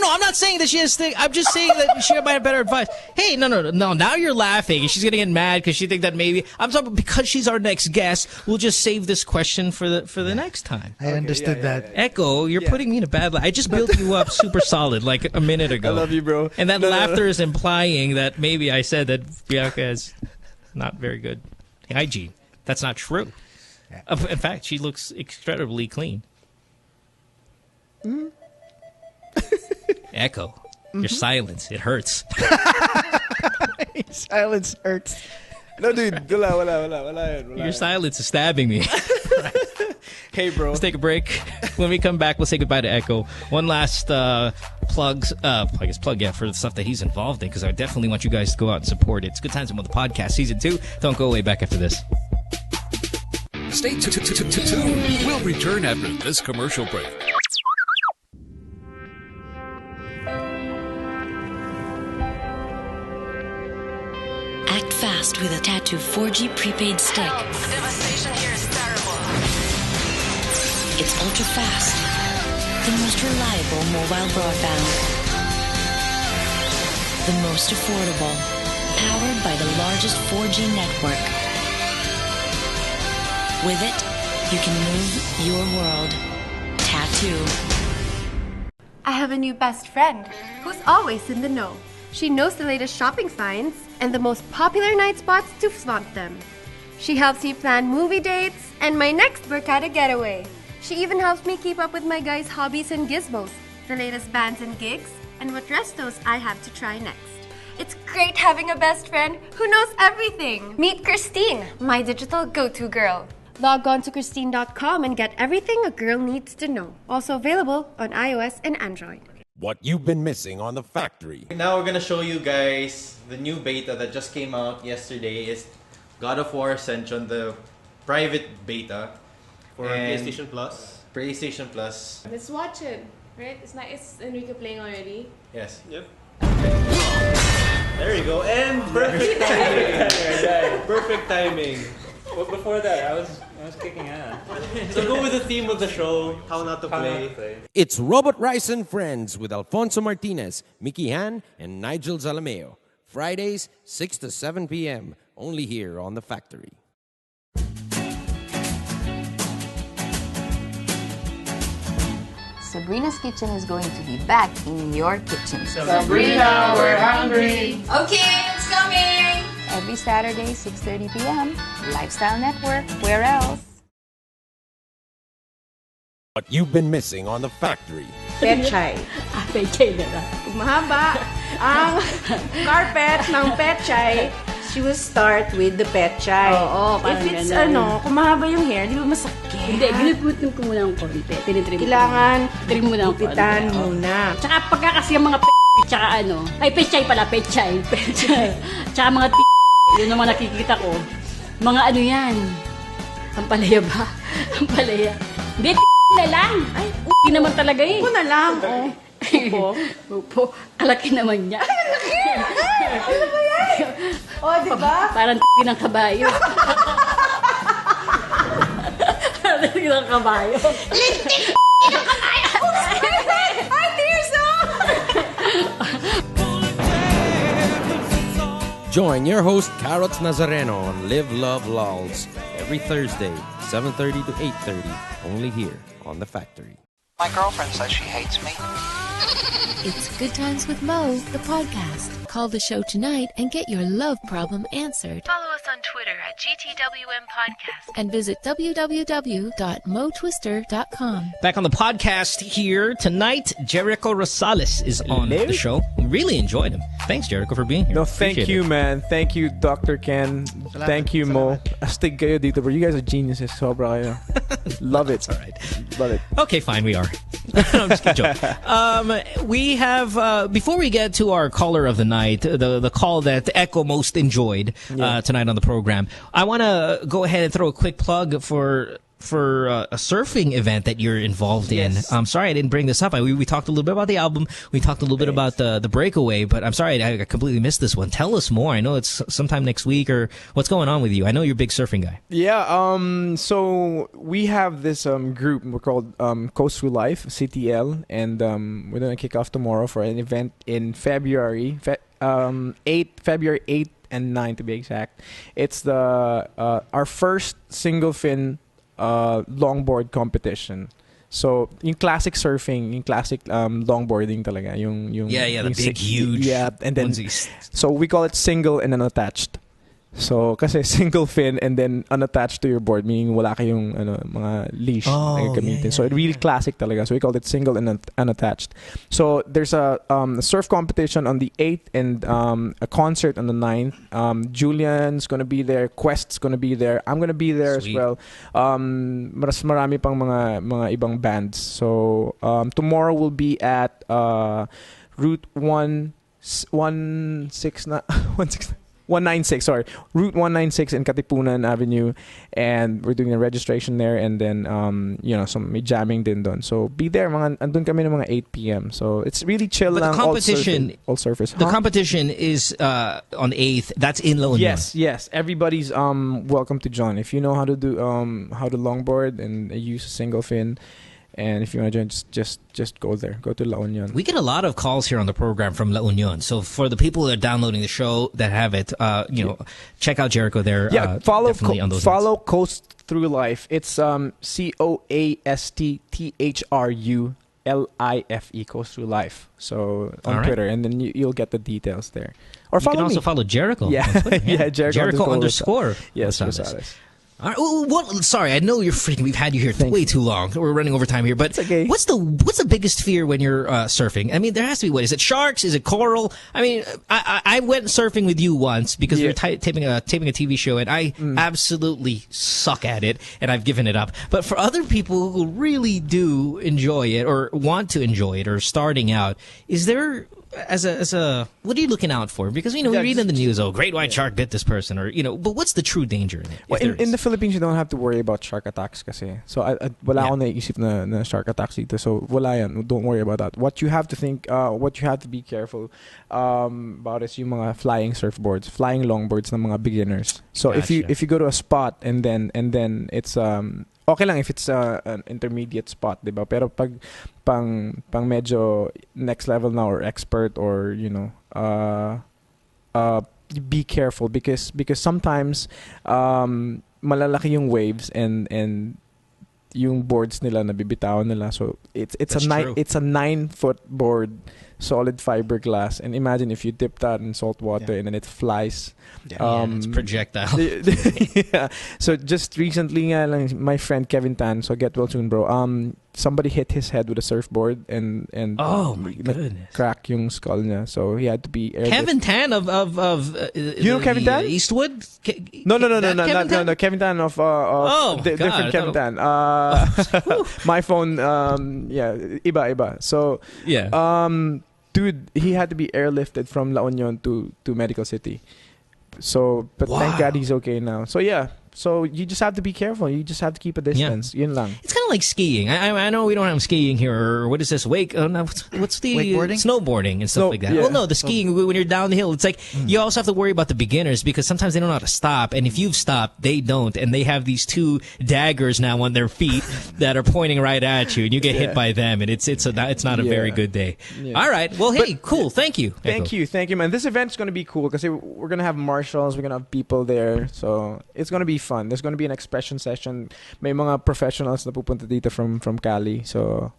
No, I'm not saying that she has things. I'm just saying that she might have better advice. Hey, no. Now you're laughing, and she's gonna get mad because she thinks that maybe I'm talking because she's our next guest. We'll just save this question for the next time. I understood that. Echo, you're putting me in a bad light. I just built you up super solid like a minute ago. I love you, bro. And that laughter is implying that maybe I said that Bianca is not very good hygiene. That's not true. In fact, she looks incredibly clean. Mm-hmm. Echo, your silence, it hurts. Silence hurts. No, dude, wala. Your silence is stabbing me. Hey, bro. Let's take a break. When we come back, we'll say goodbye to Echo. One last plug for the stuff that he's involved in, because I definitely want you guys to go out and support it. It's Good Times with the Podcast, Season 2. Don't go away. Back after this. Stay tuned. We'll return after this commercial break. Act fast with a Tattoo 4G prepaid stick. The devastation here is terrible. It's ultra fast. The most reliable mobile broadband. The most affordable. Powered by the largest 4G network. With it, you can move your world. Tattoo. I have a new best friend who's always in the know. She knows the latest shopping finds and the most popular night spots to flaunt them. She helps me plan movie dates and my next Barkada getaway. She even helps me keep up with my guys' hobbies and gizmos, the latest bands and gigs, and what restos I have to try next. It's great having a best friend who knows everything. Meet Christine, my digital go-to girl. Log on to Christine.com and get everything a girl needs to know. Also available on iOS and Android. What you've been missing on The Factory. Now we're gonna show you guys the new beta that just came out yesterday. Is God of War Ascension, the private beta for PlayStation Plus. PlayStation Plus. Let's watch it, right? It's not. It's Enrique playing already. Yes. Yep. There you go. And perfect timing. Perfect timing. But before that, I was kicking ass. So go with the theme of the show, how not to play. It's Robot Rice and Friends with Alfonso Martinez, Mickey Han, and Nigel Zalameo. Fridays, 6 to 7 p.m. Only here on The Factory. Sabrina's Kitchen is going to be back in your kitchen. Sabrina, we're hungry. Okay, it's coming. Every Saturday, 6:30 p.m. Lifestyle Network. Where else? What you've been missing on The Factory. Pechay. Pechay na lang. Pag mahaba ang carpet ng pechay, she will start with the pechay. Oo, if it's kung mahaba yung hair, di ba masakit? Hindi, giniputin ko muna ng konti. Tinitrim Kailangan trim mo na ng konti. gupitan muna. Tsaka pagka kasi yung mga tsaka ay pechay pala, pechay. Tsaka mga yun naman nakikita ko. Mga yan. Ampalaya ba? Ampalaya. Hindi, na lang. Ay, naman talaga eh. Upo na lang. Upo. Upo. Alaki naman niya. Ano ba yan? Diba? Parang ng kabayo. Parang ng kabayo. Lintik ng kabayo! Ay, Tirso! Join your host, Carrots Nazareno, on Live, Love, Lols every Thursday, 7:30 to 8:30, only here on The Factory. My girlfriend says she hates me. It's Good Times with Mo, the podcast. Call the show tonight and get your love problem answered. Follow us on Twitter at GTWM Podcast and visit www.motwister.com. Back on the podcast here tonight, Jericho Rosales is on the show. We really enjoyed him. Thanks, Jericho, for being here. No, thank you, man. Thank you, Dr. Ken. Salamat. Thank you, Mo. Astig kayo dito, bro. You guys are geniuses. Sobra kayo. Love it. All right. Love it. Okay, fine, we are. No, I'm just kidding. We have, before we get to our caller of the night, the call that Echo most enjoyed tonight on the program, I want to go ahead and throw a quick plug for a surfing event that you're involved in. I'm sorry I didn't bring this up. We talked a little bit about the album. We talked a little bit about the breakaway, but I'm sorry I completely missed this one. Tell us more. I know it's sometime next week, or what's going on with you? I know you're a big surfing guy. Yeah, so we have this group we're called Coast Through Life, CTL, and we're going to kick off tomorrow for an event in February 8th and 9th to be exact. It's our first single fin longboard competition. So, yung classic surfing, yung classic longboarding talaga, yung the big, huge and then onesies. So we call it single and unattached. So, kasi single fin and then unattached to your board, meaning wala kayong mga leash na gamitin. So, it's really classic talaga. So, we call it single and unattached. So, there's a surf competition on the 8th and a concert on the 9th. Julian's gonna be there. Quest's gonna be there. I'm gonna be there as well. Mas marami pang mga ibang bands. So, tomorrow we'll be at Route 196, Route 196 in Katipunan Avenue, and we're doing a registration there, and then some may jamming din doon. So be there, andun kami ng mga 8 p.m. So it's really chill lang. The competition, all surface. The competition is on the 8th. That's in La Union. Yes. Everybody's welcome to join. If you know how to do how to longboard and use a single fin. And if you want to join, just go there. Go to La Union. We get a lot of calls here on the program from La Union. So for the people that are downloading the show that have it, check out Jericho there. Yeah, follow Coast Through Life. It's COASTTHRULIFE, Coast Through Life. So on Twitter, and then you'll get the details there. Or follow you can also me. follow Jericho. Yeah, on Twitter. yeah, Jericho _ Yes, Rosales. All right. Sorry, I know we've had you here way too long. We're running over time here, but okay. What's the biggest fear when you're surfing? I mean, there has to be. What is it? Sharks? Is it coral? I mean, I went surfing with you once because we were taping a TV show, and I absolutely suck at it, and I've given it up. But for other people who really do enjoy it or want to enjoy it or starting out, is there as a what are you looking out for? Because we read in the news, great white shark bit this person, or but what's the true danger in it? Well, in the Philippines, you don't have to worry about shark attacks kasi. So wala akong naisip na shark attacks dito. So wala yan. Don't worry about that. What you have to think, what you have to be careful about is yung mga flying surfboards, flying longboards ng mga beginners. So Gotcha. if you go to a spot and then it's okay lang if it's an intermediate spot, diba? Pero pag pang medyo next level na or expert or be careful because sometimes malalaki yung waves and yung boards nila nabibitawan nila. So it's a 9-foot board, solid fiberglass, and imagine if you dip that in salt water and then it flies. It's projectile. Yeah. So just recently my friend Kevin Tan, so get well soon, bro. Somebody hit his head with a surfboard and oh my goodness, crack yung skull niya. So he had to be Kevin Tan of you know Kevin Tan? Eastwood? No, Kevin Tan of different Kevin Tan. My phone iba. So dude, he had to be airlifted from La Union to Medical City. So, but thank God he's okay now. So yeah. So you just have to be careful. You just have to keep a distance. Yun lang. It's kind of like skiing. I know we don't have skiing here. Or what is this? What's the wakeboarding? Snowboarding and stuff like that. Yeah. Well, no, the skiing when you're down the hill. It's like you also have to worry about the beginners because sometimes they don't know how to stop, and if you've stopped, they don't, and they have these two daggers now on their feet that are pointing right at you, and you get hit by them, and it's not a very good day. Yeah. All right. Well, hey, cool. Thank you. Thank you, man. This event's gonna be cool because we're gonna have marshals, we're gonna have people there, so it's gonna be fun. There's gonna be an expression session. May mga professionals na pupunta dito from Cali. So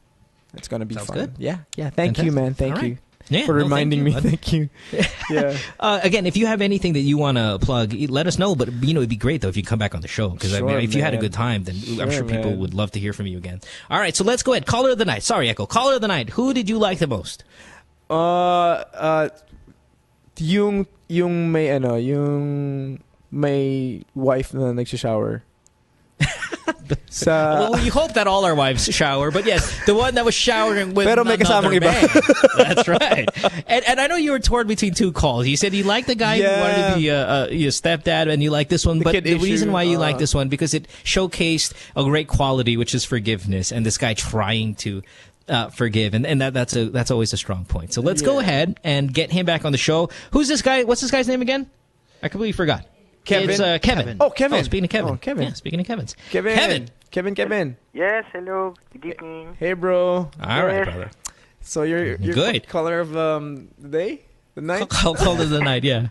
It's gonna be Sounds fun. good. Yeah. Thank you, man. Thank you. Yeah, for reminding me. bud. Thank you. Yeah. Again, if you have anything that you want to plug, let us know. But it'd be great though if you come back on the show because if you had a good time, then I'm sure people would love to hear from you again. All right, so let's go ahead. Caller of the night. Sorry, Echo. Caller of the night. Who did you like the most? Yung may wife na nagsha-shower. Well, we hope that all our wives shower, but yes, the one that was showering with Pero may kasamang another iba. man. That's right. And I know you were torn between two calls. You said you liked the guy who wanted to be your stepdad, and you like this one. But the reason why you like this one because it showcased a great quality, which is forgiveness, and this guy trying to forgive, and that's always a strong point. So let's go ahead and get him back on the show. Who's this guy? What's this guy's name again? I completely forgot. Kevin. It's Kevin. Oh, Kevin. Oh, speaking of Kevin. Oh, Kevin. Yeah, speaking of Kevin's. Kevin. Yes, hello. Good evening. Hey, bro. All right, brother. So you're good. Caller of the day? The night? Caller of the night, yeah.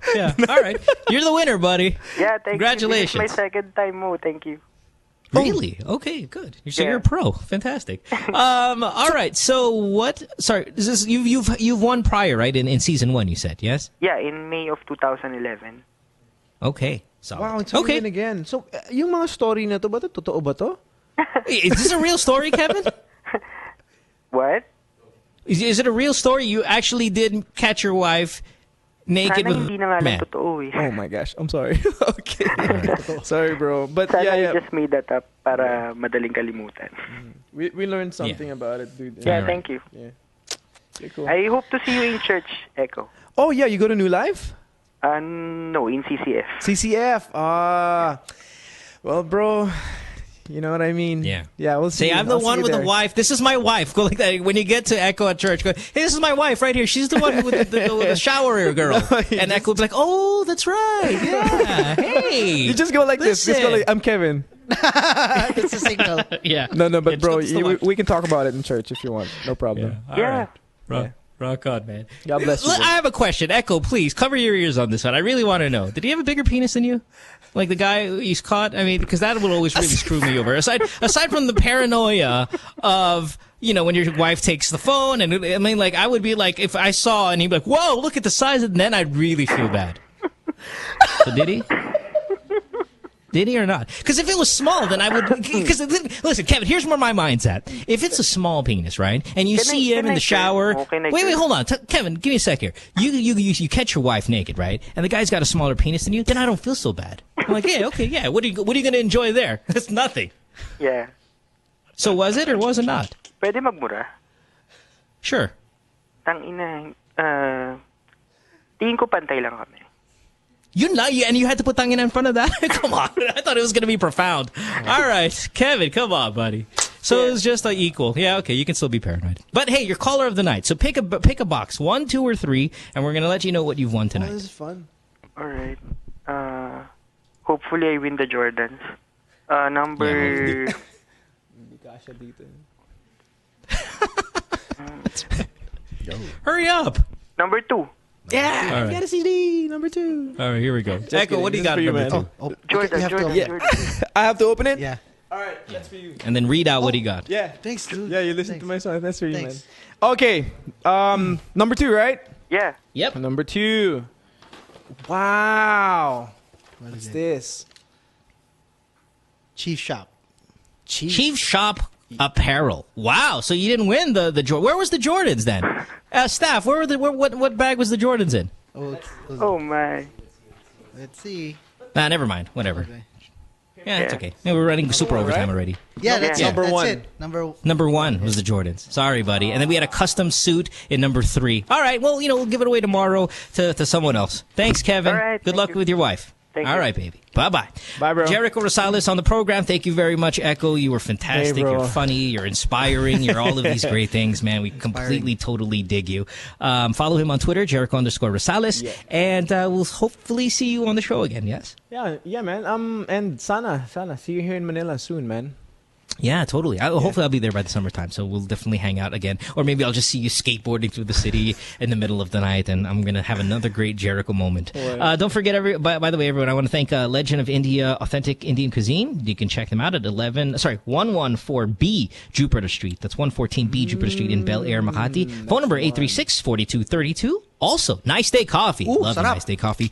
All right. You're the winner, buddy. Yeah, thank Congratulations. you. This is my second time mo. Thank you. Really? Okay, good. So you're a pro. Fantastic. All right. So what? Sorry, is this you've won prior, right? In season 1, you said, yes? Yeah, in May of 2011. Okay. So wow, it's okay again. So yung mga story na to ba to totoo ba to? Is this a real story, Kevin? What? Is it a real story? You actually did catch your wife naked Sana with hindi na nga lang man. totoo eh. Oh my gosh, I'm sorry. Okay. Sorry, bro. But Sana yeah. I just made that up para madaling kalimutan. We learned something about it, dude. Yeah, thank you. Yeah. Okay, cool. I hope to see you in church, Echo. Oh yeah, you go to New Life? No, in CCF. CCF. Well, bro, you know what I mean? Yeah. Yeah, we'll see. Say, I'm the I'll see one you with there. the wife. This is my wife. Go like that. When you get to Echo at church, go, hey, this is my wife right here. She's the one with the shower girl. And Echo will be like, oh, that's right. Yeah. Hey. You just go like this. Just go like, I'm Kevin. That's a signal. Yeah. No, but Yeah, bro, just the wife. we can talk about it in church if you want. No problem. All right. Rock on, man. God bless you. I have a question. Echo, please, cover your ears on this one. I really want to know. Did he have a bigger penis than you? Like the guy he's caught? I mean, because that would always really screw me over. Aside from the paranoia of, when your wife takes the phone, and I mean, like, I would be like, if I saw and he'd be like, whoa, look at the size of it, and then I'd really feel bad. So did he? Did he or not? Because if it was small, then I would. Because listen, Kevin, here's where my mind's at. If it's a small penis, right, and you see him in the shower, wait, hold on, Kevin, give me a sec here. You catch your wife naked, right, and the guy's got a smaller penis than you, then I don't feel so bad. I'm like, yeah, okay, yeah. What are you going to enjoy there? That's nothing. Yeah. So was it or was it not? Pwede magmura. Sure. Tingin ko pantay lang kami. And you had to put tangina in front of that? Come on. I thought it was going to be profound. All right. Kevin, come on, buddy. So it was just equal. Yeah, okay. You can still be paranoid. But hey, you're caller of the night. So pick a box, 1, 2, or 3, and we're going to let you know what you've won tonight. Oh, this is fun. All right. Hopefully I win the Jordans. Number... Hurry up. Number 2. Yeah, All right. get a CD, number 2. All right, here we go. Echo, kidding. what do you This is got for you, number man. 2? Jordan. I have to open it? Yeah. All right, that's for you. And then read out what he got. Yeah. Thanks, dude. Yeah, you listen to my song. That's for you, Thanks. man. Okay. Number 2, right? Yeah. Yep. Number 2. Wow. What's this? Chief Shop. Chief Shop Apparel. Wow. So you didn't win the Jordan. Where was the Jordans then? Staff, what bag was the Jordans in? Oh my. Let's see. Nah, never mind. Whatever. Okay. Yeah, it's okay. Yeah, we're running super overtime already. Yeah, that's number that's 1. it. Number 1 was the Jordans. Sorry, buddy. And then we had a custom suit in number 3. All right. Well, we'll give it away tomorrow to someone else. Thanks, Kevin. All right, Good luck with your wife. Thank All you. right, baby. Bye-bye. Bye, bro. Jericho Rosales on the program. Thank you very much, Echo. You were fantastic. Hey, bro. You're funny. You're inspiring. You're all of these great things, man. We completely, totally dig you. Follow him on Twitter, Jericho_Rosales. Yeah. And we'll hopefully see you on the show again, yes? Yeah, man. And sana see you here in Manila soon, man. Yeah, totally. Hopefully I'll be there by the summertime, so we'll definitely hang out again. Or maybe I'll just see you skateboarding through the city in the middle of the night, and I'm going to have another great Jericho moment. Don't forget, by the way, everyone, I want to thank Legend of India Authentic Indian Cuisine. You can check them out at 114B Jupiter Street. That's 114B Jupiter Street in Bel Air, Makati. Phone number 836-4232. Also, Nice Day Coffee. Love the Nice Day Coffee.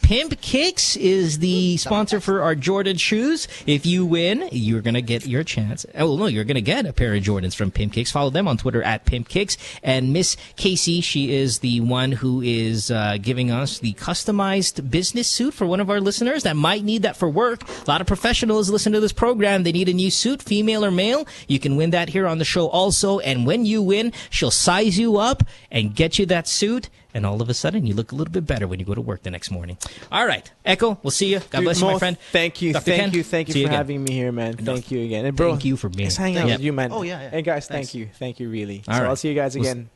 Pimp Kicks is the sponsor for our Jordan shoes. If you win, you're going to get your chance. Oh, no, you're going to get a pair of Jordans from Pimp Kicks. Follow them on Twitter at Pimp Kicks. And Miss Casey, she is the one who is giving us the customized business suit for one of our listeners that might need that for work. A lot of professionals listen to this program. They need a new suit, female or male. You can win that here on the show also. And when you win, she'll size you up and get you that suit, and all of a sudden you look a little bit better when you go to work the next morning. All right, Echo, we'll see you. God bless you, my friend. Thank you. Dr. Thank Ken, you for having me here, man. Thank you again. And bro, thank you for being here. Hang out with you, man. Oh, yeah. Hey, guys, thank you, really. All right. I'll see you guys again.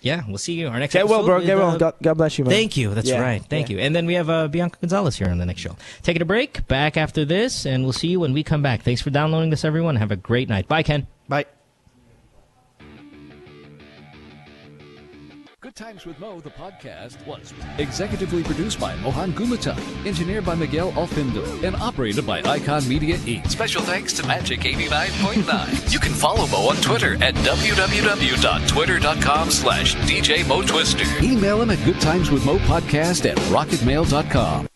We'll see you our next Get well, episode. bro. Get well. God bless you, man. Thank you. That's right. Thank you. And then we have Bianca Gonzalez here on the next show. Taking a break. Back after this, and we'll see you when we come back. Thanks for downloading this, everyone. Have a great night. Bye, Ken. Bye. Good Times with Mo, the podcast, was executively produced by Mohan Gumata, engineered by Miguel Alfindo, and operated by Icon Media Inc. Special thanks to Magic 89.9. You can follow Mo on Twitter at www.twitter.com/DJ Mo Twister. Email him at goodtimeswithmopodcast@rocketmail.com.